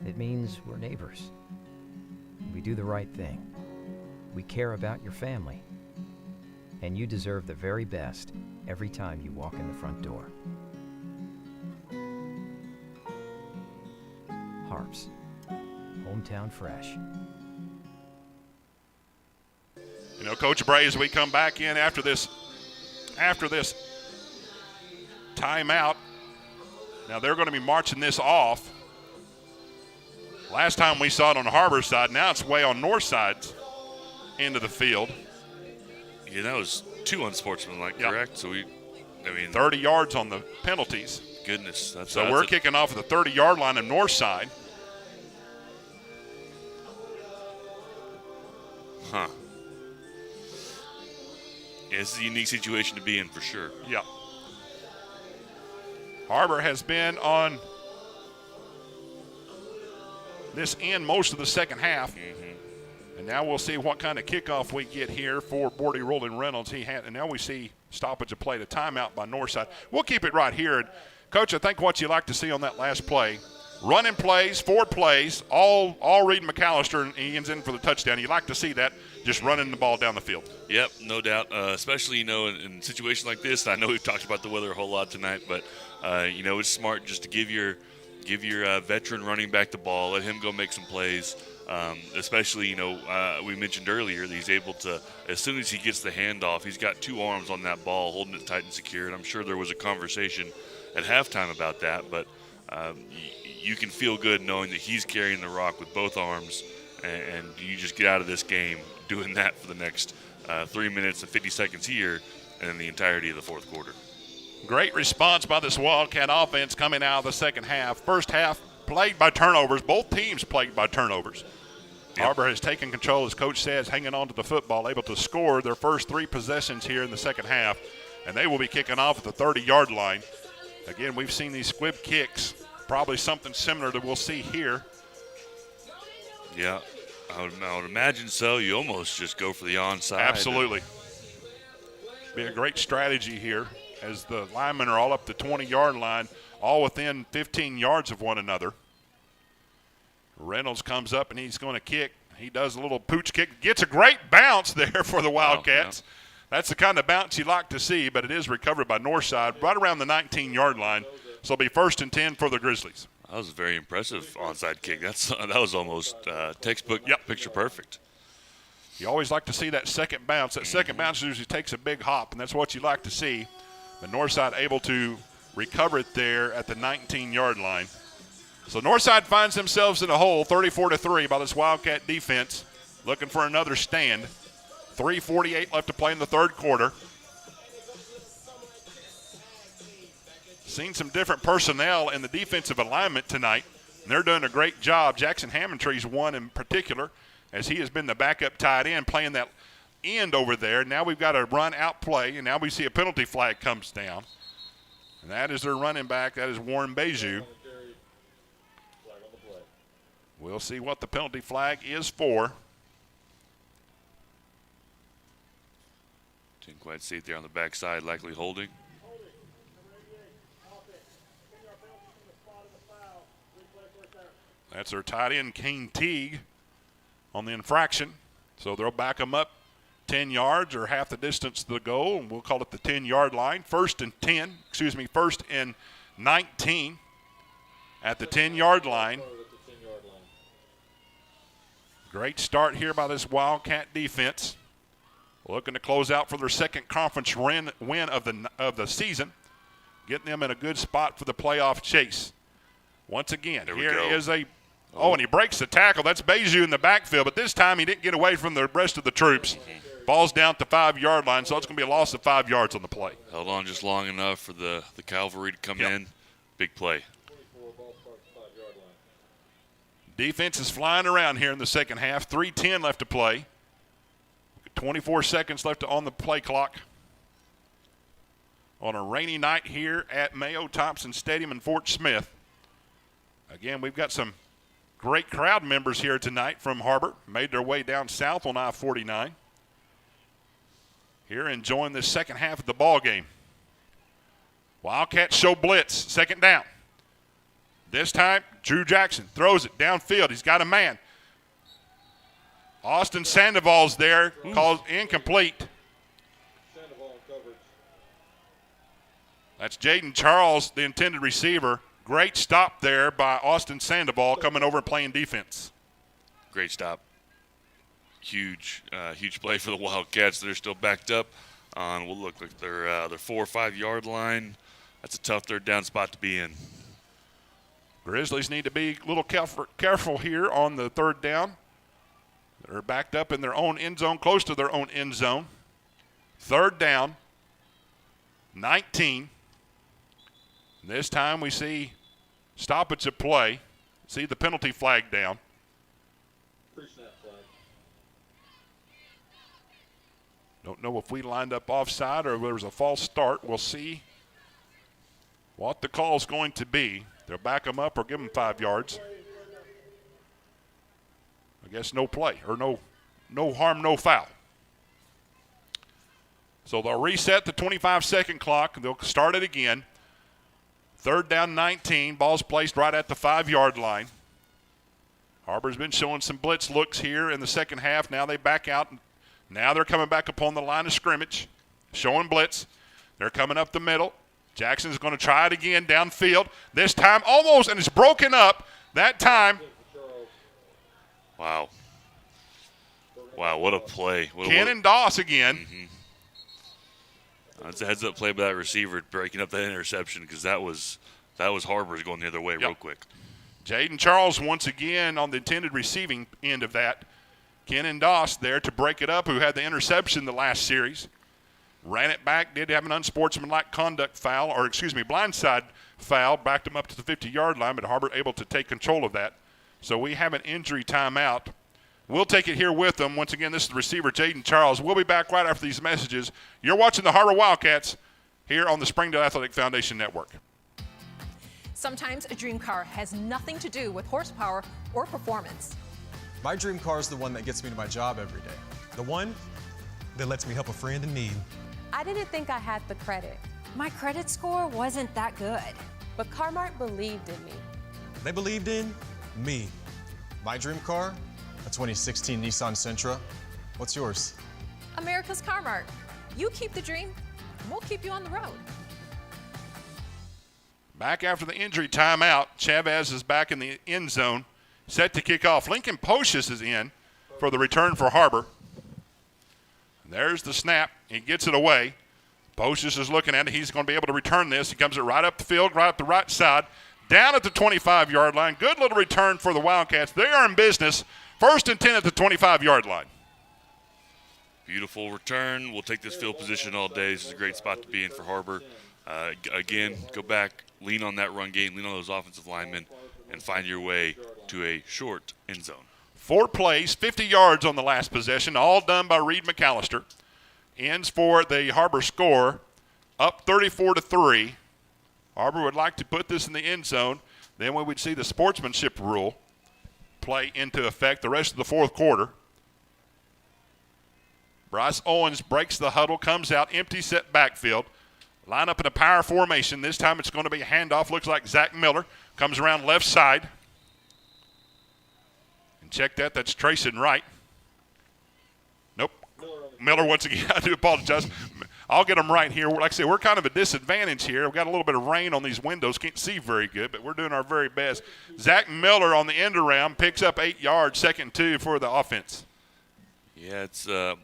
It means we're neighbors. We do the right thing. We care about your family. And you deserve the very best every time you walk in the front door. Har-Ber's, hometown fresh. You know, Coach Bray, as we come back in after this timeout, now they're going to be marching this off. Last time we saw it on the Har-Ber side, now it's way on Northside's end of the field. Yeah, that was too unsportsmanlike, correct? So 30 yards on the penalties. Goodness. So we're kicking off at the 30-yard line of Northside. Huh. Yeah, this is a unique situation to be in for sure. Yep. Har-Ber has been on this end most of the second half. And now we'll see what kind of kickoff we get here for Bordy Rolling Reynolds. And now we see stoppage of play, the timeout by Northside. We'll keep it right here. And Coach, I think what you like to see on that last play, running plays, forward plays, all Reed McAllister and Ian's in for the touchdown. You like to see that, just running the ball down the field. Yep, no doubt. Especially, in situations like this. I know we've talked about the weather a whole lot tonight, but it's smart just to give your veteran running back the ball, let him go make some plays. Especially, we mentioned earlier that he's able to, as soon as he gets the handoff, he's got two arms on that ball, holding it tight and secure. And I'm sure there was a conversation at halftime about that, but you can feel good knowing that he's carrying the rock with both arms, and you just get out of this game doing that for the next 3 minutes and 50 seconds here, and then the entirety of the fourth quarter. Great response by this Wildcat offense coming out of the second half. First half plagued by turnovers. Both teams plagued by turnovers. Yep. Har-Ber has taken control, as Coach says, hanging on to the football, able to score their first 3 possessions here in the second half, and they will be kicking off at the 30-yard line. Again, we've seen these squib kicks, probably something similar that we'll see here. Yeah, I would imagine so. You almost just go for the onside. Absolutely. Be a great strategy here as the linemen are all up the 20-yard line, all within 15 yards of one another. Reynolds comes up and he's going to kick. He does a little pooch kick, gets a great bounce there for the Wildcats. Wow, yeah. That's the kind of bounce you like to see, but it is recovered by Northside right around the 19-yard line. So it'll be 1st and 10 for the Grizzlies. That was a very impressive onside kick. That was almost textbook picture perfect. You always like to see that second bounce. That second bounce usually takes a big hop, and that's what you like to see. But Northside able to recover it there at the 19-yard line. So Northside finds themselves in a hole, 34-3 by this Wildcat defense, looking for another stand. 3:48 left to play in the third quarter. Seen some different personnel in the defensive alignment tonight, and they're doing a great job. Jackson Hammontree's one in particular, as he has been the backup tight end, playing that end over there. Now we've got a run-out play, and now we see a penalty flag comes down. And that is their running back. That is Warren Beju. We'll see what the penalty flag is for. Didn't quite see it there on the backside, likely holding. That's their tight end, Kane Teague, on the infraction. So they'll back them up 10 yards or half the distance to the goal, and we'll call it the 10-yard line. 1st and 19 at the 10-yard line. Great start here by this Wildcat defense. Looking to close out for their second conference win of the season, getting them in a good spot for the playoff chase. Once again, here is a and he breaks the tackle. That's Beju in the backfield, but this time he didn't get away from the rest of the troops. Falls down at the 5-yard line, so it's going to be a loss of 5 yards on the play. Held on just long enough for the cavalry to come in. Big play. Defense is flying around here in the second half. 3:10 left to play. 24 seconds left on the play clock. On a rainy night here at Mayo Thompson Stadium in Fort Smith. Again, we've got some great crowd members here tonight from Har-Ber. Made their way down south on I-49. Here enjoying this second half of the ball game. Wildcats show blitz. Second down. This time, Drew Jackson throws it downfield. He's got a man. Austin Sandoval's there, calls incomplete. That's Jaden Charles, the intended receiver. Great stop there by Austin Sandoval coming over and playing defense. Great stop. Huge play for the Wildcats. They're still backed up on what look like their 4 or 5 yard line. That's a tough third down spot to be in. Grizzlies need to be a little careful here on the third down. They're backed up in their own end zone, close to their own end zone. Third down, 19. This time we see stoppage of play. See the penalty flag down. Pre-snap flag. Don't know if we lined up offside or if there was a false start. We'll see what the call is going to be. They'll back them up or give them 5 yards. I guess no play or no harm, no foul. So they'll reset the 25-second clock and they'll start it again. Third down, 19. Ball's placed right at the 5-yard line. Har-Ber's been showing some blitz looks here in the second half. Now they back out. Now they're coming back upon the line of scrimmage, showing blitz. They're coming up the middle. Jackson's going to try it again downfield. This time almost, and it's broken up. That time. Wow. Wow, what a play. Cannon Doss again. Mm-hmm. That's a heads-up play by that receiver breaking up that interception because that was Har-Ber's going the other way real quick. Jaden Charles once again on the intended receiving end of that. Cannon Doss there to break it up, who had the interception the last series. Ran it back, did have an unsportsmanlike conduct foul, or blindside foul, backed him up to the 50-yard line, but Har-Ber able to take control of that. So we have an injury timeout. We'll take it here with them. Once again, this is the receiver, Jaden Charles. We'll be back right after these messages. You're watching the Har-Ber Wildcats here on the Springdale Athletic Foundation Network. Sometimes a dream car has nothing to do with horsepower or performance. My dream car is the one that gets me to my job every day. The one that lets me help a friend in need. I didn't think I had the credit. My credit score wasn't that good. But Car-Mart believed in me. They believed in me. My dream car? A 2016 Nissan Sentra. What's yours? America's Car-Mart. You keep the dream, and we'll keep you on the road. Back after the injury timeout, Chavez is back in the end zone, set to kick off. Lincoln Pocius is in for the return for Har-Ber. There's the snap. He gets it away. Pocius is looking at it. He's going to be able to return this. He comes it right up the field, right up the right side, down at the 25-yard line. Good little return for the Wildcats. They are in business. 1st and 10 at the 25-yard line. Beautiful return. We'll take this field position all day. This is a great spot to be in for Har-Ber. Again, go back, lean on that run game, lean on those offensive linemen, and find your way to a short end zone. 4 plays, 50 yards on the last possession, all done by Reed McAllister. Ends for the Har-Ber score, up 34-3. Har-Ber would like to put this in the end zone. Then we would see the sportsmanship rule play into effect the rest of the fourth quarter. Bryce Owens breaks the huddle, comes out, empty set backfield. Line up in a power formation. This time it's going to be a handoff. Looks like Zach Miller comes around left side. And check that. That's Trayson Wright. Nope. Miller once again. I do apologize. I'll get them right here. Like I said, we're kind of a disadvantage here. We've got a little bit of rain on these windows. Can't see very good, but we're doing our very best. Zach Miller on the end around picks up 8 yards, 2nd and 2 for the offense. Yeah, it's the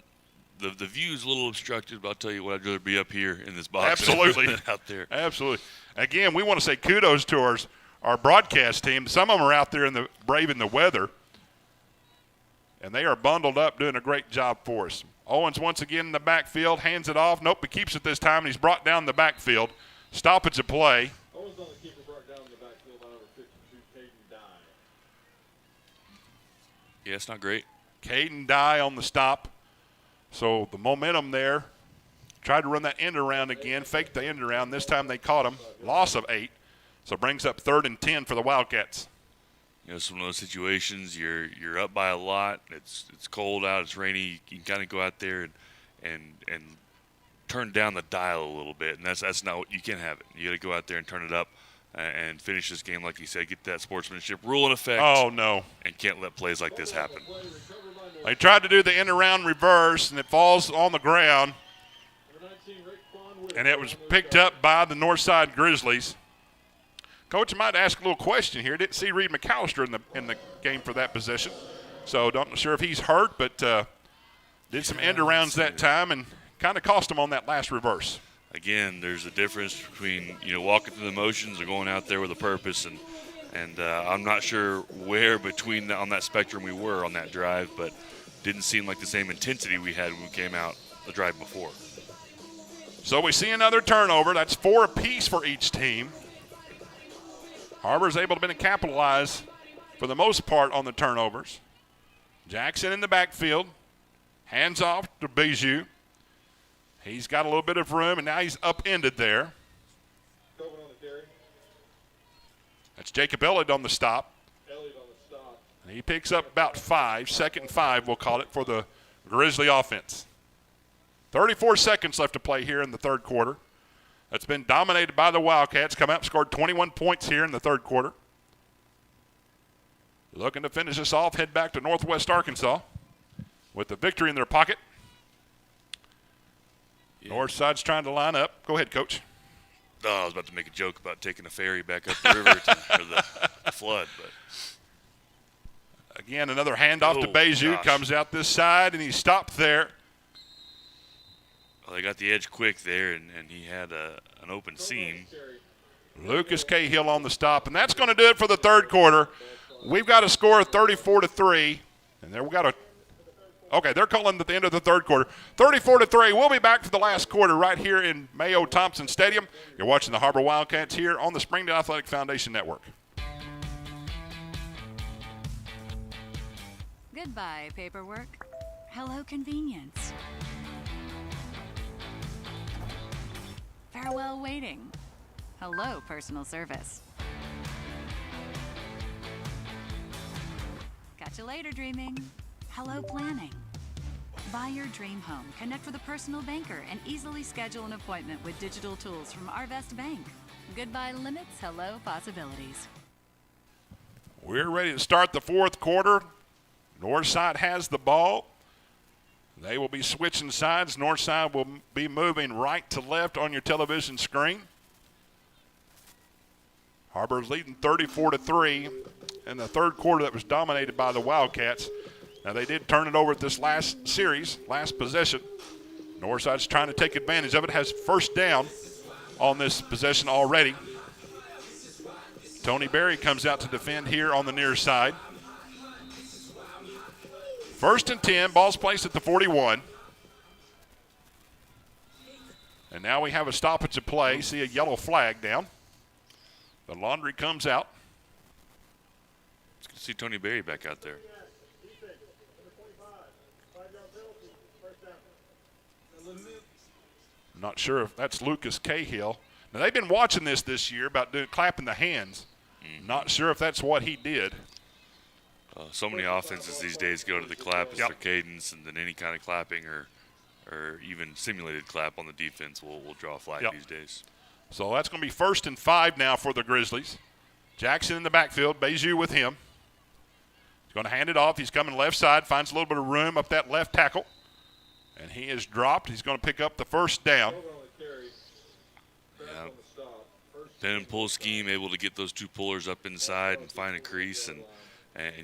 view's a little obstructed, but I'll tell you what, I'd rather be up here in this box Absolutely. than out there. Absolutely. Again, we want to say kudos to our broadcast team. Some of them are out there braving the weather, and they are bundled up doing a great job for us. Owens once again in the backfield, hands it off. Nope, he keeps it this time, and he's brought down the backfield. Stoppage of play. Owens on the keeper, brought down the backfield by number 52, Caden Dye. Yeah, it's not great. Caden Dye on the stop. So the momentum there. Tried to run that end around again, faked the end around. This time they caught him. Loss of 8. So brings up 3rd and 10 for the Wildcats. You know, it's one of those situations you're up by a lot. It's cold out. It's rainy. You can kind of go out there and turn down the dial a little bit, and that's not what you can have it. You got to go out there and turn it up. and finish this game, like you said, get that sportsmanship rule in effect. Oh, no. And can't let plays like this happen. They tried to do the end-around reverse, and it falls on the ground. And it was picked up by the Northside Grizzlies. Coach, I might ask a little question here. Didn't see Reed McAllister in the game for that position. So not sure if he's hurt, but did some end-arounds that time and kind of cost him on that last reverse. Again, there's a difference between walking through the motions or going out there with a purpose, and I'm not sure where between on that spectrum we were on that drive, but didn't seem like the same intensity we had when we came out the drive before. So we see another turnover. That's 4 apiece for each team. Har-Ber's able to capitalize for the most part on the turnovers. Jackson in the backfield. Hands off to Bijou. He's got a little bit of room, and now he's upended there. That's Jacob Elliott on the stop. And he picks up about 5, 2nd and 5, we'll call it, for the Grizzly offense. 34 seconds left to play here in the third quarter. That's been dominated by the Wildcats. Come out and scored 21 points here in the third quarter. Looking to finish this off, head back to Northwest Arkansas with the victory in their pocket. Yeah. Northside's trying to line up. Go ahead, Coach. Oh, I was about to make a joke about taking a ferry back up the river or the flood. But again, another handoff to Bijou. Comes out this side, and he stopped there. Well, they got the edge quick there, and he had an open seam. Lucas Cahill on the stop, and that's going to do it for the third quarter. We've got a score of 34-3, and there we got a. Okay, they're calling at the end of the third quarter. 34-3. We'll be back for the last quarter right here in Mayo Thompson Stadium. You're watching the Har-Ber Wildcats here on the Springdale Athletic Foundation Network. Goodbye, paperwork. Hello, convenience. Farewell, waiting. Hello, personal service. Catch you later, dreaming. Hello, planning. Buy your dream home. Connect with a personal banker and easily schedule an appointment with digital tools from Arvest Bank. Goodbye limits, hello possibilities. We're ready to start the fourth quarter. Northside has the ball. They will be switching sides. Northside will be moving right to left on your television screen. Har-Ber's leading 34-3 in the third quarter that was dominated by the Wildcats. Now, they did turn it over at this last series, last possession. Northside's trying to take advantage of it, has first down on this possession already. Tony Berry comes out to defend here on the near side. 1st and 10, ball's placed at the 41. And now we have a stoppage of play. See a yellow flag down. The laundry comes out. It's good to see Tony Berry back out there. Not sure if that's Lucas Cahill. Now, they've been watching this year about clapping the hands. Not sure if that's what he did. So many offenses these days go to the clap as their cadence, and then any kind of clapping or even simulated clap on the defense will draw a flag these days. So that's going to be 1st and 5 now for the Grizzlies. Jackson in the backfield, Bijou with him. He's going to hand it off. He's coming left side, finds a little bit of room up that left tackle. And he is dropped. He's going to pick up the first down. Yeah. Pin and pull scheme, able to get those two pullers up inside and find a crease. And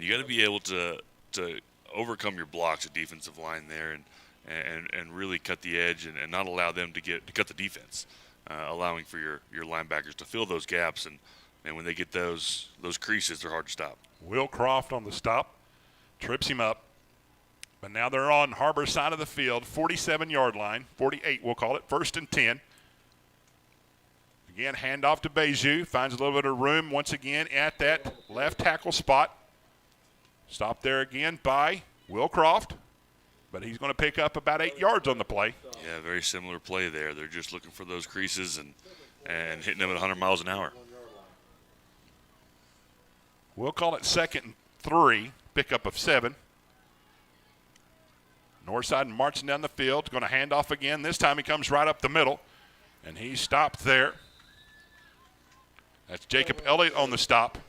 you got to be able to overcome your blocks at defensive line there and really cut the edge and not allow them to cut the defense, allowing for your linebackers to fill those gaps. And when they get those creases, they're hard to stop. Will Croft on the stop, trips him up. But now they're on Har-Ber's side of the field, 47-yard line, 48 we'll call it, 1st and 10. Again, handoff to Bijou, finds a little bit of room once again at that left tackle spot. Stopped there again by Will Croft, but he's going to pick up about 8 yards on the play. Yeah, very similar play there. They're just looking for those creases and hitting them at 100 miles an hour. We'll call it 2nd and 3, pickup of 7. Northside marching down the field, going to hand off again. This time he comes right up the middle, and he stopped there. That's Jacob Elliott on the stop.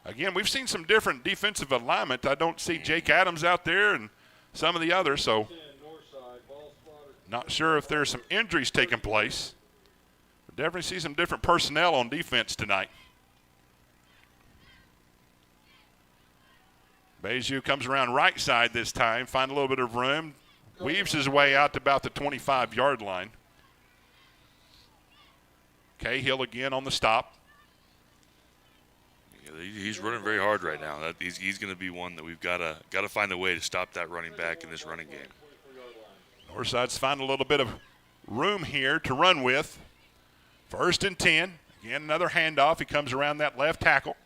Again, we've seen some different defensive alignment. I don't see Jake Adams out there and some of the others, so not sure if there's some injuries taking place. But definitely see some different personnel on defense tonight. Beju comes around right side this time, find a little bit of room, weaves his way out to about the 25-yard line. Cahill again on the stop. He's running very hard right now. He's going to be one that we've got to find a way to stop that running back in this running game. Northside's finding a little bit of room here to run with. 1st and 10. Again, another handoff. He comes around that left tackle.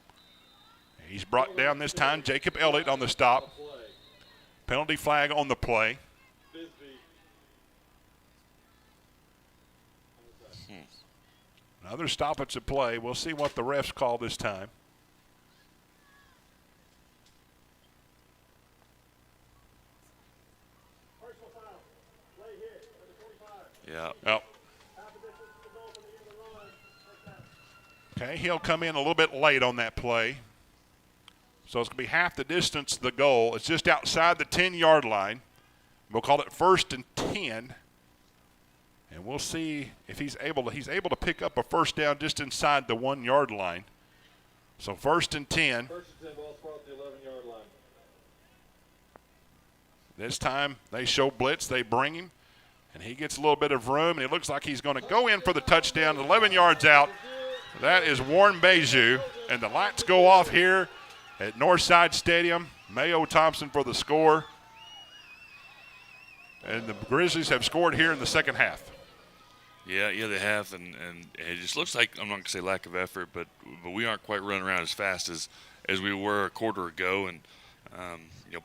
He's brought down this time. Jacob Elliott on the stop. Penalty flag on the play. Another stoppage of play. We'll see what the refs call this time. Yeah. Oh. Okay, he'll come in a little bit late on that play. So it's going to be half the distance to the goal. It's just outside the 10-yard line. We'll call it 1st and 10. And we'll see if he's able to pick up a first down just inside the 1-yard line. So 1st and 10. 1st and 10, ball spot at the 11-yard line. This time they show blitz. They bring him. And he gets a little bit of room, and it looks like he's going to go in for the touchdown, 11 yards out. That is Warren Beju, and the lights go off here at Northside Stadium. Mayo Thompson for the score. And the Grizzlies have scored here in the second half. Yeah, they have, and it just looks like, I'm not going to say lack of effort, but we aren't quite running around as fast as we were a quarter ago, and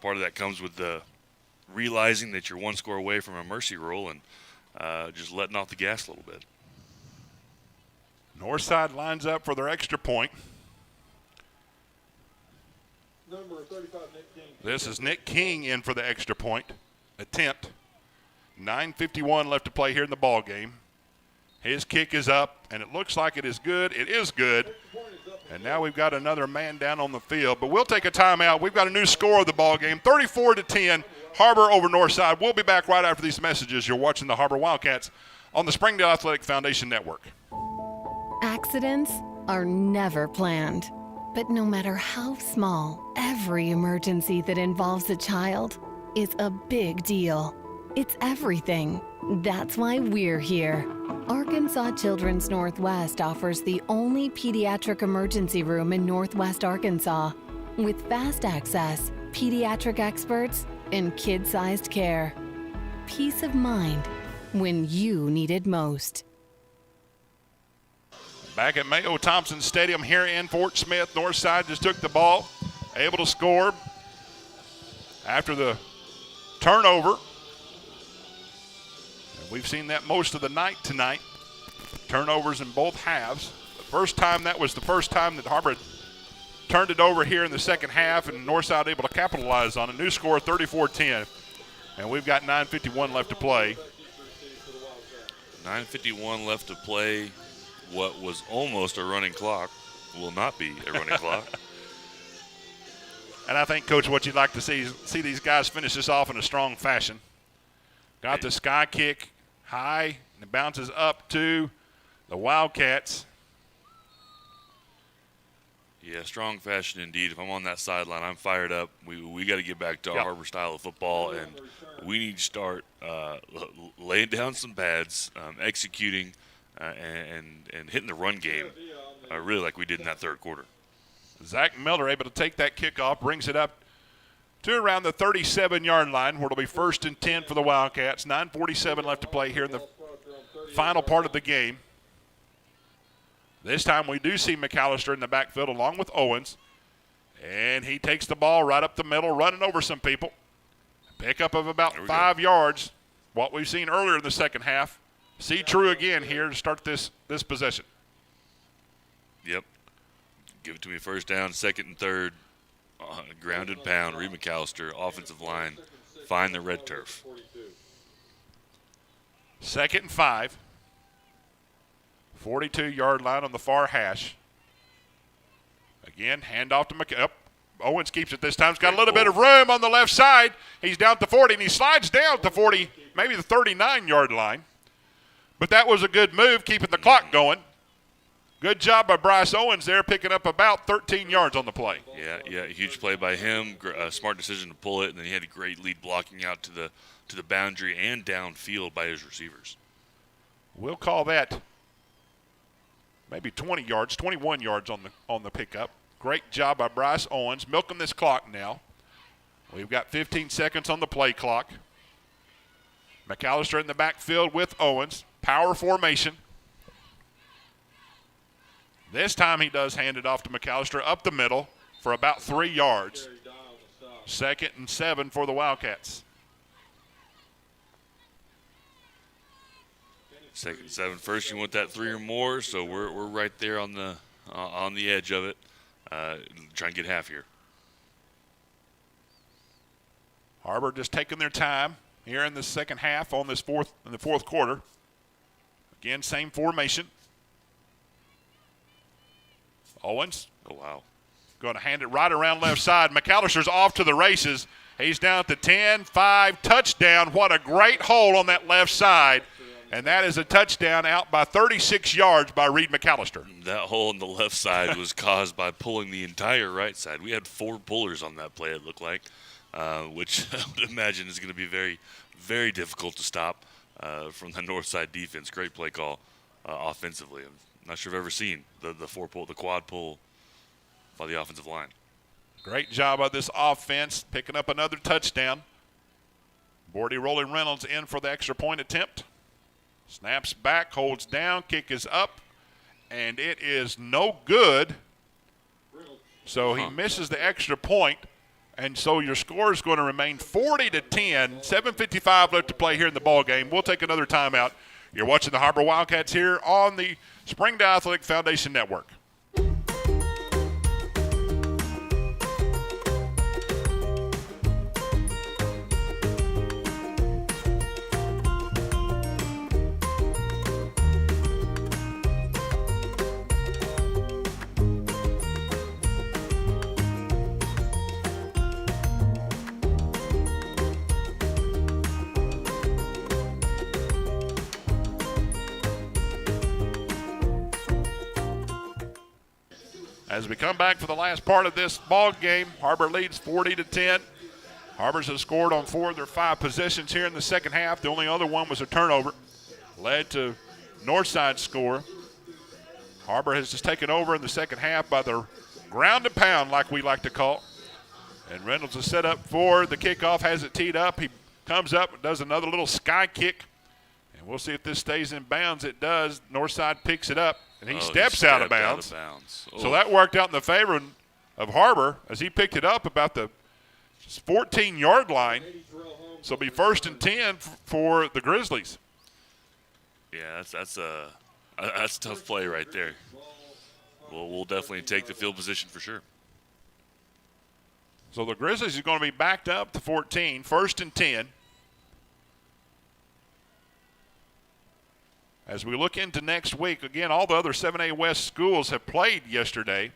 part of that comes with the realizing that you're one score away from a mercy rule and just letting off the gas a little bit. Northside lines up for their extra point. Number 35, Nick King. This is Nick King in for the extra point attempt. 9:51 left to play here in the ball game. His kick is up, and it looks like it is good. It is good. And now we've got another man down on the field. But we'll take a timeout. We've got a new score of the ball game, 34-10. Har-Ber over Northside. We'll be back right after these messages. You're watching the Har-Ber Wildcats on the Springdale Athletic Foundation Network. Accidents are never planned. But no matter how small, every emergency that involves a child is a big deal. It's everything. That's why we're here. Arkansas Children's Northwest offers the only pediatric emergency room in Northwest Arkansas with fast access, pediatric experts, and kid-sized care. Peace of mind when you need it most. Back at Mayo Thompson Stadium here in Fort Smith, Northside just took the ball, able to score after the turnover. And we've seen that most of the night tonight. Turnovers in both halves. That was the first time that Har-Ber turned it over here in the second half, and Northside able to capitalize on a new score, 34-10. And we've got 9:51 left to play. 9:51 left to play. What was almost a running clock will not be a running clock. And I think, Coach, what you'd like to see these guys finish this off in a strong fashion. Got the sky kick high, and it bounces up to the Wildcats. Yeah, strong fashion indeed. If I'm on that sideline, I'm fired up. We got to get back to our Har-Ber style of football, and we need to start laying down some pads, executing, and hitting the run game really like we did in that third quarter. Zach Miller able to take that kickoff, brings it up to around the 37-yard line, where it'll be 1st and 10 for the Wildcats. 9:47 left to play here in the final part of the game. This time we do see McAllister in the backfield along with Owens. And he takes the ball right up the middle, running over some people. Pickup of about 5 yards, what we've seen earlier in the second half. See True again here to start this possession. Yep. Give it to me first down, 2nd and 3rd. Grounded pound, Reed McAllister, offensive line. Find the red turf. 2nd and 5. 42-yard line on the far hash. Again, handoff to Owens keeps it this time. He's got a little bit of room on the left side. He's down to 40, and he slides down to 40, maybe the 39-yard line. But that was a good move, keeping the clock going. Good job by Bryce Owens there, picking up about 13 yards on the play. Yeah, huge play by him. Smart decision to pull it, and then he had a great lead blocking out to the boundary and downfield by his receivers. We'll call that maybe 20 yards, 21 yards on the pickup. Great job by Bryce Owens, milking this clock now. We've got 15 seconds on the play clock. McAllister in the backfield with Owens. Power formation. This time he does hand it off to McAllister up the middle for about 3 yards. 2nd and 7 for the Wildcats. 2nd and 7. First, you want that 3 or more, so we're right there on the edge of it. Try and get half here. Har-Ber just taking their time here in the second half in the fourth quarter. Again, same formation. Owens. Oh, wow. Going to hand it right around left side. McAllister's off to the races. He's down to 10, 5, touchdown. What a great hole on that left side. And that is a touchdown out by 36 yards by Reed McAllister. That hole on the left side was caused by pulling the entire right side. We had 4 pullers on that play, it looked like, which I would imagine is going to be very, very difficult to stop from the Northside defense. Great play call offensively. I'm not sure I've ever seen the quad pull by the offensive line. Great job by this offense, picking up another touchdown. Bordy Rolling Reynolds in for the extra point attempt. Snaps back, holds down, kick is up, and it is no good. So he misses the extra point, and so your score is going to remain 40-10. 7:55 left to play here in the ball game. We'll take another timeout. You're watching the Har-Ber Wildcats here on the Springdale Athletic Foundation Network. As we come back for the last part of this ball game, Har-Ber leads 40-10. Har-Ber's has scored on 4 of their 5 possessions here in the second half. The only other one was a turnover. Led to Northside's score. Har-Ber has just taken over in the second half by the ground and pound, like we like to call. And Reynolds is set up for the kickoff, has it teed up. He comes up and does another little sky kick. And we'll see if this stays in bounds. It does. Northside picks it up. And he steps out of bounds. So that worked out in the favor of Har-Ber as he picked it up about the 14-yard line. So it'll be 1st and 10 for the Grizzlies. Yeah, that's a tough play right there. We'll definitely take the field position for sure. So the Grizzlies are going to be backed up to 14, 1st and 10. As we look into next week, again, all the other 7A West schools have played yesterday.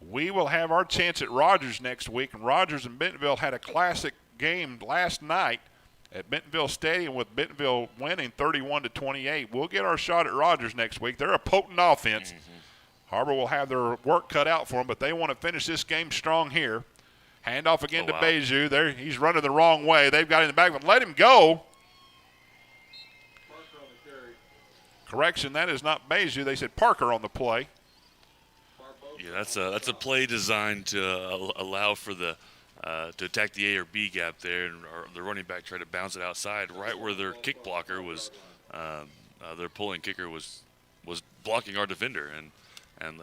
We will have our chance at Rogers next week, and Rogers and Bentonville had a classic game last night at Bentonville Stadium with Bentonville winning 31-28. We'll get our shot at Rogers next week. They're a potent offense. Har-Ber will have their work cut out for them, but they want to finish this game strong here. Handoff again to Beju. There, he's running the wrong way. They've got him in the back, but let him go. Correction, that is not Beju. They said Parker on the play. Yeah, that's a play designed to allow for the to attack the A or B gap there, and the running back tried to bounce it outside right where their kick blocker was. Their pulling kicker was blocking our defender, and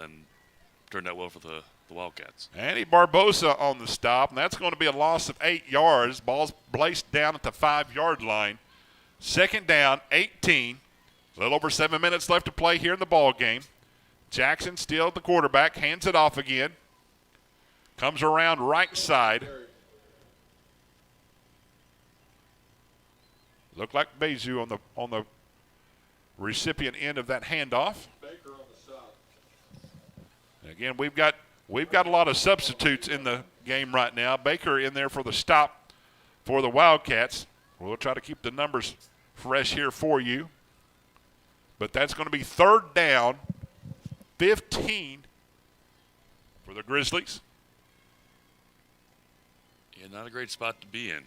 turned out well for the Wildcats. Andy Barbosa on the stop, and that's going to be a loss of 8 yards. Ball's placed down at the 5-yard line. 2nd down, 18. A little over 7 minutes left to play here in the ball game. Jackson still the quarterback, hands it off again. Comes around right side. Looked like Beju on the recipient end of that handoff. Baker on the stop. Again, we've got a lot of substitutes in the game right now. Baker in there for the stop for the Wildcats. We'll try to keep the numbers fresh here for you. But that's going to be 3rd down, 15 for the Grizzlies. Yeah, not a great spot to be in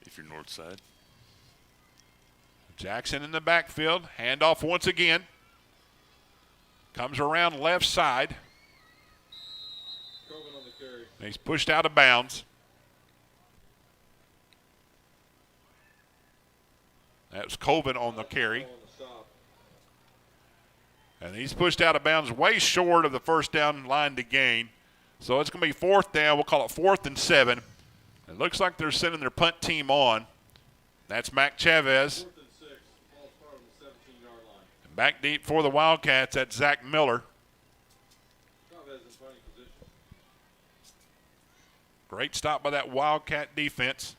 if you're Northside. Jackson in the backfield. Handoff once again. Comes around left side. Coleman on the carry. And he's pushed out of bounds. That was Colvin on the carry. And he's pushed out of bounds way short of the first down line to gain. So it's going to be 4th down. We'll call it 4th and 7. It looks like they're sending their punt team on. That's Mac Chavez. 4th and 6. Ball's part of the 17-yard line. And back deep for the Wildcats, that's Zach Miller. Chavez in punting position. Great stop by that Wildcat defense.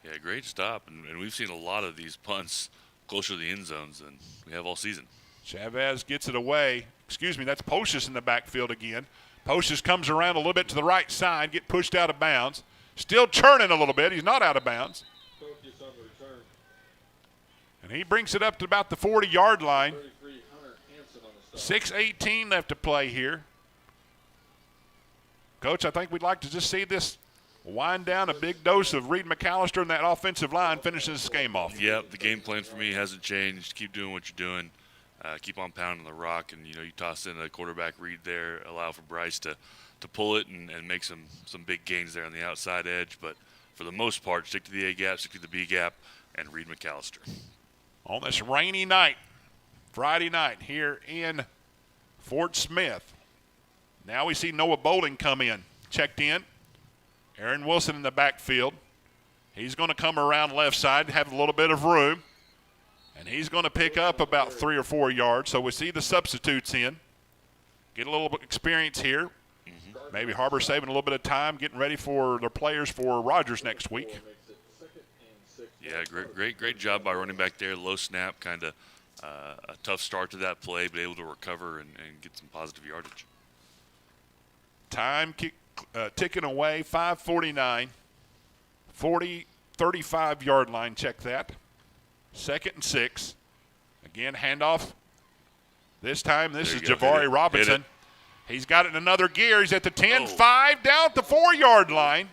Yeah, great stop. And we've seen a lot of these punts closer to the end zones than we have all season. Chavez gets it away. Excuse me, that's Pocius in the backfield again. Pocius comes around a little bit to the right side, get pushed out of bounds. Still churning a little bit. He's not out of bounds. Focus on the return. And he brings it up to about the 40-yard line. 33, Hunter Hansen on the stop. 6:18 left to play here. Coach, I think we'd like to just see this wind down. A big dose of Reed McAllister and that offensive line finishes this game off. Yep, the game plan for me hasn't changed. Keep doing what you're doing. Keep on pounding the rock, and you toss in a quarterback read there, allow for Bryce to pull it and make some big gains there on the outside edge. But for the most part, stick to the A gap, stick to the B gap, and Reed McAllister. On this rainy night, Friday night here in Fort Smith. Now we see Noah Bowling come in, checked in. Aaron Wilson in the backfield. He's going to come around left side, have a little bit of room. And he's going to pick up about 3 or 4 yards. So we see the substitutes in. Get a little experience here. Maybe Har-Ber saving a little bit of time, getting ready for their players for Rogers next week. Yeah, great job by running back there. Low snap, kind of a tough start to that play, but able to recover and get some positive yardage. Time ticking away, 5:49. 35-yard line, check that. 2nd and 6. Again, handoff. This time, this is Javari Robinson. He's got it in another gear. He's at the 10-5, down at the 4-yard line.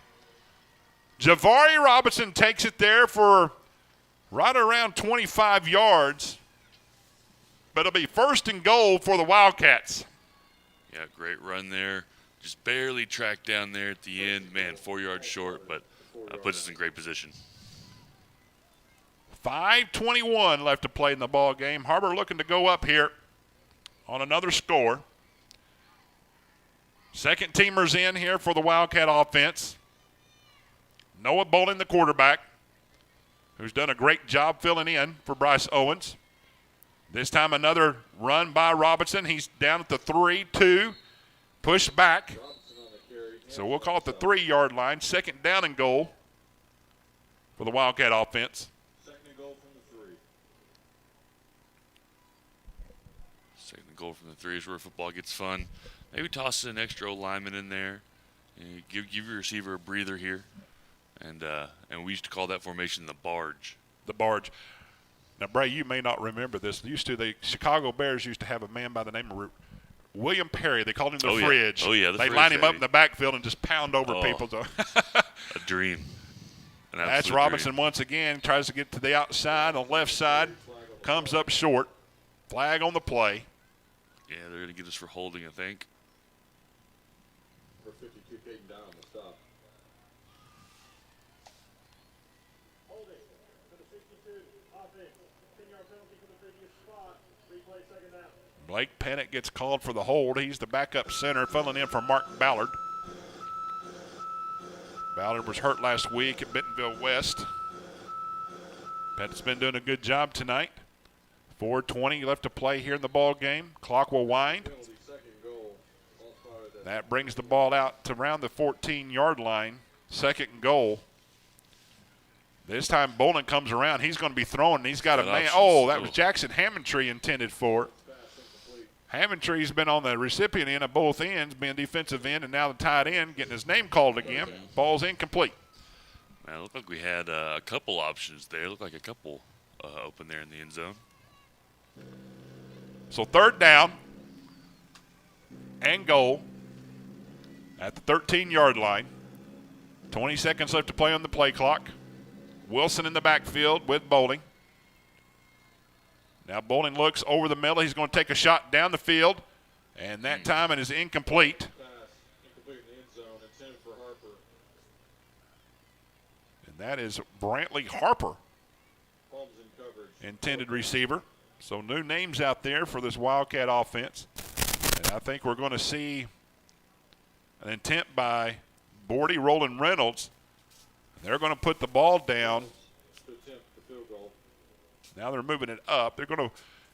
Javari Robinson takes it there for right around 25 yards. But it'll be 1st and goal for the Wildcats. Yeah, great run there. Just barely tracked down there at the end. Man, 4 yards short, but puts us in great position. 5:21 left to play in the ball game. Har-Ber looking to go up here on another score. Second teamers in here for the Wildcat offense. Noah Bowling, the quarterback, who's done a great job filling in for Bryce Owens. This time another run by Robinson. He's down at the 3-2, pushed back. So we'll call it the 3-yard line. 2nd down and goal for the Wildcat offense. Second goal from the 3 is where football gets fun. Maybe toss an extra lineman in there. And give your receiver a breather here. And we used to call that formation the barge. The barge. Now, Bray, you may not remember this. The Chicago Bears used to have a man by the name of William Perry. They called him the Fridge. Yeah. Oh, yeah, they line him up in the backfield and just pound over people. A dream. That's Robinson once again. Tries to get to the outside on the left side. Comes up short. Flag on the play. Yeah, they're going to get us for holding, I think. For 52, Caden down on the stop. Holding for the 62, offense. 10-yard penalty for the previous spot. Replay 2nd down. Blake Pennant gets called for the hold. He's the backup center, filling in for Mark Ballard. Ballard was hurt last week at Bentonville West. Pennant's been doing a good job tonight. 4:20 left to play here in the ball game. Clock will wind. That brings the ball out to around the 14-yard line. 2nd and goal This time Bolin comes around. He's going to be throwing. He's got a man. Options. Oh, that was Jackson Hammondtree intended for. Hammondtree's been on the recipient end of both ends, being defensive end, and now the tight end getting his name called again. Ball's incomplete. Man, it looked like we had a couple options there. It looked like a couple open there in the end zone. So third down and goal at the 13-yard line. 20 seconds left to play on the play clock. Wilson in the backfield with Bowling. Now Bowling looks over the middle. He's going to take a shot down the field, and that time it is incomplete. Pass, incomplete in the end zone, intended for Har-Ber. And that is Brantley Harper, Palms in coverage. intended receiver. So new names out there for this Wildcat offense. And I think we're going to see an intent by Bordy, Roland Reynolds. They're going to put the ball down. To attempt the field goal. Now they're moving it up.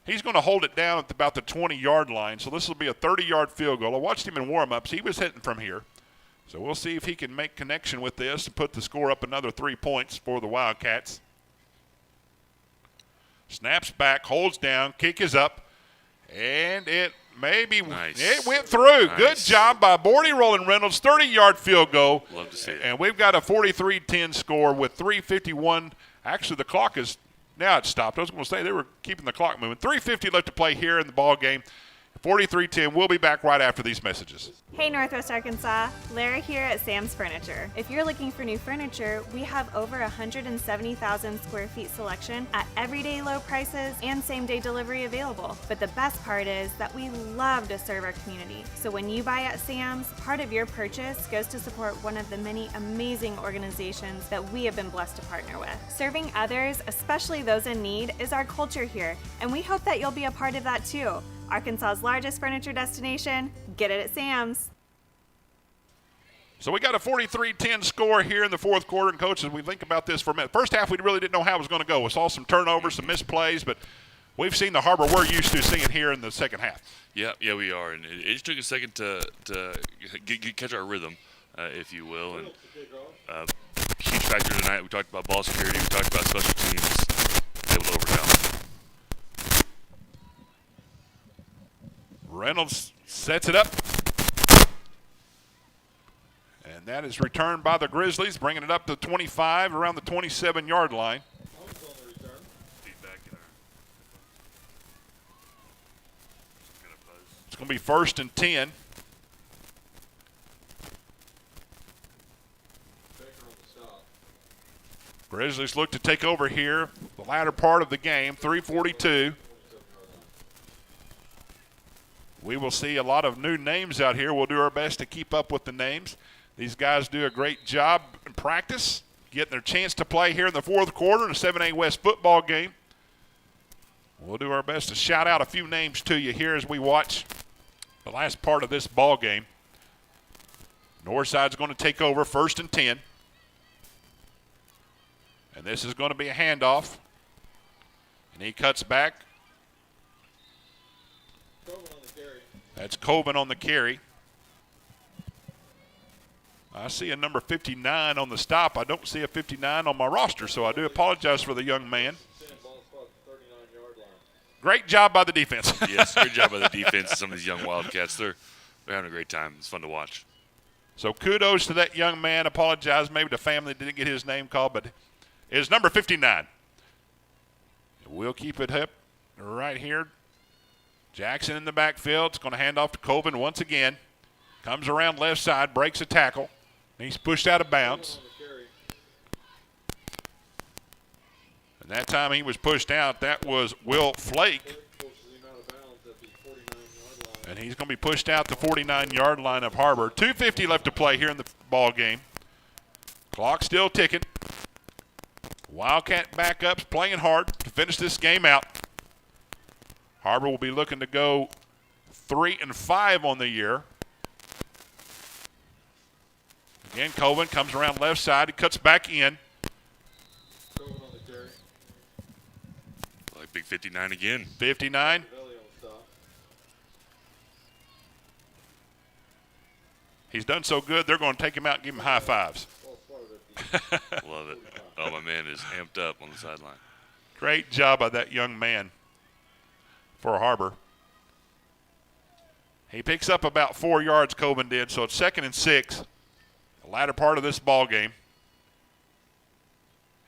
He's going to hold it down at about the 20-yard line. So this will be a 30-yard field goal. I watched him in warm-ups. He was hitting from here. So we'll see if he can make connection with this and put the score up another 3 points for the Wildcats. Snaps back, holds down, kick is up, and it went through. Nice. Good job by Bordy Roland Reynolds, 30-yard field goal. Love to see it. And we've got a 43-10 score with 3:51. Actually, the clock is now it's stopped. I was going to say they were keeping the clock moving. 3:50 left to play here in the ball game. 43-10. We'll be back right after these messages. Hey Northwest Arkansas, Lara here at Sam's Furniture. If you're looking for new furniture, we have over 170,000 square feet selection at everyday low prices and same-day delivery available. But the best part is that we love to serve our community. So when you buy at Sam's, part of your purchase goes to support one of the many amazing organizations that we have been blessed to partner with. Serving others, especially those in need, is our culture here, and we hope that you'll be a part of that too. Arkansas's largest furniture destination, get it at Sam's. So we got a 43-10 score here in the fourth quarter. And, Coach, as we think about this for a minute, first half we really didn't know how it was going to go. We saw some turnovers, some misplays, but we've seen the Har-Ber we're used to seeing here in the second half. Yeah, we are. And it just took a second to catch our rhythm, if you will. And huge factor tonight. We talked about ball security. We talked about special teams. Able to overcome. Reynolds sets it up. And that is returned by the Grizzlies, bringing it up to 25, around the 27-yard line. It's going to be 1st and 10. Grizzlies look to take over here the latter part of the game, 3:42. We will see a lot of new names out here. We'll do our best to keep up with the names. These guys do a great job in practice, getting their chance to play here in the fourth quarter in a 7A West football game. We'll do our best to shout out a few names to you here as we watch the last part of this ball game. Northside's going to take over 1st and 10. And this is going to be a handoff. And he cuts back. That's Coben on the carry. I see a number 59 on the stop. I don't see a 59 on my roster, so I do apologize for the young man. Great job by the defense. Yes, great job by the defense. Some of these young Wildcats, they're having a great time. It's fun to watch. So kudos to that young man. Apologize. Maybe the family didn't get his name called, but it's number 59. We'll keep it up right here. Jackson in the backfield. It's going to hand off to Coben once again. Comes around left side, breaks a tackle. He's pushed out of bounds. And that time he was pushed out. That was Will Flake. And he's going to be pushed out the 49-yard line of Har-Ber. 2:50 left to play here in the ball game. Clock still ticking. Wildcat backups playing hard to finish this game out. Har-Ber will be looking to go 3-5 on the year. Again, Coben comes around left side. He cuts back in. Like big 59 again. 59. He's done so good, they're going to take him out and give him high fives. Love it. Oh, my man is amped up on the sideline. Great job by that young man for Har-Ber. He picks up about 4 yards, Coben did, so it's 2nd and 6, the latter part of this ball game.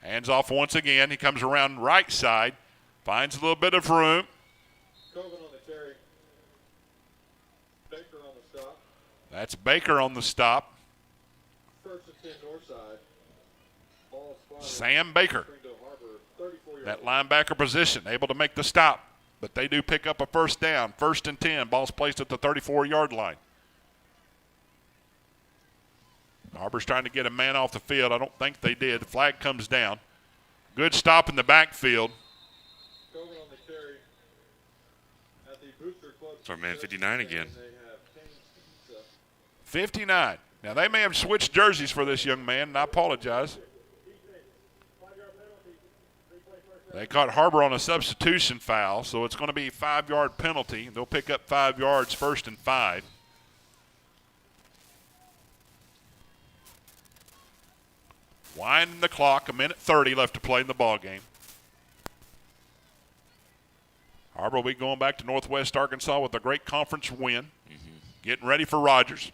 Hands off once again. He comes around right side, finds a little bit of room. Coben on the carry. Baker on the stop. That's Baker on the stop. 1st and 10 Northside. Ball spotted. Sam Baker, Springdale Har-Ber, 34 that yards. linebacker position, able to make the stop. But they do pick up a first down. 1st and 10. Ball's placed at the 34-yard line. Har-Ber's trying to get a man off the field. I don't think they did. The flag comes down. Good stop in the backfield. Coben on the carry. At the Booster Club. It's our man 59 again. 59. Now, they may have switched jerseys for this young man, and I apologize. They caught Har-Ber on a substitution foul, so it's going to be a 5-yard penalty. They'll pick up 5 yards, 1st and 5. Winding the clock, 1:30 left to play in the ball game. Har-Ber will be going back to Northwest Arkansas with a great conference win. Getting ready for Rogers.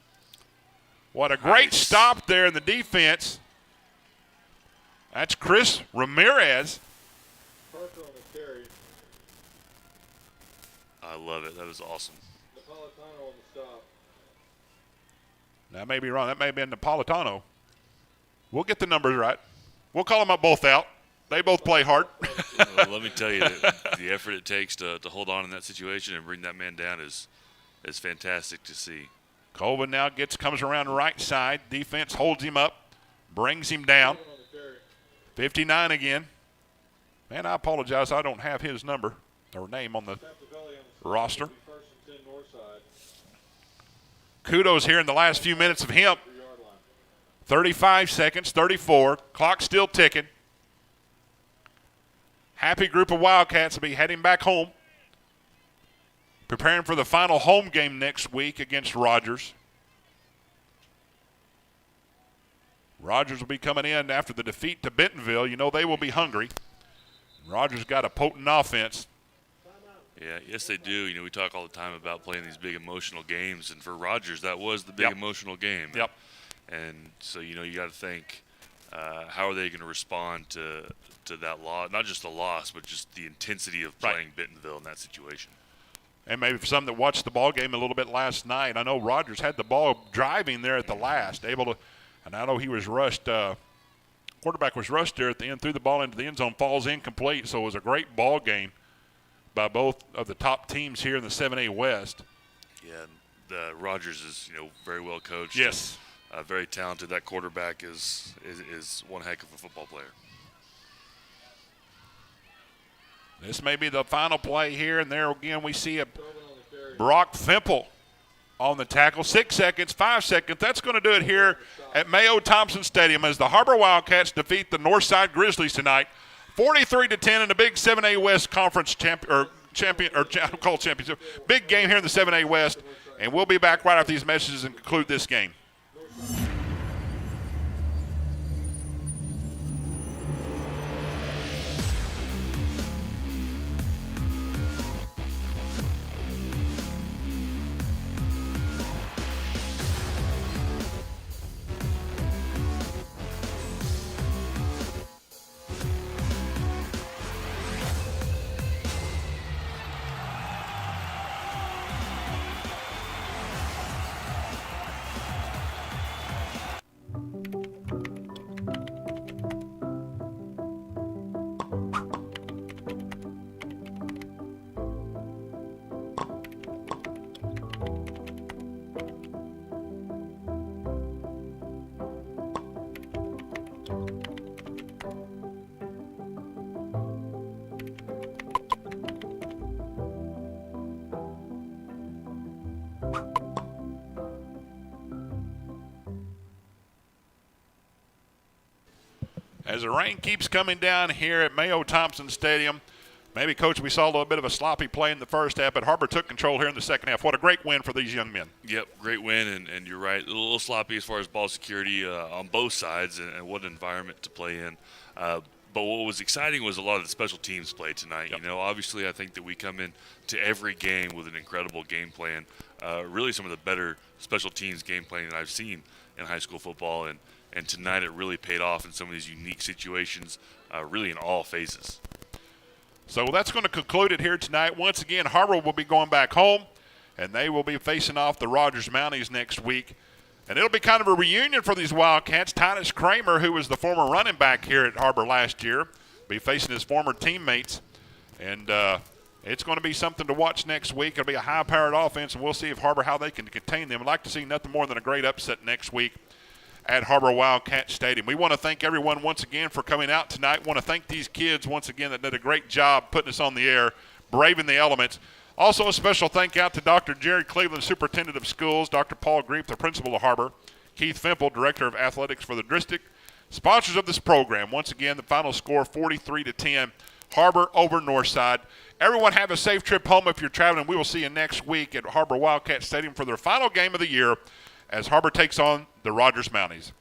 What a great stop there in the defense. That's Chris Ramirez. Parker on the carry. I love it. That was awesome. Napolitano on the stop. That may be wrong. That may have been Napolitano. We'll get the numbers right. We'll call them up both out. They both play hard. Well, let me tell you, the effort it takes to hold on in that situation and bring that man down is fantastic to see. Colvin now comes around right side. Defense holds him up, brings him down. 59 again. Man, I apologize. I don't have his number or name on the roster. Kudos here in the last few minutes of him. 35 seconds, 34. Clock still ticking. Happy group of Wildcats will be heading back home, preparing for the final home game next week against Rogers. Rogers will be coming in after the defeat to Bentonville. You know they will be hungry. Rogers got a potent offense. Yeah, yes they do. You know, we talk all the time about playing these big emotional games, and for Rogers, that was the big emotional game. Yep. And so, you know, you got to think, how are they going to respond to that loss? Not just the loss, but just the intensity of playing Bentonville in that situation. And maybe for some that watched the ball game a little bit last night, I know Rogers had the ball driving there at the last, able to, and I know he was rushed. Quarterback was rushed there at the end, threw the ball into the end zone, falls incomplete. So it was a great ball game by both of the top teams here in the 7A West. Yeah, Rogers is, you know, very well coached. Yes. Very talented. That quarterback is one heck of a football player. This may be the final play here, and there again we see a Brock Fimple on the tackle. 6 seconds, 5 seconds. That's going to do it here at Mayo Thompson Stadium as the Har-Ber Wildcats defeat the Northside Grizzlies tonight, 43-10 in the big 7A West Conference championship. Big game here in the 7A West, and we'll be back right after these messages and conclude this game. As the rain keeps coming down here at Mayo Thompson Stadium, maybe, Coach, we saw a little bit of a sloppy play in the first half, but Har-Ber took control here in the second half. What a great win for these young men. Yep, great win, and you're right, a little sloppy as far as ball security on both sides, and what an environment to play in. But what was exciting was a lot of the special teams play tonight. Yep. You know, obviously I think that we come in to every game with an incredible game plan. Really some of the better special teams game planning that I've seen in high school football. And tonight it really paid off in some of these unique situations, really in all phases. So that's going to conclude it here tonight. Once again, Har-Ber will be going back home, and they will be facing off the Rogers Mounties next week. And it'll be kind of a reunion for these Wildcats. Titus Kramer, who was the former running back here at Har-Ber last year, will be facing his former teammates. And it's going to be something to watch next week. It'll be a high-powered offense, and we'll see if Har-Ber, how they can contain them. I'd like to see nothing more than a great upset next week at Har-Ber Wildcat Stadium. We want to thank everyone once again for coming out tonight. We want to thank these kids once again that did a great job putting us on the air, braving the elements. Also, a special thank out to Dr. Jerry Cleveland, Superintendent of Schools, Dr. Paul Grief, the Principal of Har-Ber, Keith Fimple, Director of Athletics for the district. Sponsors of this program, once again, the final score 43-10, Har-Ber over Northside. Everyone have a safe trip home if you're traveling. We will see you next week at Har-Ber Wildcat Stadium for their final game of the year as Har-Ber takes on the Rogers Mounties.